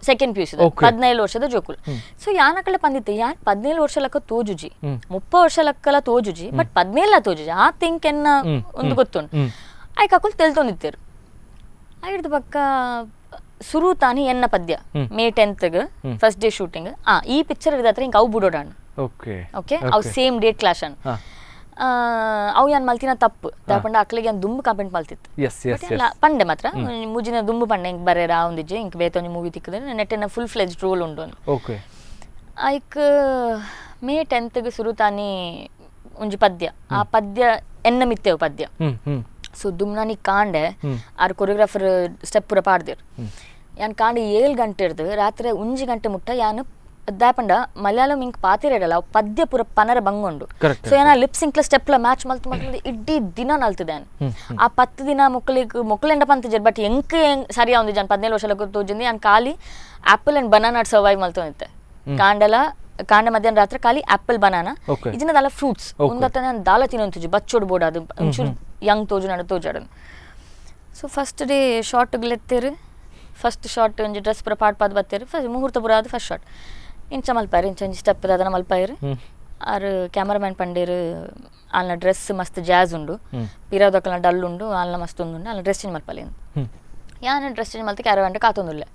ಸೆಕೆಂಡ್ ಪಿ ಯು ಸಿ 17 ವರ್ಷದ ಜೋಕುಲ್ ಸೊ ಯಾನಕಲೆ ಪಂದಿತ್ತೆ ಯಾನ್ 17 ವರ್ಷ ಲಕ್ಕ ತೋಜುಜಿ 30 ವರ್ಷ ಲಕ್ಕಲ ತೋಜುಜಿ ಬಟ್ 17 ತೋಜುಜಿ ಆ ಥಿಂಕ್ ಎನ್ನ ಒಂದು ಗೊತ್ತುಂಡು ಆಯ್ಕೆ ಅಕ್ಕುಲ್ ತೆಲ್ತೊಂದಿತ್ತೇರು ಆಯ್ತು ಪಕ್ಕ ಸುರು ತಾನಿ ಎನ್ನ ಪದ್ಯ May 10th first day shooting ಈ ಪಿಕ್ಚರ್ ಇರದಾತ್ರ ಹಿಂಗೆ ಅವು ಬಿಡೋಡಾಣ ಓಕೆ ಅವು ಸೇಮ್ ಡೇಟ್ ಕ್ಲಾಶ್ ಅನ್ ಅವು ಯಾನ್ ಮಲ್ತಿನ ತಪ್ಪು ತಾಪಂಡ ಅಕ್ಲಿಗೆ ಯಾನ್ ದುಂಬು ಕಾಮೆಂಟ್ ಮಲ್ತಿತ್ತು ಪಂಡೆ ಮಾತ್ರ ಮುಜಿನ ದುಂಬು ಪಂಡೆ ಹಿಂಗೆ ಬರೇರ ಒಂದಿಜ್ಜೆ ಹಿಂಗೆ ಬೇತೊಂದು ಮೂವಿ ತಿಕ್ಕದ್ರೆ ನೆಟ್ಟೆನ ಫುಲ್ ಫ್ಲೆಜ್ಡ್ ರೋಲ್ ಉಂಡು ಐಕ್ ಮೇ 10th ಸುರು ತಾನಿ ಒಂಜಿ ಪದ್ಯ ಆ ಪದ್ಯ ಎನ್ನ ಮಿತ್ತೇವು ಪದ್ಯ ಸೊ ದುಮ್ನಾನಿ ಕಾಂಡೆ ಆರ್ ಕೊರಿಯೋಗ್ರಾಫರ್ ಸ್ಟೆಪ್ ಪೂರ ಪಾಡ್ದಿರ್ ಯಾನ್ ಕಾಂಡೆ 7 ಗಂಟೆ ಇರ್ದು ರಾತ್ರಿ 1 ಗಂಟೆ ಮುಟ್ಟ ಯಾನು ದಾಪಂಡ ಮಲಯಾಳಂ ಇಂಕ್ ಪಾತಿರೇಡಲ್ಲ ಅವು ಪದ್ಯ ಪೂರ ಪನರ ಬಂಗೊಂಡು ಸೊ ಏನ ಲಿಪ್ ಸಿಂಕ್ಲ ಸ್ಟೆಪ್ಲ ಮ್ಯಾಚ್ ಮಲ್ತು ಮಲ್ತು ಇಡೀ ದಿನ ನಲ್ತಿದೆ ಆ 10 ದಿನ ಮೊಕ್ಕಲೆಂಡ ಪಂತಿಜರ್ ಬಟ್ ಎಂಕ್ ಸರಿ ಒಂದು ಜನ 17 ವರ್ಷ ತೋಜಿಂದಿ ಯಾನ್ ಖಾಲಿ ಆಪಲ್ ಅಂಡ್ ಬನಾನಾ ಸರ್ವೈವ್ ಮಲ್ತೊಂದಿತ್ತೆ ಕಾಂಡ ಮಧ್ಯಾಹ್ನ ರಾತ್ರಿ ಖಾಲಿ ಆಪಲ್ ಬನಾನಾ ಇದನ್ನದಲ್ಲ ಫ್ರೂಟ್ಸ್ ಒಂದತ್ತ ನಾನು ದಾಲ ತಿನ್ನೊಂತಿಜಿ ಬಚ್ಚೋಡ್ ಬೋಡ ಅದು ಒಂಚೂರು ಯಂಗ್ ತೋಜು ನಡು ತೋಜಾಡನ್ ಸೊ ಫಸ್ಟ್ ಡೇ ಶಾರ್ಟ್ಗಳೆತ್ತೇರು ಫಸ್ಟ್ ಶಾರ್ಟ್ ಒಂಜಿ ಡ್ರೆಸ್ ಪೂರ ಪಾಡ್ ಬತ್ತೇರು ಫಸ್ಟ್ ಮುಹೂರ್ತ ಪೂರ ಅದು ಫಸ್ಟ್ ಶಾರ್ಟ್ ಇಂಚ ಮಲ್ಪಾರು ಇಂಚೊಂಜಿ ಸ್ಟೆಪ್ ಅದನ್ನ ಮಲ್ಪಾಯಿರು ಆರು ಕ್ಯಾಮರಾಮ್ಯಾನ್ ಪಂಡೇರು ಆಲ್ನ ಡ್ರೆಸ್ ಮಸ್ತ್ ಜಾಜ್ ಉಂಡು ಪಿರಾದಕ್ಕಲ್ನ ಡಲ್ ಉಂಡು ಆಲ್ನ ಮಸ್ತ್ ಉಂಡು ಆಲ್ನ ಡ್ರೆಸ್ ಚೇಂಜ್ ಮಲ್ಪಲಿ ಯಾನ ಡ್ರೆಸ್ ಚೇಂಜ್ ಮಲ್ತಿ ಕ್ಯಾರವಾನ್ ಕಾತೊಂದುಲ್ಲೆ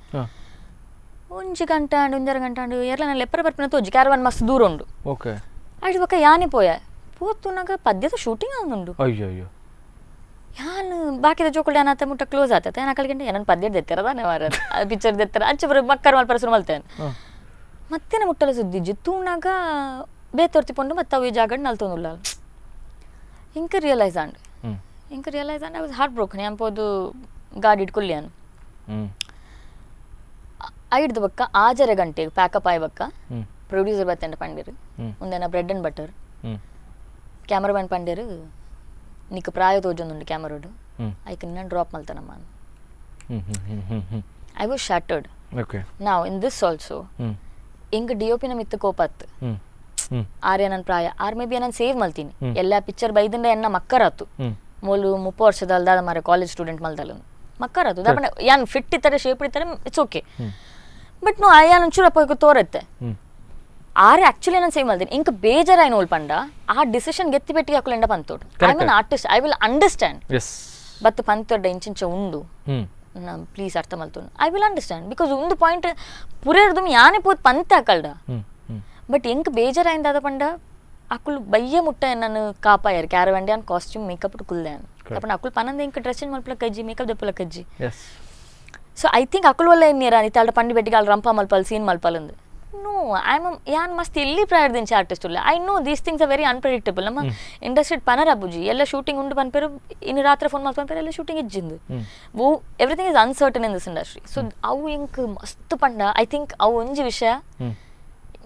1 ಗಂಟೆ ಅಂಡ್ 1.5 ಗಂಟೆ ಅಂಡ್ ಎರ್ಲ ಲೆಪ್ಪರ ಬರ್ಪಿನ ತೋಜಿ ಕ್ಯಾರವಾನ್ ಮಸ್ತ್ ದೂರ ಉಂಡು ಆಯ್ತು ಬಕ್ಕ ಯಾನಿ ಪೋಯ ಪೋತುನಾಗ ಪದ್ಯದ ಶೂಟಿಂಗ್ ಅವನುಂಡು ಯಾನು ಬಾಕಿದ ಜೋಕುಲ್ ಏನಾತ ಮುಟ್ಟ ಕ್ಲೋಸ್ ಆತತೆ ಏನ ಕಲ್ಗಂಡೆ ಏನನ್ ಪದ್ಯ ದೆತ್ತರದಾನೆ ವಾರ ಪಿಕ್ಚರ್ ದೆತ್ತರ ಅಂಚೆ ಬರ ಮಕ್ಕರ್ ಮಲ್ಪರ ಶುರು ಮಲ್ತೇನೆ ಮತ್ತೇನ ಮುಟ್ಟಲ ಸುದ್ದಿಜ್ಜಿ ತೂನಾಗ ಬೇತೊರ್ತಿಕೊಂಡು ಮತ್ತೆ ಅವು ಈ ಜಾಗ ನಲ್ತೊಂದುಲ್ಲ ಇಂಕ realise and I was heart broken ಎಂಪೋದು ಗಾಡಿ ಇಟ್ಕೊಲ್ಲಿ ಅನ್ ಐಡ್ದು ಬಕ್ಕ ಆಜರೆ ಗಂಟೆ ಪ್ಯಾಕಪ್ ಆಯ್ ಬಕ್ಕ ಪ್ರೊಡ್ಯೂಸರ್ ಬತ್ತಂಡ ಪಂಡೇರು ಒಂದೇನ ಬ್ರೆಡ್ ಅಂಡ್ ಬಟರ್ ಕ್ಯಾಮರಾಮನ್ ಪಂಡೇರು నీకు ప్రాయ తోజొందుండు కెమెరాడు ఐ కెన్ డ్రాప్ మల్తానమ్మ I was shattered now in this also ఇంక ಡಿಒಪಿ ನ ಮಿತ್ತ ಕೋಪತ್ ಆರ್ಯ ನನ್ನ ಪ್ರಾಯ ಆರ್ ಮೇ ಬಿ ನಾನು ಸೇವ್ ಮಲ್ತೀನಿ ಎಲ್ಲ ಪಿಕ್ಚರ್ ಬೈದಿಂದ ಎನ್ನ ಮಕ್ಕರಾತು ಮೂಲು 30 ವರ್ಷದ ದಾದ ಮಾರ ಕಾಲೇಜ್ ಸ್ಟೂಡೆಂಟ್ ಮಲ್ದಲ್ಲ ಮಕ್ಕರಾತು ದಾಪನ ಯಾನ್ ಫಿಟ್ ಇತ್ತಾರೆ ಶೇಪ್ ಇತ್ತಾರೆ ಇಟ್ಸ್ ಓಕೆ ಬಟ್ ನೋ ಆ ಯಾನ್ ಒಂಚೂರು ಅಪ್ಪ ತೋರತ್ತೆ ಆರೆ ಆಕ್ಚುಲಿ ನಾನು ಸೇವ್ ಮಾಡ್ತೀನಿ ಇಂಕ ಬೇಜಾರಾಯ್ನ ಓಲ್ ಪಂಡ ಆ ಡಿಸಿಷನ್ ಗೆತ್ತಿ ಬೆಟ್ಟಿಗೆ ಹಾಕಲೆಂಡ ಪಂತೋಡು I am an artist I will understand ಬತ್ ಪಂತೊಡ್ಡ ಇಂಚಿಂಚ ಉಂಡು ಪ್ಲೀಸ್ ಅರ್ಥ ಮಲ್ತೋನು ಐ ವಿಲ್ ಅಂಡರ್ಸ್ಟ್ಯಾಂಡ್ ಬಿಕಾಸ್ ಒಂದು ಪಾಯಿಂಟ್ ಪುರೇರ್ದು ಯಾನೇ ಪೋತ್ ಪಂತೆ ಹಾಕಲ್ಡ ಬಟ್ ಎಂಕ್ ಬೇಜಾರಾಯ್ನ ದಾದ ಪಂಡ ಅಕ್ಕಳು ಬಯ್ಯ ಮುಟ್ಟ ನಾನು ಕಾಪಾಯರ್ ಕ್ಯಾರವಂಡಿ ಅನ್ ಕಾಸ್ಟ್ಯೂಮ್ ಮೇಕಪ್ ಕುಲ್ದಾನ್ ಅಪ್ಪನ ಅಕ್ಕಳು ಪನಂದ ಇಂಕ ಡ್ರೆಸ್ ಚೇಂಜ್ ಮಲ್ಪಲ ಕಜ್ಜಿ ಮೇಕಪ್ ದೆಪ್ಪಲ ಕಜ್ಜಿ ಸೊ ಐ ಥಿಂಕ್ ಅಕ್ಕಳು ಒಳ್ಳೆ ನೀರ ನಿತ್ತಾಳ ಪಂಡಿ ಬೆಟ್ಟಿಗೆ ಅಲ್ಲಿ ರಂಪ ಮಲ್ಪಲ್ ಸೀನ್ ಮಲ್ಪಲಂದು ನೋ ಐ ಆಮ್ ಯಾನ್ ಮಸ್ತ್ ಎಲ್ಲಿ ಪ್ರಾಯರ್ದಿಂಚ ಆರ್ಟಿಸ್ಟ್ ಉಲ್ಲ I know these things are very unpredictable ನಮ್ಮ ಇಂಡಸ್ಟ್ರಿ ಪನರ ಅಬ್ಬುಜಿ ಎಲ್ಲ ಶೂಟಿಂಗ್ ಉಂಡು ಪನ್ಪೇರು ಇನ್ನು ರಾತ್ರಿ ಫೋನ್ ಮಾಡಿ ಪನ್ಪೇರು ಎಲ್ಲ ಶೂಟಿಂಗ್ ಇಜ್ಜಿಂದು ವೂ everything is uncertain in this industry so ಅವು ಇಂಕ್ ಮಸ್ತ್ ಪಂಡ ಐ ಥಿಂಕ್ ಅವು ಒಂಜಿ ವಿಷಯ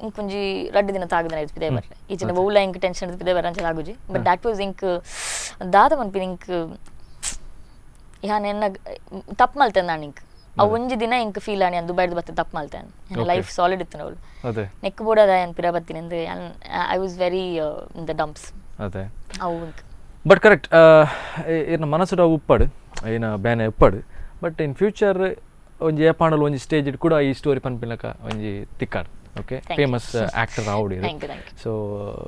ಇಂಕೊಂಜಿ ರಡ್ಡು ದಿನ ತಾಗದಿನ ಇರ್ತಿದೆ ಬರ್ಲೆ ಈಚಿನ ಬಹುಲ ಇಂಕ್ ಟೆನ್ಷನ್ ಇರ್ತಿದೆ ಬರಂಚ ಆಗುಜಿ ಬಟ್ ದ್ಯಾಟ್ ವಾಸ್ ಇಂಕ್ ದಾದ ಪನ್ಪಿ ಇಂಕ್ ಯಾನ್ ಎನ್ನ ತಪ್ಪು ಮಲ್ತೆ ನಾನು ಇಂಕ್ ಅವು ಒಂಜಿ ದಿನ ಇಂಕ್ ಫೀಲ್ ಆಣಿ ಅಂದು ದುಬೈಡ್ ಬತ್ತೆ ತಪ್ಪು ಮಲ್ತೆ ಲೈಫ್ ಸಾಲಿಡ್ ಇತ್ತು ಅವಳು ನೆಕ್ ಬೋಡದ ಏನ್ ಪಿರ ಬತ್ತೀನಿ ಅಂದ್ರೆ I was very in the dumps ಅದೇ ಅವು ಇಂಕ್ ಬಟ್ ಕರೆಕ್ಟ್ ಏನ ಮನಸ್ಸುಡ ಉಪ್ಪಡು ಏನ ಬ್ಯಾನೆ ಉಪ್ಪಡು ಬಟ್ ಇನ್ ಫ್ಯೂಚರ್ ಒಂಜಿ ಏಪಾಂಡಲ್ ಒಂಜಿ ಸ್ಟೇಜ್ ಕೂಡ ಈ ಸ್ಟೋರಿ ಪನ್ಪಿನಕ ಒಂಜಿ ತಿಕ್ಕಾಡು ಓಕೆ ಫೇಮಸ್ ಆಕ್ಟರ್ ಆವಡಿ ಸೊ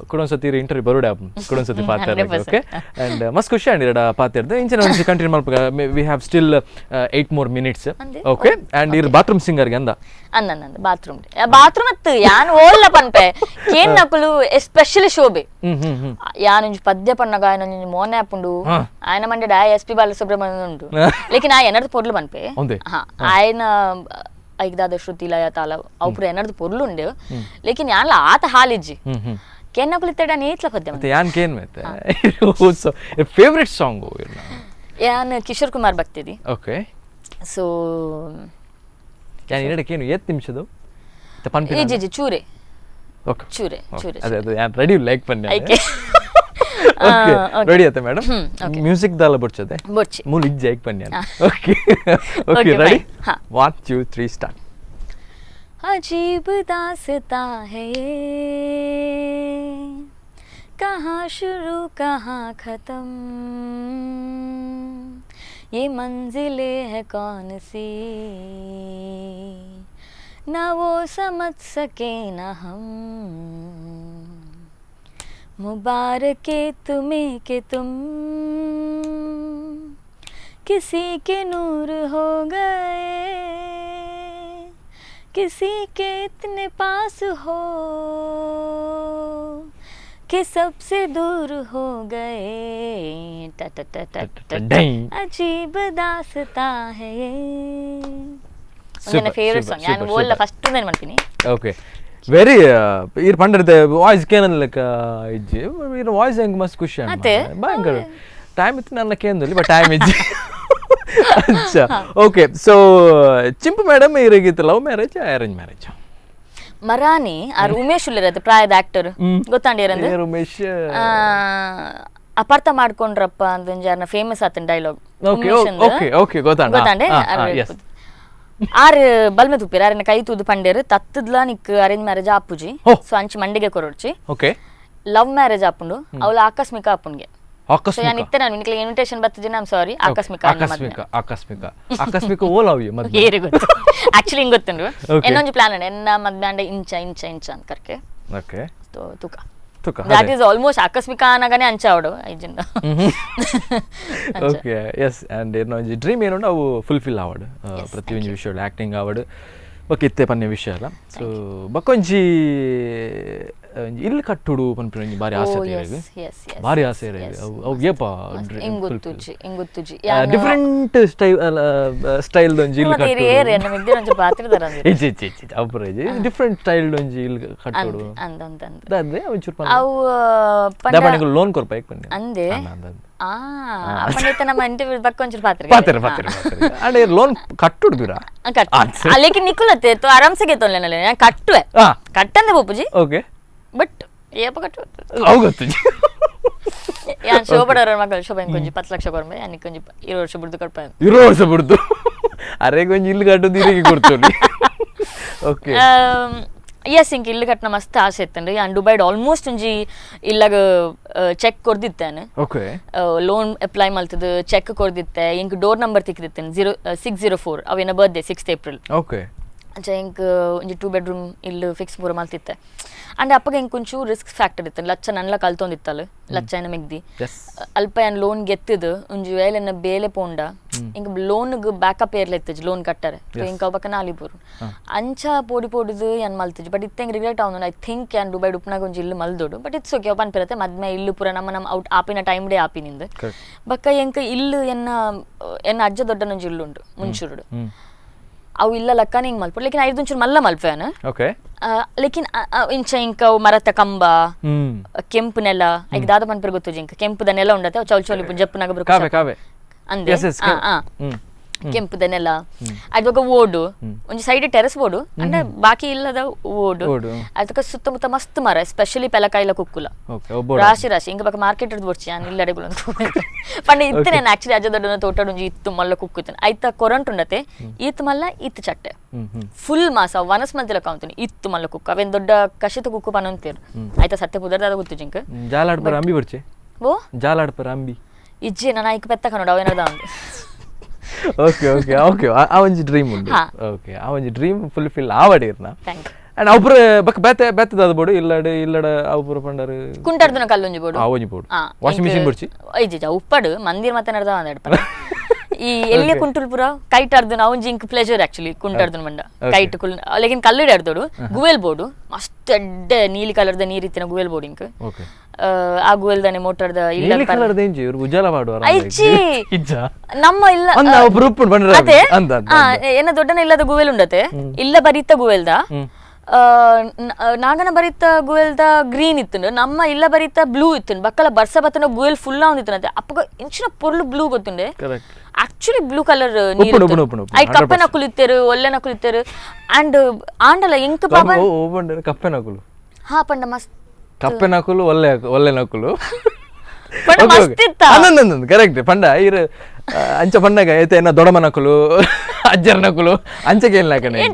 ಕುಡೊಂದ್ಸತಿ ಇಂಟರ್ವ್ಯೂ ಬರೋಡೆ ಕುಡೊಂದ್ಸತಿ ಪಾತ್ರ ಓಕೆ ಅಂಡ್ ಮಸ್ತ್ ಖುಷಿ ಅಂಡಿರಡ ಪಾತಿರ್ದು ಇಂಚಿನ ಒಂಜಿ ಕಂಟಿನ್ಯೂ ಮಲ್ಪ we have still 8 more minutes okay and ಇರ್ ಬಾತ್ರೂಮ್ ಸಿಂಗರ್ಗೆ ಅಂದ ಅಂದ ಬಾತ್ರೂಮ್ ಅತ್ತು ಯಾನ್ ಓಲ್ಲ ಪನ್ಪೆ ಕೇನ್ ನಕುಲು ಎಸ್ಪೆಷಲಿ ಶೋಭೆ ಯಾನ್ ಒಂಜಿ ಪದ್ಯ ಪನ್ನಗ ఆయన ಒಂಜಿ ಮೋನೆ ಆಪುಂಡು ఆయన ಮಂಡ್ಯಡ ಎಸ್.ಪಿ. ಬಾಲಸುಬ್ರಹ್ಮಣ್ಯನ್ ಉಂಡು ಲೇಕಿನ್ ಆ ಎನರ್ದು ಪೊರ್ಲು ಪನ್ಪೆ ఆయన ಐಗ್ದಾದ ಶ್ರುತಿ ಲಯ ತಾಲ ಅವು ಎನರ್ದು ಪೊರ್ಲು ಉಂಡು ಲೇಕಿನ್ ಯಾನ್ಲ ಆತ ಹಾಲಿಜ್ಜಿ ಕೇನ್ ನಕುಲು ಇತ್ತಡ ನೇತ್ಲ ಪದ್ಯ ಮತ್ತೆ ಯಾನ್ ಕೇನ್ ಮೆತ್ತೆ ಫೇವರಿಟ್ ಸಾಂಗ್ ಯಾನ್ ಕಿಶೋರ್ ಕುಮಾರ್ ಭಕ್ತಿದಿ ಓಕೆ ಸೊ ಯಾನ್ ಎರಡಕ್ಕೇನು 7 ನಿಮಿಷದು ಪನ್ಪಿ ಜಿ ಚೂರೆ ಓಕೆ ಚೂರೆ ಚೂರೆ ಅದೇ ಅದು ಯಾನ್ ರೆಡಿ ಲೈಕ್ ಪನ್ನೆ ಓಕೆ ರೆಡಿ ಆಯ್ತಾ ಮೇಡಮ್ ಮ್ಯೂಸಿಕ್ ದಾಲ ಬುಡ್ಚದೆ ಬುಡ್ಚಿ ಮೂಲ ಇಜ್ಜೆ ಐಕ್ ಪನ್ನೆ ಓಕೆ ಓಕೆ ರೆಡಿ 1 2 3 ಸ್ಟಾರ್ಟ್ अजीब दास्तां है ये कहाँ शुरू कहाँ ख़त्म ये मंजिलें है कौन सी ना वो समझ सके ना हम मुबारके तुम्हें कि तुम किसी के नूर हो गए किसी के इतने पास हो कि सबसे दूर हो गए अजीब दास्तां है ये ನನ್ನ ಫೇವರಿಟ್ ಸಾಂಗ್ ನಾನು ಓಲ್ಲ ಫಸ್ಟ್ ನಾನು ಮಾಡ್ತೀನಿ ಓಕೆ ವೆರಿ ಇರ್ ಪಂಡರ್ದೆ ವಾಯ್ಸ್ ಕೇನಲ್ಲಕ ಇಜ್ಜಿ ಇರ್ ವಾಯ್ಸ್ ಹೆಂಗ್ ಮಸ್ತ್ ಖುಷಿ ಅತ್ತೆ ಭಯಂಕರ ಟೈಮ್ ಇತ್ತು ನನ್ನ ಕೇಂದ್ರಲ್ಲಿ ಬಟ್ ಟೈಮ್ ಇಜ್ಜಿ ಅಚ್ಚಾ ಓಕೆ ಸೊ ಚಿಂಪು ಮೇಡಮ್ ಇರಗಿತ್ತು ಲವ್ ಮ್ಯಾರೇಜ್ ಅರೇಂಜ್ ಮ್ಯಾರೇಜ್ ಮರಾನಿ ಆರ್ ಉಮೇಶ್ ಉಲ್ಲಿರತ್ತೆ ಪ್ರಾಯದ ಆಕ್ಟರ್ ಗೊತ್ತಾಂಡಿರಂದ್ರೆ ಉಮೇಶ್ ಅಪಾರ್ಥ ಮಾಡ್ಕೊಂಡ್ರಪ್ಪ ಅಂತ ಜಾರ್ನ ಫೇಮಸ್ ಆತನ ಡೈಲಾಗ್ ಓಕೆ ಓಕೆ ಓಕೆ ಗೊತ್ತಾಂಡೆ ಆರ್ ಬಲ್ಮೆ ತುಪ್ಪಿರ ಆರನ ಕೈ ತೂದು ಪಂಡೇರು ತತ್ತದ್ಲ ನಿಕ್ ಅರೇಂಜ್ ಮ್ಯಾರೇಜ್ ಆಪುಜಿ ಸೊ ಅಂಚಿ ಮಂಡಿಗೆ ಕೊರಡ್ಚಿ ಓಕೆ ಲವ್ ಮ್ಯಾರೇಜ್ ಆಪುಂಡು ಅವಳ ಆಕಸ್ಮಿಕ ಆಪುನ್ಗೆ ಆಕಸ್ಮಿಕ ನಾನು ಇತ್ತೆ ನಾನು ನಿಕ್ಲೆ ಇನ್ವಿಟೇಷನ್ ಬರ್ತದೆ ಐ ಆಮ್ ಸಾರಿ ಆಕಸ್ಮಿಕ ಆಕಸ್ಮಿಕ ಓ ಲವ್ ಯು ಮದ್ವೆ ಏರಿ ಗೊತ್ತು ಆಕ್ಚುಲಿ ಹಿಂಗ್ ಗೊತ್ತುಂಡು ಇನ್ನೊಂದು ಪ್ಲಾನ್ ಅಣ್ಣ ಎನ್ನ ಮದ್ವೆ ಅಂಡೆ ಇಂಚ ಅಂತ ಕರ್ಕೆ ಓಕೆ ತುಕ that is almost ಆಕಸ್ಮಿಕ ಅನ್ನಗಾನೆ ಅಂಚ ಅವಡು ಐಜಿಂದ ಓಕೆ ಎಸ್ ಅಂಡ್ ಏನೋ ಡ್ರೀಮ್ ಏನೋ ಅವು ಫುಲ್ಫಿಲ್ ಆವಡು ಪ್ರತಿಯೊಂದು ವಿಷಯ ಆಕ್ಟಿಂಗ್ ಆವಡು ಓಕೆ ಇತ್ತೆ ಪನ್ನೆ ವಿಷಯ ಅಲ್ಲ ಸೊ ಬಕೊಂಜಿ ಇಲ್ಲಿ ಕಟ್ಟುಡು ಪನ್ಪಿನ ಬಾರಿ ಆಸೆ ಇರೋದು ಬಾರಿ ಆಸೆ ಇರೋದು ಅವು ಏಪ ಡಿಫ್ರೆಂಟ್ ಸ್ಟೈಲ್ ಒಂಜಿ ಇಲ್ಲಿ ಡಿಫ್ರೆಂಟ್ ಸ್ಟೈಲ್ ಒಂಜಿ ಇಲ್ಲಿ ಕಟ್ಟುಡು ಅದೇ ಒಂಚೂರು ದಾಪಣಿಗಳು ಲೋನ್ ಕೊರ್ಪ ಅಂದೆ ನಮ್ಮ ಇಂಟರ್ವ್ಯೂ ಬಕ್ಕ ಒಂಚೂರು ಅಡೆ ಲೋನ್ ಕಟ್ಟುಡುದುರಾ ಅಲ್ಲಿಗೆ ನಿಕ್ಕುಲತ್ತೆ ಆರಾಮ್ಸೆ ಗೆತ್ತೋನ್ಲೆ ನಾನು ಕಟ್ಟುವೆ ಕಟ್ಟಂದೆ ಪೂಪುಜಿ ಓಕೆ ಬಟ್ ಏಪ ಕಟ್ಟು ಅವು ಗೊತ್ತು ಯಾನ್ ಶೋಭಡವ್ರ ಮಗಳು ಶೋಭ ಕೊಂಚಿ 10 ಲಕ್ಷ ಕೊರ್ಮೆ ಅನಿ ಕೊಂಚಿ 20 ವರ್ಷ ಬಿಡ್ದು ಕೊಡ್ಪ 20 ವರ್ಷ ಬಿಡ್ದು ಅರೆ ಕೊಂಚಿ ಇಲ್ಲಿ ಕಟ್ಟುದು ಇಲ್ಲಿಗೆ ಕೊಡ್ತೋಲಿ ಓಕೆ ಎಸ್ ಇಂಕ ಇಲ್ಲಿ ಕಟ್ಟನ ಮಸ್ತ್ ಆಸೆ ಇತ್ತಂಡ್ರಿ ಆ್ಯಂಡ್ ದುಬೈಡ್ ಆಲ್ಮೋಸ್ಟ್ ಒಂಜಿ ಇಲ್ಲಾಗ ಚೆಕ್ ಕೊರ್ದಿತ್ತೇನೆ ಓಕೆ ಲೋನ್ ಅಪ್ಲೈ ಮಲ್ತದ ಚೆಕ್ ಕೊರ್ದಿತ್ತೆ ಇಂಕ ಡೋರ್ ನಂಬರ್ ತಿಕ್ಕಿದಿತ್ತೇನೆ 604 ಅವೇನ ಬರ್ತ್ಡೇ 6th ಏಪ್ರಿಲ್ ಓಕೆ ಅಂಚ ಇಂಕ ಒಂಜಿ 2 ಬೆಡ್ರೂಮ್ ಇಲ್ಲಿ ಫಿಕ್ಸ್ ಪೂರ ಮಲ್ತಿತ್ತೆ ಅಂಡ್ ಅಪ್ಪಗೆ ಇಂಕ ಒಂಚೂರು ರಿಸ್ಕ್ ಫ್ಯಾಕ್ಟರ್ ಇತ್ತು ಲಚ್ಚ ನನ್ಲ ಕಲ್ತೊಂದಿತ್ತಲ್ಲ ಲಚ್ಚ ಏನ ಮೆಗ್ದಿ ಅಲ್ಪ ಏನ್ ಲೋನ್ ಗೆತ್ತಿದ್ದು ಒಂಜಿ ವೇಲೆನ ಬೇಲೆ ಪೋಂಡ ಇಂಕ ಲೋನ್ಗ್ ಬ್ಯಾಕಪ್ ಏರ್ಲೆತ್ತಜ್ ಲೋನ್ ಕಟ್ಟರೆ ಇಂಕ ಅವಬಕ್ಕ ನಾಲಿಪುರು ಅಂಚ ಪೋಡಿದು ಏನ್ ಮಲ್ತಿಜ್ ಬಟ್ ಇತ್ತೆಂಗ್ ರಿಗ್ರೆಟ್ ಅವನು ಐ ಥಿಂಕ್ ಏನ್ ದುಬೈ ಉಪ್ನಾಗ ಒಂಜಿ ಇಲ್ಲಿ ಮಲ್ದೋಡು ಬಟ್ ಇಟ್ಸ್ ಓಕೆ ಒಪ್ಪನ್ ಪಿರತ್ತೆ ಮದ್ಮೆ ಇಲ್ಲು ಪೂರ ನಮ್ಮ ಔಟ್ ಆಪಿನ ಟೈಮ್ ಡೇ ಆಪಿನಿಂದ ಬಕ್ಕ ಎಂಕ ಇಲ್ಲು ಎನ್ನ ಅಜ್ಜ ದೊಡ್ಡನ ಒಂಜಿ ಇಲ್ಲುಂಡು ಮುಂಚೂರುಡು ಅವು ಇಲ್ಲ ಲಕ್ಕನ ಹಿಂಗ್ ಮಲ್ಪು ಲೇಕಿನ್ ಐದು ಒಂಚೂರು ಮಲ್ಲ ಮಲ್ಪೇನ ಲೇಕಿನ್ ಇಂಚ ಇಂಕ ಮರತ ಕಂಬ ಕೆಂಪು ನೆಲ ಈಗ ದಾದ ಪನ್ಪರ್ ಗೊತ್ತು ಜಿಂಕ ಕೆಂಪುದ ನೆಲ ಉಂಡತೆ ಚೌಲ್ ಚೌಲಿ ಜಪ್ಪನಾಗ ಬರು ಅಂದೆ ಕೆಂಪುದ ನೆಲ ಅದ್ವಾಗ ಓಡು ಒಂಜಿ ಸೈಡ್ ಟೆರೆಸ್ ಬೋಡು ಅಂದ್ರೆ ಬಾಕಿ ಇಲ್ಲದ ಓಡು ಅದಕ್ಕೆ ಸುತ್ತಮುತ್ತ ಮಸ್ತ್ ಮರ ಎಸ್ಪೆಷಲಿ ಪೆಲಕಾಯಿಲ ಕುಕ್ಕುಲ ರಾಶಿ ಇಂಕ ಬಕ್ಕ ಮಾರ್ಕೆಟ್ ಹಿಡ್ದು ಬರ್ಚಿ ನಾನು ಇಲ್ಲಡೆಗಳು ಅಂತ ಪಂಡ ಇತ್ತು ನಾನು ಆಕ್ಚುಲಿ ಅಜ್ಜ ದೊಡ್ಡನ ತೋಟಡೊಂಜಿ ಇತ್ತು ಮಲ್ಲ ಕುಕ್ಕುತ್ತೇನೆ ಐತ ಕೊರಂಟ್ ಉಂಡತೆ ಈತ್ ಮಲ್ಲ ಇತ್ತು ಚಟ್ಟೆ ಫುಲ್ ಮಾಸ ವನಸ್ ಮಂತಿಲ ಕಾಂತೀನಿ ಇತ್ತು ಮಲ್ಲ ಕುಕ್ಕು ಅವೇನ್ ದೊಡ್ಡ ಕಶಿತ ಕುಕ್ಕು ಪನಂತೀರು ಆಯ್ತಾ ಸತ್ಯ ಪುದರ್ದಾದ ಗೊತ್ತು ಜಿಂಕ ಜಾಲಾಡ್ ಪರ ಅಂಬಿ ಬರ್ಚೆ ಓ ಜಾಲಾಡ್ ಪರ ಅಂಬಿ ಇಜ್ಜಿ ನಾನು ಐಕ ಪೆತ್ತ ಕನ್ನಡ ಅವೇನದ ಅಂದೆ ಓಕೆ ಓಕೆ ಓಕೆ ಆ ಒಂಜಿ ಡ್ರೀಮ್ ಉಂಡು ಓಕೆ ಆ ಒಂಜಿ ಡ್ರೀಮ್ ಫುಲ್ಫಿಲ್ ಆವಡಿರ್ನ ಅಂಡ್ ಅವ್ರ ಬಕ್ ಬೆತ್ತದ ಬೋಡು ಇಲ್ಲಡ ಅವ್ರ ಪಂಡರು ಕುಂಟರ್ದನ ಕಲ್ಲೊಂಜಿ ಬೋಡು ಆ ಒಂಜಿ ಬೋಡು ವಾಷಿಂಗ್ ಮಿಷಿನ್ ಬರ್ಚಿ ಐಜಿ ಉಪ್ಪಡು ಮಂದಿರ್ ಮತ್ತೆ ನಡ್ದ ಅಂದೆಡ್ಪ ಈ ಎಲ್ಲಿಯ ಕುಂಟುಲ್ಪುರ ಕೈಟ್ ಅರ್ದನ ಅವನ್ ಜಿಂಕ್ ಪ್ಲೇಜರ್ ಆಕ್ಚುಲಿ ಕುಂಟರ್ದನ ಮಂಡ ಕೈಟ್ ಕುಲ್ ಲೇಕಿನ್ ಕಲ್ಲುಡಿ ಅರ್ದೋಡು ಗುವೆಲ್ ಬೋರ್ಡು ಮಸ್ತ್ ಎಡ್ಡೆ ನೀಲಿ ಕಲರ್ದ ನೀರಿತ್ತಿನ ಗುವೆಲ್ ಬೋರ್ಡ್ ಇಂಕ್ ಆ ಗುವೆಲ್ದಾನೆ ಮೋಟರ್ದ ಇಲ್ಲ ಕಲರ್ದ ಇಂಜಿ ಇವ್ರು ಉಜಾಲ ಮಾಡುವ ಐಚಿ ಇಜ್ಜ ನಮ್ಮ ಇಲ್ಲ ಅಂದ ಒಬ್ರು ಬಂದ್ರ ಅದೇ ಏನ ದೊಡ್ಡನ ಇಲ್ಲದ ಗುವೆಲ್ ಉಂಡತೆ ಇಲ್ಲ ಬರಿತ ಗುವೆಲ್ದ ನಾಗನ ಬರಿತ ಗುವೆಲ್ದ ಗ್ರೀನ್ ಇತ್ತು ನಮ್ಮ ಇಲ್ಲ ಬರಿತ ಬ್ಲೂ ಇತ್ತು ಬಕ್ಕಲ ಬರ್ಸ ಬತ್ತನ ಗುವೆಲ್ ಫುಲ್ ಆವಂದಿತ್ತು ಅಪ್ಪಗ ಇಂಚಿನ ಪೊರ್ಲು ಬ್ಲೂ ಗೊತ್ತುಂಡೆ ಆಕ್ಚುಲಿ ಬ್ಲೂ ಕಲರ್ ನೀರು ಐ ಕಪ್ಪೆನ ಕುಲಿತೇರು ಒಲ್ಲೆನ ಕುಲಿತೇರು ಅಂಡ್ ಆಂಡಲ ಇಂಕ ಪಾಪ ಕಪ್ಪೆನಕುಲು ಹಾ ಪಂಡ ಮಸ್ತ್ ಕಪ್ಪೆನಕುಲು ಒಲ್ಲೆನಕುಲು ಮಸ್ತ್ ಕರೆಕ್ಟ್ ಪಂಡ ಇರು ಅಂಚ ಪಂಡಗ ಐತೆ ಏನ ದೊಡಮನಕುಲು ಅಜ್ಜರ್ನಕುಲು ಅಂಚಗೆ ಏನ್ ಲಾಕನೆ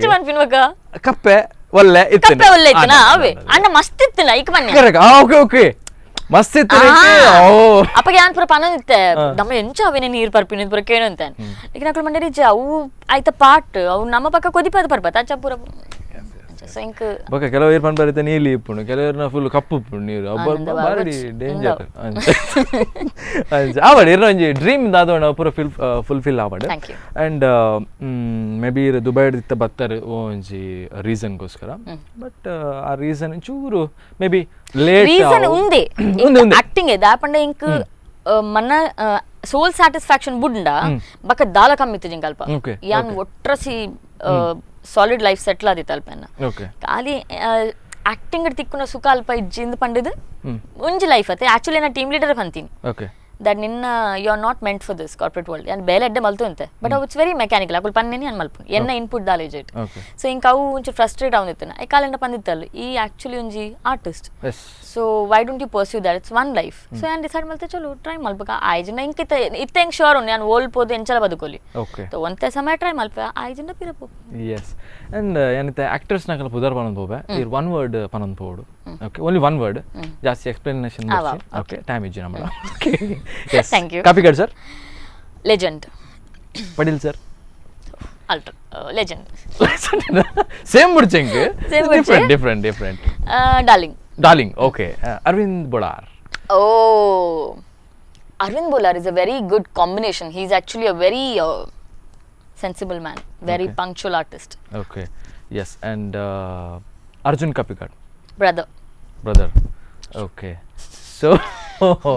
ಕಪ್ಪೆ ಒಲ್ಲೆ ಕಪ್ಪೆ ಒಲ್ಲೆ ಇತ್ತನ ಅವೇ ಅಣ್ಣ ಮಸ್ತ್ ಇತ್ತನ ಐಕ ಬನ್ನಿ ಕರೆಕ್ಟ್ ಓಕೆ ಓಕೆ ಮಸ್ತ್ ಇತ್ತು ಅಪ್ಪಗೆ ಯಾನ್ ಪುರ ಪನಂದಿತ್ತೆ ನಮ್ಮ ಎಂಚ ಅವೇನೆ ನೀರ್ ಪರ್ಪಿನ ಪುರ ಕೇಳು ಅಂತ ಈಗ ನಕಲು ಮಂಡರಿ ಅವು ಆಯ್ತ ಪಾಟ್ ಅವು ನಮ್ಮ ಪಕ್ಕ ಕೊದಿಪದ ಪರ್ಪತ ಅಂಚ ಪುರ ಬಕ ಕೆಲವರು ಪಂಡ ಬರಿತ ನೀಲಿ ಇಪ್ಪುಂಡು ಕೆಲವರ್ನ ಫುಲ್ ಕಪ್ಪು ಇಪ್ಪುಂಡು ನೀರು ಬಾರಿ ಡೇಂಜರ್ ಆವಡ್ ಇರೋ ಒಂಜಿ ಡ್ರೀಮ್ ದಾದೋಣ ಪೂರ ಫುಲ್ಫಿಲ್ ಆವಡ್ ಅಂಡ್ ಮೇ ಬಿ ದುಬೈ ಇತ್ತ ಬತ್ತಾರೆ ಒಂಜಿ ರೀಸನ್ ಗೋಸ್ಕರ ಬಟ್ ಆ ರೀಸನ್ ಚೂರು ಮೇ ಬಿ ಲೇಟ್ ರೀಸನ್ ಉಂದೆ ಆಕ್ಟಿಂಗ್ ದಾಪಂಡ ಇಂಕ್ ಮನ್ನ ಸೋಲ್ ಸ್ಯಾಟಿಸ್ಫ್ಯಾಕ್ಷನ್ ಬುಡ್ಂಡ ಬಕ ದಾಲ ಕಮ್ಮಿತ್ತು ಜಿಂಕಲ್ಪ ಯಾನ್ ಒಟ್ರಸಿ ಸಾಲಿಡ್ ಲೈಫ್ ಸೆಟ್ಲ್ ಆದಿತ್ತು ಅಲ್ಪನ ಖಾಲಿ ಆಕ್ಟಿಂಗ್ ತಿಕ್ಕುನ ಸುಖ ಅಲ್ಪ ಇಜ್ಜಿಂದ ಪಂಡಿದ್ ಒಂಜಿ ಲೈಫ್ ಅತ್ತೆ ಆಕ್ಚುಲಿ ನಾ ಟೀಮ್ ಲೀಡರ್ ಅಂತೀನಿ ದಟ್ ನಿನ್ನ you are not meant for this corporate world ಯಾನ್ ಬೇಲೆ ಎಡ್ಡೆ ಮಲ್ತು ಅಂತೆ ಬಟ್ ಅವು ಇಟ್ಸ್ ವೆರಿ ಮೆಕ್ಯಾನಿಕಲ್ ಅಕುಲ್ ಪನ್ನೇನಿ ಅನ್ ಮಲ್ಪು ಎನ್ನ ಇನ್ಪುಟ್ ದಾಲೇಜ್ ಇಟ್ ಸೊ ಇಂಕ ಅವು ಒಂಚೂರು ಫ್ರಸ್ಟ್ರೇಟ್ ಆವಂದಿತ್ತನ ಐ ಕಾಲೆಂಡ ಪಂದಿತ್ತಲ್ಲ ಈ ಆಕ್ಚುಲಿ ಒಂಜಿ artist so why don't you pursue that it's one life so ಯಾನ್ ಡಿಸೈಡ್ ಮಲ್ತೆ ಚಲೋ ಟ್ರೈ ಮಲ್ಪಕ ಆಯ್ಜನ ಇಂಕ ಇತ್ತೆ ಹೆಂಗ್ ಶೋರ್ ಉಂಡು ಯಾನ್ ಓಲ್ಪೋದು ಎಂಚಲ ಬದುಕೋಲಿ ಸೊ ಒಂತೆ ಸಮಯ ಟ್ರೈ ಮಲ್ಪೆ ಆಯ್ಜನ ಪಿರಪು ಎಸ್ ಅಂಡ್ ಏನಿತ್ತೆ ಆಕ್ಟರ್ಸ್ ನಾಕಲ ಪುದರ್ ಪನಂದ್ ಹೋಬೆ ಇರ್ ಒನ್ ವರ್ಡ್ ಪನಂದ್ ಪೋಡು ಓಕೆ ಓನ್ಲಿ ಒನ್ ವರ್ಡ್ ಜಾಸ್ತಿ ಎಕ್ಸ್ಪ್ಲನೇಷನ್ ಓಕೆ ಟೈಮ್ ಇಜ್ಜಿ ನಮ್ಮಡ okay yes thank you Kapikad sir legend Padil sir ultra legend same ಮುಡ್ಚೆಂಗ್ different darling okay Arvind Bolar Arvind Bolar is a very good combination. He's actually a very sensible man, very punctual artist. Okay, yes, and Arjun Kapikar. Brother. Okay. So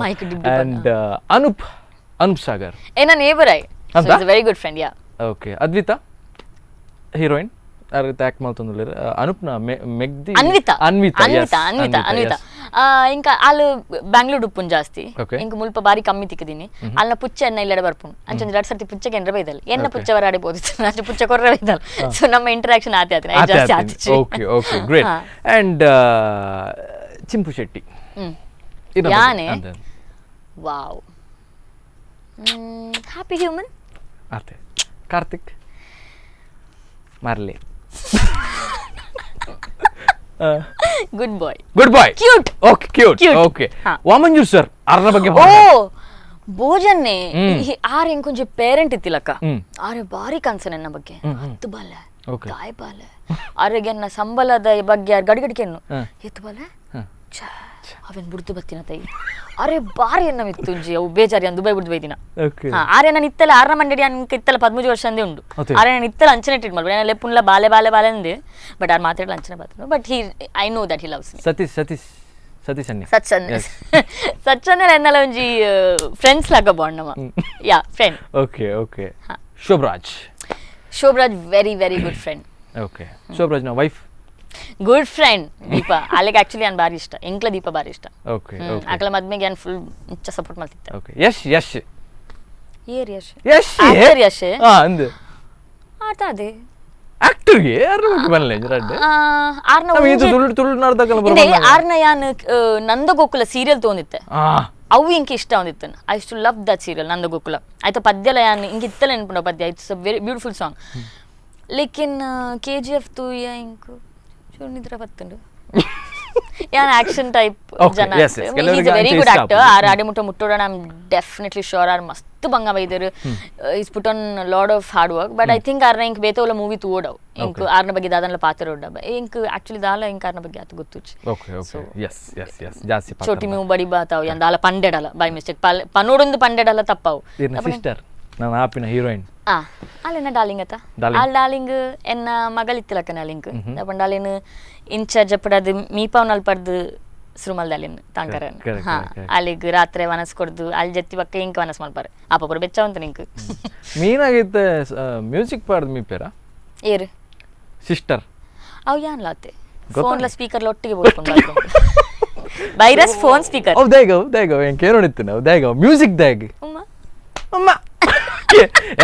Mike did and Anoop Sagar. ನನ್ನ neighbour ಐ. So he's a very good friend, yeah. Okay. Advita heroine ಅರ್ಥ act ಮಾಡ್తుందిలేరు. ಅನೂಪ್ನ ಮೆಗ್ದಿ Anvita. yes. ఇంకా వాళ్ళు బెంగళూరు ఉప్పును ಜಾಸ್ತಿ Okay. ఇంక ಮುಲ್ಪ ಬಾರಿ ಕಮ್ಮಿ ತಿಕ್ಕದಿನಿ ಅಲ್ಲ ಪುಚ್ಚ ಎನ್ನ ಇಲ್ಲಡೆ ಬರ್ಪುಂಡು ಅಂಚೊಂದು 2 ಸರ್ತಿ ಪುಚ್ಚಗೆ ಎಂಡ್ರೆ ಬೈದಲ್ಲ ಎನ್ನ ಪುಚ್ಚ ವರಾಡೆ ಬೋದಿತ್ತು ನಾನು ಪುಚ್ಚ ಕೊರ್ರೆ ಬೈದಲ್ಲ. ಸೊ ನಮ್ಮ ಇಂಟರಾಕ್ಷನ್ ಆತೆ ಜಾಸ್ತಿ ಆತಿச்சு. Okay great. And Chimpu Shetty. ಯಾನೆ ವಾವ್ ಹ್ಯಾಪಿ ಹ್ಯೂಮನ್. ಅರ್ಥ. Karthik Marle. Good boy. Cute. Okay. Vamanjoor sir ಅರ್ನ ಬಗ್ಗೆ ಓ ಭೋಜನ್ನೇ ಆರ್ ಇಂಕೊಂಚ ಪೇರೆಂಟ್ ಇತ್ತಿಲಕ್ಕ ಆರೆ ಬಾರಿ ಕನ್ಸನ್ ಎನ್ನ ಬಗ್ಗೆ ಹತ್ತು ಬಾಲೆ ಗಾಯ ಬಾಲೆ ಆರೆಗೆನ್ನ ಸಂಬಳದ ಬಗ್ಗೆ ಗಡಿಗಡಿಕೆನ್ನು ಎತ್ತು ಬಾಲೆ ಅವೇನ್ ಬುಡ್ದು ಬತ್ತಿನ ತೈ ಅರೆ ಬಾರಿ ಎನ್ನ ಮಿತ್ತುಂಜಿ ಅವು ಬೇಜಾರಿ ಅಂದು ದುಬೈ ಬುಡ್ದು ಬೈದಿನ ಆರೆ ನಾನು ಇತ್ತಲ್ಲ ಆರ್ನ ಮಂಡಡಿ ಅನ್ಕ ಇತ್ತಲ್ಲ 13 ವರ್ಷ ಅಂದೇ ಉಂಡು ಆರೆ ನಾನು ಇತ್ತಲ್ಲ ಅಂಚನೆ ಟ್ರೀಟ್ ಮಾಡ್ಬೋದು ನಾನು ಲೆಪ್ಪುನ್ಲ ಬಾಲೆ ಅಂದೆ ಬಟ್ ಆರ್ ಮಾತಾಡಲ್ಲ ಅಂಚನೆ ಬಾತು but I know that he loves me. ಸಚ್ಚನ್ನ ಎನ್ನಲ ಒಂಜಿ ಫ್ರೆಂಡ್ಸ್ ಲಾಗ ಬಾಂಡ್ ನಮ್ಮ ಯಾ friend. Okay. Shobharaj very very good friend. Okay. Shobharaj ನ ವೈಫ್ ಗುಡ್ ಫ್ರೆಂಡ್ ದೀಪ. ಅಲ್ಲಿಗೆ ಆಕ್ಚುಲಿ ನಾನು ಬಾರಿ ಇಷ್ಟ ಎಂಕ್ಲ ದೀಪ ಬಾರಿ ಇಷ್ಟ. ಓಕೆ. ಆಕಳ ಮದ್ಮೆಗೆ ನಾನು ಫುಲ್ ಇಚ್ಚ ಸಪೋರ್ಟ್ ಮಾಡ್ತಿದ್ದೆ. ಓಕೆ. ಯಶ್ ಆಕ್ಟರ್ ಯಶ್ ಅಂದೆ ಆತ ಅದೇ ಆಕ್ಟರ್ಗೆ ಯಾರು ಬನ್ನಲೆ ಜರಡ್ಡೆ ಆರ್ನ ನಮಗೆ ಇದು ತುಳು ನಾರ್ದಕಲ್ಲ ಇದೆ ಆರ್ನ ಯಾನ್ ನಂದ ಗೋಕುಲ ಸೀರಿಯಲ್ ತಗೊಂಡಿತ್ತೆ ಅವು ಇಂಕ ಇಷ್ಟ ಒಂದಿತ್ತು. I used to love that serial Nanda Gokula ಆಯ್ತಾ ಪದ್ಯಲ ಯಾನ್ ಇಂಕ ಇತ್ತಲ್ಲ ನೆನ್ಪುಂಡ ಪದ್ಯ it's a very beautiful song. ಲೇಕಿನ್ KGF ತೂಯ ಇಂಕು ಚೂರ್ನಿದ್ರ ಬತ್ತುಂಡು ಯಾನ್ ಆಕ್ಷನ್ ಟೈಪ್ ಜನ. Is a very good actor. ಆರ್ ಆಡಿ ಮುಟ್ಟೋಡ ಐ ಆಮ್ ಡೆಫಿನೆಟ್ಲಿ ಶೋರ್ ಆರ್ ಮಸ್ತ್ ಬಂಗ ಬೈದರು. Is put on lot of hard work but I think ಆರ್ನ ಇಂಕ್ ಬೇತೋಲ ಮೂವಿ ತೂಡವ್ ಇಂಕ್ ಆರ್ನ ಬಗ್ಗೆ ದಾದನ್ಲ ಪಾತ್ರ ಉಡ್ಡ ಇಂಕ್ ಆಕ್ಚುಲಿ ದಾಲ ಇಂಕ್ ಆರ್ನ ಬಗ್ಗೆ ಆತ ಗೊತ್ತುಚ್ಚಿ. ಚೋಟಿ ಮೀವು ಬಡಿ ಬಾತಾವ್ ಯಾನ್ ದಾಲ ಪಂಡೆಡಲ್ಲ ಬೈ ಮಿಸ್ಟೇಕ್ ಪನೋಡೊಂದು ಪಂಡೆಡಲ್ಲ ತಪ್ಪಾವು. ಸಿಸ್ಟರ್ ನಾನು ಆಪಿನ ಹೀರೋಯಿನ್ ಅಲ್ಲೆನ್ನ ಡಾರ್ಲಿಂಗ್ ಅತ್ತ ಆಲ್ ಡಾರ್ಲಿಂಗ್ ಎನ್ನ ಮಗಳಿತ್ತಿಲಕ್ಕ ನಾಲಿಂಗ್ ಅಪ್ಪನ್ ಡಾಲಿನ್ ಇನ್ಚಾರ್ಜ್ ಅಪ್ಪಡದು ಮೀಪಾವ್ನಲ್ಲಿ ಪಡ್ದು ಸುರುಮಲ್ದಾಲಿನ್ ತಾಂಕರನ್ ಅಲ್ಲಿಗ್ ರಾತ್ರಿ ವನಸ್ ಕೊಡ್ದು ಅಲ್ಲಿ ಜತ್ತಿ ಬಕ್ಕ ಇಂಕ ವನಸ್ ಮಲ್ಪಾರೆ ಅಪ್ಪರ ಬೆಚ್ಚವಂತ ನಿಂಕ್ ಮೀನಾಗಿತ್ತೆ ಮ್ಯೂಸಿಕ್ ಪಾಡ್ದು ಮೀಪೇರ ಏರು ಸಿಸ್ಟರ್ ಅವ್ ಯಾನ್ ಲಾತೆ ಫೋನ್ಲ ಸ್ಪೀಕರ್ ಒಟ್ಟಿಗೆ ಬೋಲ್ಕೊಂಡು ವೈರಸ್ ಫೋನ್ ಸ್ಪೀಕರ್ ಅವ್ ದೇಗೋ ಏನ್ ಕೇಳೋಣಿತ್ತು ನಾವು ದೇಗೋ ಮ್ಯೂಸಿಕ್ ದಾಗ ಅಮ್ಮ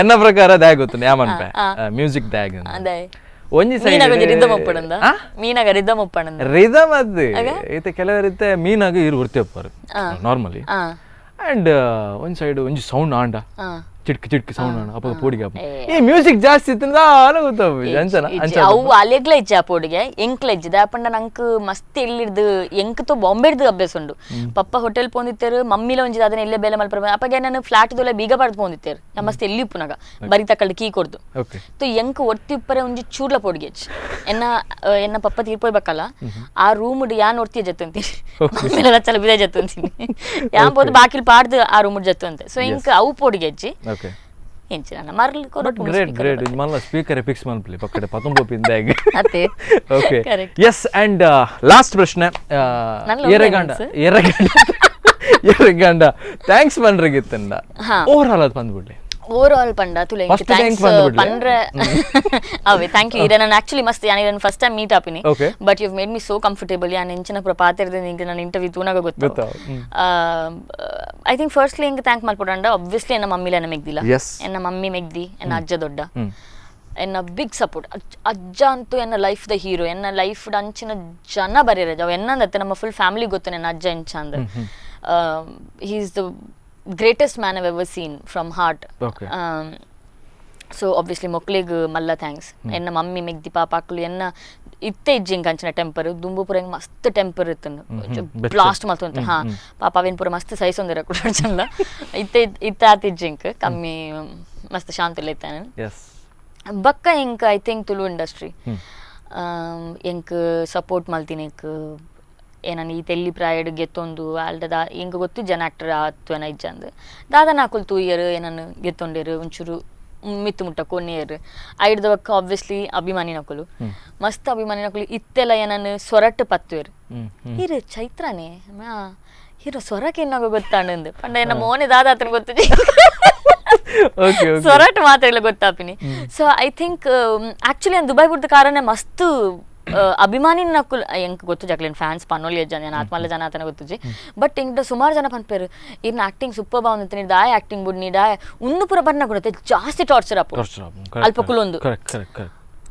ಎನ್ನ ಪ್ರಕಾರ ದಾಗ ಗೊತ್ತು ಯಾಮನ್ಪೆ ಮ್ಯೂಸಿಕ್ ದಾಗ ಅದೇ ಒಂಜಿ ಸೈಡ್ ಮೀನಾಗ ರಿದಮ್ ಒಪ್ಪಣಂದ ರಿದಮ್ ಅದು ಈತ ಕೆಲವರಿತ್ತೆ ಮೀನಾಗ ಇರು ಉರ್ತಿಯಪ್ಪಾರು ನಾರ್ಮಲಿ ಅಂಡ್ ಒಂದ್ ಸೈಡ್ ಒಂಜಿ ಸೌಂಡ್ ಆಂಡ ಚಿಟ್ಕಿ ಸೌಂಡ್ ಆಂಡ ಅಪ್ಪ ಪೋಡಿಗೆ ಈ ಮ್ಯೂಸಿಕ್ ಜಾಸ್ತಿ ಇತ್ತಂದ ಗೊತ್ತಾವ ಅಂಚನ ಅವು ಅಲೆಗ್ಲ ಇಜ್ಜ ಪೋಡಿಗೆ ಎಂಕ್ಲ ಇಜ್ಜಿದ ಅಪ್ಪಂಡ ನಂಕ್ ಮಸ್ತ್ ಎಲ್ಲಿಡ್ದು ಎಂಕ್ತೋ ಬಾಂಬೆಡ್ದು ಅಭ್ಯಾಸ ಉಂಡು ಪಪ್ಪ ಹೋಟೆಲ್ ಪೋಂದಿತ್ತೇರು ಮಮ್ಮಿಲ ಒಂಜಿದ ಅದನ್ನ ಎಲ್ಲೇ ಬೇಲೆ ಮಲ್ಪರ ಅಪ್ಪಗೆ ನಾನು ಫ್ಲಾಟ್ ದೊಲೆ ಬೀಗ ಪಡ್ದು ಪೋಂದಿತ್ತೇರು ನಾ ಮಸ್ತ್ ಎಲ್ಲಿ ಉಪ್ಪುನಾಗ ಬರಿ ತಕಲ್ಡು ಕೀ ಕೊಡ್ದು ತೋ ಎಂಕ್ ಒತ್ತಿ ಉಪ್ಪರೆ ಒಂಜಿ ಚೂರ್ಲ ಪೋಡಿಗೆ ಎನ್ನ ಪಪ್ಪ ತೀರ್ಪೋಯ್ಬೇಕಲ್ಲ ಆ ರೂಮ್ ಯಾನ್ ಒರ್ತಿಯ ಜತ್ತಂತೀನಿ ಮಮ್ಮಿಲ ಚಲ ಬಿದ ಜತ್ತಂತೀನಿ ಯಾನ್ ಬೋದು ಬಾಕಿಲ್ ಪಾಡ್ದು ಆ ರೂಮ್ ಜತ್ತಂತೆ ಸೊ ಇಂಕ್ ಅವು ಪೋಡಿಗೆ ಹಚ್ಚಿ ಎಂಚಿನ ಮರ್ಲ್ ಗ್ರೇಟ್ ಮಲ್ಲ ಸ್ಪೀಕರ್ ಫಿಕ್ಸ್ ಮಲ್ಪಲಿ ಪಕ್ಕಡೆ 19 ಪಿಂದಾಗಿ ಅತ್ತೆ ಓಕೆ ಎಸ್ ಅಂಡ್ ಲಾಸ್ಟ್ ಪ್ರಶ್ನೆ ಎರಗಂಡ ಥ್ಯಾಂಕ್ಸ್ ಪಂಡ್ರಗಿತ್ತಂಡ ಓವರ್ ಆಲ್ ಅದು ಬಂದ್ಬಿಡ್ಲಿ ಓವರಾಲ್ ಪಂಡ ತುಲೆ ಥ್ಯಾಂಕ್ಸ್ ಪಂಡ್ರೆ ಅವೇ ಥ್ಯಾಂಕ್ ಯು ಇರ ನಾನು ಆಕ್ಚುಲಿ ಮಸ್ತ್ ಯಾನಿ ನಾನು ಫಸ್ಟ್ ಟೈಮ್ ಮೀಟ್ ಆಪಿನಿ but you have made me so comfortable ಯಾನ್ ಎಂಚಿನ ಪುರ ಪಾತಿರ್ದೆ ನಿಂಗೆ ನಾನು ಇಂಟರ್ವ್ಯೂ ತೂನಾಗ ಗೊತ್ತು ಐ ಥಿಂಕ್ ಫಸ್ಟ್ಲಿ ಹಿಂಗೆ ಥ್ಯಾಂಕ್ ಮಾಡ್ಕೊಡಂಡ ಆಬ್ವಿಯಸ್ಲಿ ಎನ್ನ ಮಮ್ಮಿಲ ಎನ್ನ ಮೆಗ್ದಿಲ್ಲ ಎನ್ನ ಮಮ್ಮಿ ಮೆಗ್ದಿ ಎನ್ನ ಅಜ್ಜ ದೊಡ್ಡ ಎನ್ನ ಬಿಗ್ ಸಪೋರ್ಟ್ ಅಜ್ಜ ಅಂತೂ ಎನ್ನ ಲೈಫ್ ದ ಹೀರೋ ಎನ್ನ ಲೈಫ್ ಅಂಚಿನ ಜನ ಬರೀರಜ ಅವ ಎನ್ನಂದತ್ತೆ ನಮ್ಮ ಫುಲ್ ಫ್ಯಾಮಿಲಿ ಗೊತ್ತು ನನ್ನ ಅಜ್ಜ ಎಂಚ ಅಂದ he is the greatest man I've ever seen from heart. Okay. So obviously moklige malla thanks enna mummy megdi paapaklu enna itte ijjing kanchina temper dumbupura mast temper ittunu blast maltonte ha papa ven pura mast size ondira kudarchanla itte atijjing kammi mast shanti lettane yes bakka inka I think tulu industry enk support maltinek ಏನನ್ನ ಈ ತೆಲ್ಲಿ ಪ್ರಾಯಡ್ ಗೆತ್ತೊಂದು ಅಲ್ದ ಇಂಕ ಗೊತ್ತು ಜನ actor ಆತು ಏನ ಇಜ್ಜಂದು ದಾದ ನಾಕುಲ್ 2 year ಏನನ್ನು ಗೆತ್ತೊಂಡೇರು ಒಂಚೂರು ಮಿತ್ತು ಮುಟ್ಟ ಕೊನೆಯರು ಐಡ್ದ ಬಕ್ಕ ಆಬ್ವಿಯಸ್ಲಿ ಅಭಿಮಾನಿ ನಕುಲು ಮಸ್ತ್ ಅಭಿಮಾನಿ ನಕುಲು ಇತ್ತೆಲ್ಲ ಏನನ್ನು ಸೊರಟ್ಟು ಪತ್ತುವೇರು ಇರು ಚೈತ್ರನೇ ಇರು ಸೊರಕ್ಕೆ ಏನಾಗೋ ಗೊತ್ತಾಂಡು ಪಂಡ ಏನ ಮೋನೆ ದಾದಾತನ ಗೊತ್ತು ಸೊರಟ್ ಮಾತ್ರ ಇಲ್ಲ ಗೊತ್ತಾಪಿನಿ ಸೊ ಐ ಥಿಂಕ್ ಆಕ್ಚುಲಿ ನಾನು ದುಬೈ ಬಿಡ್ದ ಕಾರಣ ಮಸ್ತ್ ಅಭಿಮಾನಿ ನಕುಲ್ ಎಂಕ್ ಗೊತ್ತು ಜಕ್ಲೇನ್ ಫ್ಯಾನ್ಸ್ ಪನ್ನೋಲಿ ಜನ ನಾನು ಆತ್ಮಲ್ಲ ಜನ ಆತನ ಗೊತ್ತುಜಿ ಬಟ್ ಇಂಕ ಸುಮಾರು ಜನ ಪನ್ಪೇರು ಇರ್ನ ಆಕ್ಟಿಂಗ್ ಸೂಪರ್ ಬಾగుంది ನೀ ದಾಯ ಆಕ್ಟಿಂಗ್ ಬುಡ್ ನೀ ದಾಯ ಉಂದು ಪುರ ಬರ್ನ ಕೊಡುತ್ತೆ ಜಾಸ್ತಿ ಟಾರ್ಚರ್ ಅಪ್ಪ ಅಲ್ಪಕುಲೊಂದು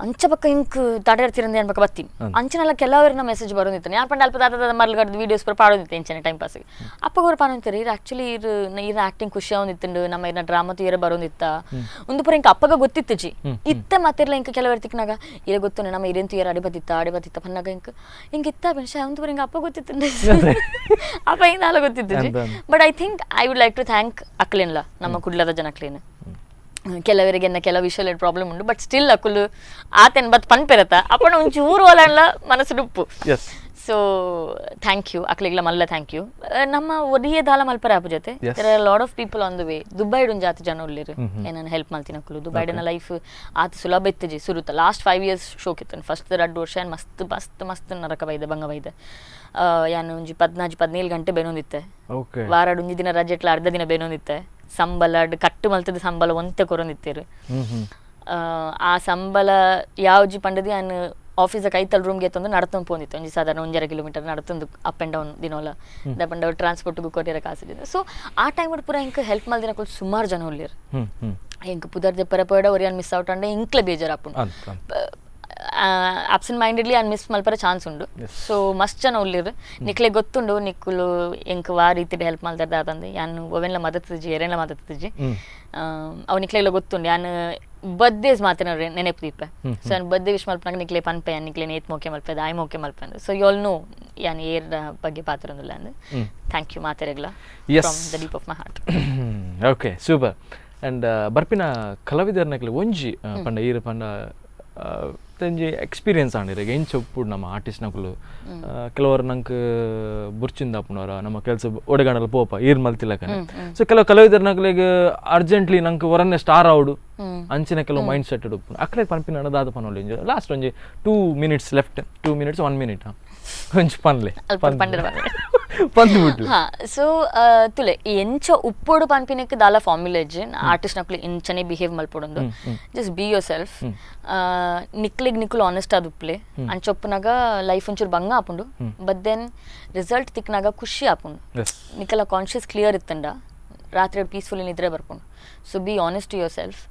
ಅಂಚ ಪಕ್ಕ ಇಂಕ್ ತಡೆರ್ತಿರಂದೆ ಅನ್ಬೇಕ ಬತ್ತೀನಿ ಅಂಚನೆಲ್ಲ ಕೆಲವರಿನ ಮೆಸೇಜ್ ಬರೋದಿತ್ತು ಯಾರು ಪಂಡ ಅಲ್ಪ ದಾದ ಮರ್ಲ್ಗಡ್ದು ವೀಡಿಯೋಸ್ ಪೂರ ಪಾಡೋದಿತ್ತು ಎಂಚನೆ ಟೈಮ್ ಪಾಸ್ಗೆ ಅಪ್ಪಗೋರು ಪಾನಂತಾರೆ ಇದು ಆಕ್ಚುಲಿ ಇರ ಆಕ್ಟಿಂಗ್ ಖುಷಿ ಆಗೋದಿತ್ತು ನಮ್ಮ ಇರ್ನ ಡ್ರಾಮಾ ತೀರ ಬರೋದಿತ್ತ ಒಂದು ಪುರ ಇಂಕ ಅಪ್ಪಗ ಗೊತ್ತಿತ್ತು ಜಿ ಇತ್ತ ಮಾತಿರ್ಲ ಇಂಕ ಕೆಲವರು ತಿಕ್ನಾಗ ಇರ ಗೊತ್ತು ನಮ್ಮ ಇರೆಂತು ಇರ ಅಡಿಬತ್ತಿತ್ತ ಪನ್ನಾಗ ಇಂಕ ಇತ್ತ ಬೆನ್ಶ ಒಂದು ಪುರ ಇಂಕ ಅಪ್ಪ ಗೊತ್ತಿತ್ತು ಅಪ್ಪ ಹಿಂದಾಲ ಗೊತ್ತಿತ್ತು ಜಿ but I think I would like to thank ಅಕ್ಲೇನ್ಲ ನಮ್ಮ ಕುಡ್ಲದ ಜನಕ್ಲೇನು ಕೆಲವರಿಗೆ ಕೆಲವು ವಿಷಯ ಪ್ರಾಬ್ಲಮ್ ಉಂಟು ಬಟ್ ಸ್ಟಿಲ್ ಅಕುಲು ಆತನ್ ಬತ್ ಪನ್ಪೆರತ ಅಪ್ಪಣ ಒಂಚೂರು ಒಲಲ್ಲ ಮನಸ್ಸು ಡುಪ್ಪು ಸೊ ಥ್ಯಾಂಕ್ ಯು ಅಕ್ಲಿಗ್ಲ ಮಲ್ಲ ಥ್ಯಾಂಕ್ ಯು ನಮ್ಮ ಒಡಿಯ ದಾಲ ಮಲ್ಪರ ಆಪು ಜೊತೆ there are lot of people on the way ದುಬೈಡ್ ಜಾತಿ ಜನ ಉಳ್ಳಿರು ಏನನ್ನು ಹೆಲ್ಪ್ ಮಾಡ್ತೀನಿ ಅಕ್ಕಲು ದುಬೈಡನ ಲೈಫ್ ಆತ ಸುಲಭ ಇತ್ತಜಿ ಸುರುತ್ತ ಲಾಸ್ಟ್ 5 years ಶೋಕ್ ಇತ್ತು ಫಸ್ಟ್ 2 ವರ್ಷ ಮಸ್ತ್ ಮಸ್ತ್ ಮಸ್ತ್ ನರಕ ಬೈದೆ ಬಂಗ ಬೈದೆ ಯಾನು ಒಂಜಿ 14 ಗಂಟೆ ಬೇನೊಂದಿತ್ತೆ ವಾರಾಡ್ ಒಂಜಿ ದಿನ ರಜೆ ಇಟ್ಲ ಅರ್ಧ ದಿನ ಬೇನೊಂದಿತ್ತೆ ಸಂಬಳ ಕಟ್ಟು ಮಲ್ತದ ಸಂಬಳ ಒಂತೆ ಕೊರೊಂದಿತ್ತೇರು ಆ ಸಂಬಳ ಯಾವ್ಜಿ ಪಂಡದಿ ನಾನು ಆಫೀಸ್ ಕೈತಲ್ ರೂಮ್ಗೆ ತಂದು ನಡ್ತಂದು ಪೋಂದಿತ್ತು ಒಂಜಿ ಸಾಧಾರಣ 1.5 ಕಿಲೋಮೀಟರ್ ನಡ್ತಂದು ಅಪ್ ಆ್ಯಂಡ್ ಡೌನ್ ದಿನೋಲ ದಪಂಡ ಟ್ರಾನ್ಸ್ಪೋರ್ಟ್ಗೂ ಕೊಟ್ಟಿರೋ ಕಾಸಿದೆ ಸೊ ಆ ಟೈಮ್ ಪೂರ ಇಂಕ ಹೆಲ್ಪ್ ಮಲ್ದಿನ ಕೊಲ್ ಸುಮಾರು ಜನ ಉಳ್ಳಿರು ಇಂಕ ಪುದರ್ದೆ ಪರಪಡ ಅವ್ರು ಏನು ಮಿಸ್ ಔಟ್ ಅಂಡೆ ಇಂಕ್ಲೆ ಬೇಜಾರು ಅಪ್ಪು ಅಬ್ಸೆಂಟ್ ಮೈಂಡೆಡ್ಲಿ ಅನ್ ಮಿಸ್ ಮಲ್ಪರ ಚಾನ್ಸ್ ಉಂಡು ಸೊ ಮಸ್ತ್ ಜನ ಉಳ್ಳಿರು ನಿಕ್ಲೆ ಗೊತ್ತುಂಡು ನಿಕ್ಕುಲು ಎಂಕ್ ವಾ ರೀತಿ ಹೆಲ್ಪ್ ಮಲ್ದಾರ್ದ ಅದಂದು ಯಾನು ಒವೆನ್ಲ ಮದತ್ತಿಜಿ ಎರೆನ್ಲ ಮದತ್ತಿಜಿ ಅವ್ ನಿಕ್ಲೆಲ್ಲ ಗೊತ್ತುಂಡು ಯಾನು ಬರ್ಡೇಸ್ ಮಾತ್ರ ನೆನಪು ದೀಪ ಸೊ ನಾನು ಬರ್ಡೇ ವಿಶ್ ಮಲ್ಪನಾಗ ನಿಕ್ಲೆ ಪನ್ಪೆ ನಿಕ್ಲೆ ನೇತ್ ಮೋಕೆ ಮಲ್ಪೆ ಆಯ್ ಮೋಕೆ ಮಲ್ಪೆ ಸೊ ಯು ಆಲ್ ನೋ ಯಾನ್ ಏರ್ ಬಗ್ಗೆ ಪಾತ್ರ ಒಂದಿಲ್ಲ ಅಂದು ಥ್ಯಾಂಕ್ ಯು ಮಾತೆರೆಗ್ಲ from the deep of my heart okay super and ಬರ್ಪಿನ ಕಲಾವಿದರ್ನಕ್ಲೆ ಒಂಜಿ ಪಂಡ ಈರು ಪಂಡ ತಂಜಿ ಎಕ್ಸ್ಪೀರಿಯನ್ಸ್ ಆಂಡಿರ ಏನು ಚೊಪ್ಪುಡು ನಮ್ಮ ಆರ್ಟಿಸ್ಟ್ನಕುಲು ಕೆಲವರು ನಂಗೆ ಬುರ್ಚಿಂದ ಆಪುನವರ ನಮ್ಮ ಕೆಲಸ ಒಡಗಾಡಲು ಪೋಪ ಈರ್ ಮಲ್ತಿಲ್ಲಕನೆ ಸೊ ಕೆಲವು ಕಲಾವಿದರ್ನಕ್ಲೆಗ್ ಅರ್ಜೆಂಟ್ಲಿ ನಂಗೆ ಹೊರನ್ನೇ ಸ್ಟಾರ್ ಆವಡು ಅಂಚಿನ ಕೆಲವು ಮೈಂಡ್ ಸೆಟ್ ಉಪ್ಪು ಅಕ್ಲೆ ಪನ್ಪಿನ ದಾದ ಪನೋಲಿ ಲಾಸ್ಟ್ ಒಂಜಿ 2 minutes ಲೆಫ್ಟ್ 2 minutes 1 minute ಒಂಜಿ ಪನ್ಲೆ ಪಂದ್ಬಿಟ್ಟು ಸೊ ತುಲೆ ಎಂಚ ಉಪ್ಪೋಡು ಪನ್ಪಿನಕ್ಕೆ ದಾಲ ಫಾರ್ಮುಲೇಜ್ ಆರ್ಟಿಸ್ಟ್ ನಕ್ಲಿ ಇಂಚನೆ ಬಿಹೇವ್ ಮಲ್ಪೊಡೊಂದು ಜಸ್ಟ್ ಬಿ ಯೋರ್ ಸೆಲ್ಫ್ ನಿಕ್ಲಿಗ್ ನಿಕ್ಕುಲು ಆನೆಸ್ಟ್ ಆದ್ ಉಪ್ಲೆ ಅಂಚೊಪ್ಪನಾಗ ಲೈಫ್ ಒಂಚೂರು ಬಂಗ ಆಪುಂಡು ಬಟ್ ದೆನ್ ರಿಸಲ್ಟ್ ತಿಕ್ನಾಗ ಖುಷಿ ಆಪುಂಡು ನಿಕ್ಕೆಲ್ಲ ಕಾನ್ಶಿಯಸ್ ಕ್ಲಿಯರ್ ಇತ್ತಂಡ ರಾತ್ರಿ ಪೀಸ್ಫುಲಿ ನಿದ್ರೆ ಬರ್ಪುಂಡು so be honest to yourself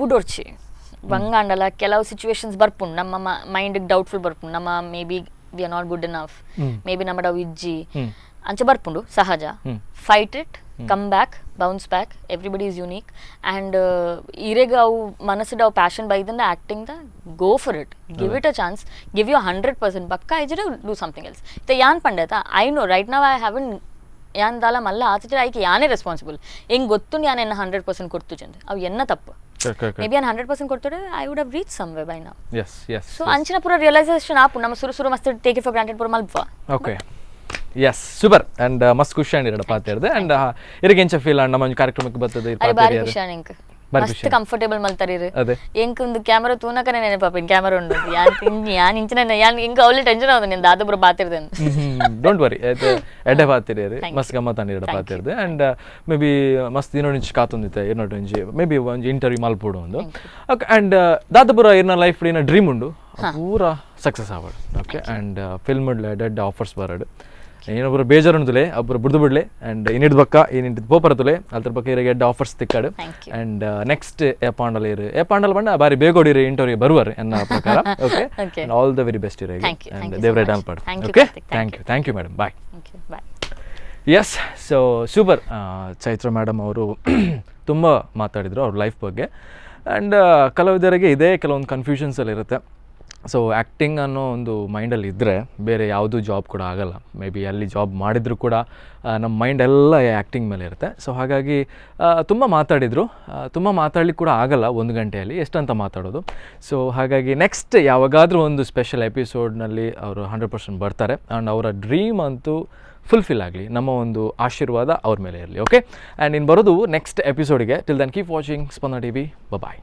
ಬುಡೋಡ್ಚಿ ಬಂಗ ಅಂಡಲ್ಲ ಕೆಲವು ಸಿಚುವೇಶನ್ಸ್ ಬರ್ಪುಂಡು ನಮ್ಮ ಮೈಂಡಿಗೆ ಡೌಟ್ಫುಲ್ ಬರ್ಪುಂಡು ನಮ್ಮ maybe we are not good enough maybe ನಮ್ಮ ಡವ್ ಇಜ್ಜಿ ಅಂಚ ಬರ್ಪುಂಡು ಸಹಜ fight it come back bounce back everybody is unique and ಇರೆಗ ಅವು ಮನಸ್ಸಿದ ಅವು ಪ್ಯಾಷನ್ ಬೈದಿಂದ ಆ್ಯಕ್ಟಿಂಗ್ ದ go for it give it a chance give you 100% ಪಕ್ಕ ಐಜಿರ ಡೂ ಸಮಥಿಂಗ್ ಎಲ್ಸ್ ಇತ್ತ ಯಾನ್ ಪಂಡೇತ I know right now I haven't ಯಾನ್ ದಾಲ ಮಲ್ಲ ಆತಿದ್ರೆ ಐಕೆ ಯಾನೇ ರೆಸ್ಪಾನ್ಸಿಬಲ್ ಹೆಂಗೆ ಗೊತ್ತುಂಡು ಯಾನ್ ಎನ್ನ 100% ಕೊಡ್ತು ಚಂದ ಅವು ಎನ್ನ ತಪ್ಪು ಮೇಬಿ ನಾನು 100% ಕೊಡ್ತೋಡೆ I would have reach somewhere by now so ಅಂಚಿನ ಪೂರ ರಿಯಲೈಸೇಷನ್ ಆಪು ನಮ್ಮ ಸುರು ಮಸ್ತ್ ಟೇಕ್ ಇಟ್ ಫಾರ್ ಗ್ರಾಂಟೆಡ್ ಪೂರ ಮಲ್ಪ ಓಕೆ ಎಸ್ ಸೂಪರ್ ಅಂಡ್ ಮಸ್ತ್ ಖುಷಿ ಅಂಡಿರಡ ಪಾತಿರ್ದೆ ಅಂಡ್ ಇರಿಗೆ ಎಂಚ ಫೀಲ್ ಅಂಡ್ ನಮ್ಮ ಕಾರ್ಯಕ್ರಮಕ್ಕೆ ಬರ್ತದೆ ಬಾರಿ ಖುಷಿ ಅಂಡ್ ಮಸ್ತ್ ಕಂಫರ್ಟೇಬಲ್ ಮಲ್ತಾರಿರು ಎಂಕ್ ಒಂದು ಕ್ಯಾಮರಾ ತೂನಕನೆ ನೆನಪಾಪಿನ್ ಕ್ಯಾಮರಾ ಉಂಡು ಯಾನ್ ಇಂಚಿನ ಯಾನ್ ಇಂಕ ಅವಳಿ ಟೆನ್ಷನ್ ಆವದು ನೀನು ದಾದಪುರ ಪಾತಿರ್ದೆ ಡೋಂಟ್ ವರಿ ಎಡ್ಡೆ ಪಾತಿರಿ ಮಸ್ತ್ ಗಮ್ಮತ್ ಅಂಡಿರಡ ಪಾತಿರ್ದೆ ಅಂಡ್ ಮೇ ಬಿ ಮಸ್ತ್ ಇನ್ನೊಂದು ಇಂಚು ಕಾತೊಂದಿತ್ತೆ ಇನ್ನೊಂದು ಇಂಚಿ ಮೇ ಬಿ ಒಂದು ಇಂಟರ್ವ್ಯೂ ಮಲ್ಪೋಡು ಒಂದು ಓಕೆ ಅಂಡ್ ದಾದಪುರ ಇನ್ನ ಲೈಫ್ ಇನ್ನ ಡ್ರೀಮ್ ಉಂಡು ಪೂರ ಸಕ್ಸಸ್ ಆವಡು ಓಕೆ ಅಂಡ್ ಫಿಲ್ಮ್ ಡೆಡ್ ಆಫರ್ಸ್ ಬರಡು ಏನೊಬ್ಬರು ಬೇಜಾರುಂದುಲೆ ಒಬ್ಬರು ಬುಡ್ದು ಬಿಡ್ಲೆ ಅಂಡ್ ಇನ್ನಿಡ್ ಬಕ್ಕ ಏನಿಂಟಿದ್ ಪೋಪರತುಲೆ ಅದ್ರ ಬಗ್ಗೆ ಇರಿಗೆ ಎಡ್ಡ ಆಫರ್ಸ್ ತಿಕ್ಕಾಡು ಅಂಡ್ ನೆಕ್ಸ್ಟ್ ಏಪಾಂಡಲ್ ಇರು ಏಪಾಂಡಲ್ ಬಂಡ ಬಾರಿ ಬೇಗೋಡಿರಿ ಇಂಟರ್ವ್ಯೂ ಬರುವರು ಎನ್ನ ಪ್ರಕಾರ okay all the very best ಇರಿಗೆ ಅಂಡ್ ದೇವರೇ ಡಾಲ್ಪಾಡು okay thank you madam bye yes so super Chaitra madam ಅವರು ತುಂಬ ಮಾತಾಡಿದರು ಅವ್ರ ಲೈಫ್ ಬಗ್ಗೆ ಆ್ಯಂಡ್ ಕಲಾವಿದರಿಗೆ ಇದೇ ಕೆಲವೊಂದು ಕನ್ಫ್ಯೂಷನ್ಸ್ ಎಲ್ಲ ಇರುತ್ತೆ ಸೊ ಆ್ಯಕ್ಟಿಂಗ್ ಅನ್ನೋ ಒಂದು ಮೈಂಡಲ್ಲಿ ಇದ್ದರೆ ಬೇರೆ ಯಾವುದೂ ಜಾಬ್ ಕೂಡ ಆಗೋಲ್ಲ. ಮೇ ಬಿ ಅಲ್ಲಿ ಜಾಬ್ ಮಾಡಿದರೂ ಕೂಡ ನಮ್ಮ ಮೈಂಡ್ ಎಲ್ಲ ಆ್ಯಕ್ಟಿಂಗ್ ಮೇಲೆ ಇರುತ್ತೆ. ಸೊ ಹಾಗಾಗಿ ತುಂಬ ಮಾತಾಡಿದರು, ತುಂಬ ಮಾತಾಡ್ಲಿಕ್ಕೆ ಕೂಡ ಆಗಲ್ಲ 1 ಗಂಟೆಯಲ್ಲಿ ಎಷ್ಟಂತ ಮಾತಾಡೋದು. ಸೊ ಹಾಗಾಗಿ ನೆಕ್ಸ್ಟ್ ಯಾವಾಗಾದರೂ ಒಂದು ಸ್ಪೆಷಲ್ ಎಪಿಸೋಡ್ನಲ್ಲಿ ಅವರು 100% ಬರ್ತಾರೆ. ಆ್ಯಂಡ್ ಅವರ ಡ್ರೀಮ್ ಅಂತೂ ಫುಲ್ಫಿಲ್ ಆಗಲಿ, ನಮ್ಮ ಒಂದು ಆಶೀರ್ವಾದ ಅವ್ರ ಮೇಲೆ ಇರಲಿ. ಓಕೆ, ಆ್ಯಂಡ್ ಇನ್ನು ಬರೋದು ನೆಕ್ಸ್ಟ್ ಎಪಿಸೋಡಿಗೆ. Till then keep watching Spandana TV. ಬಾಯ್.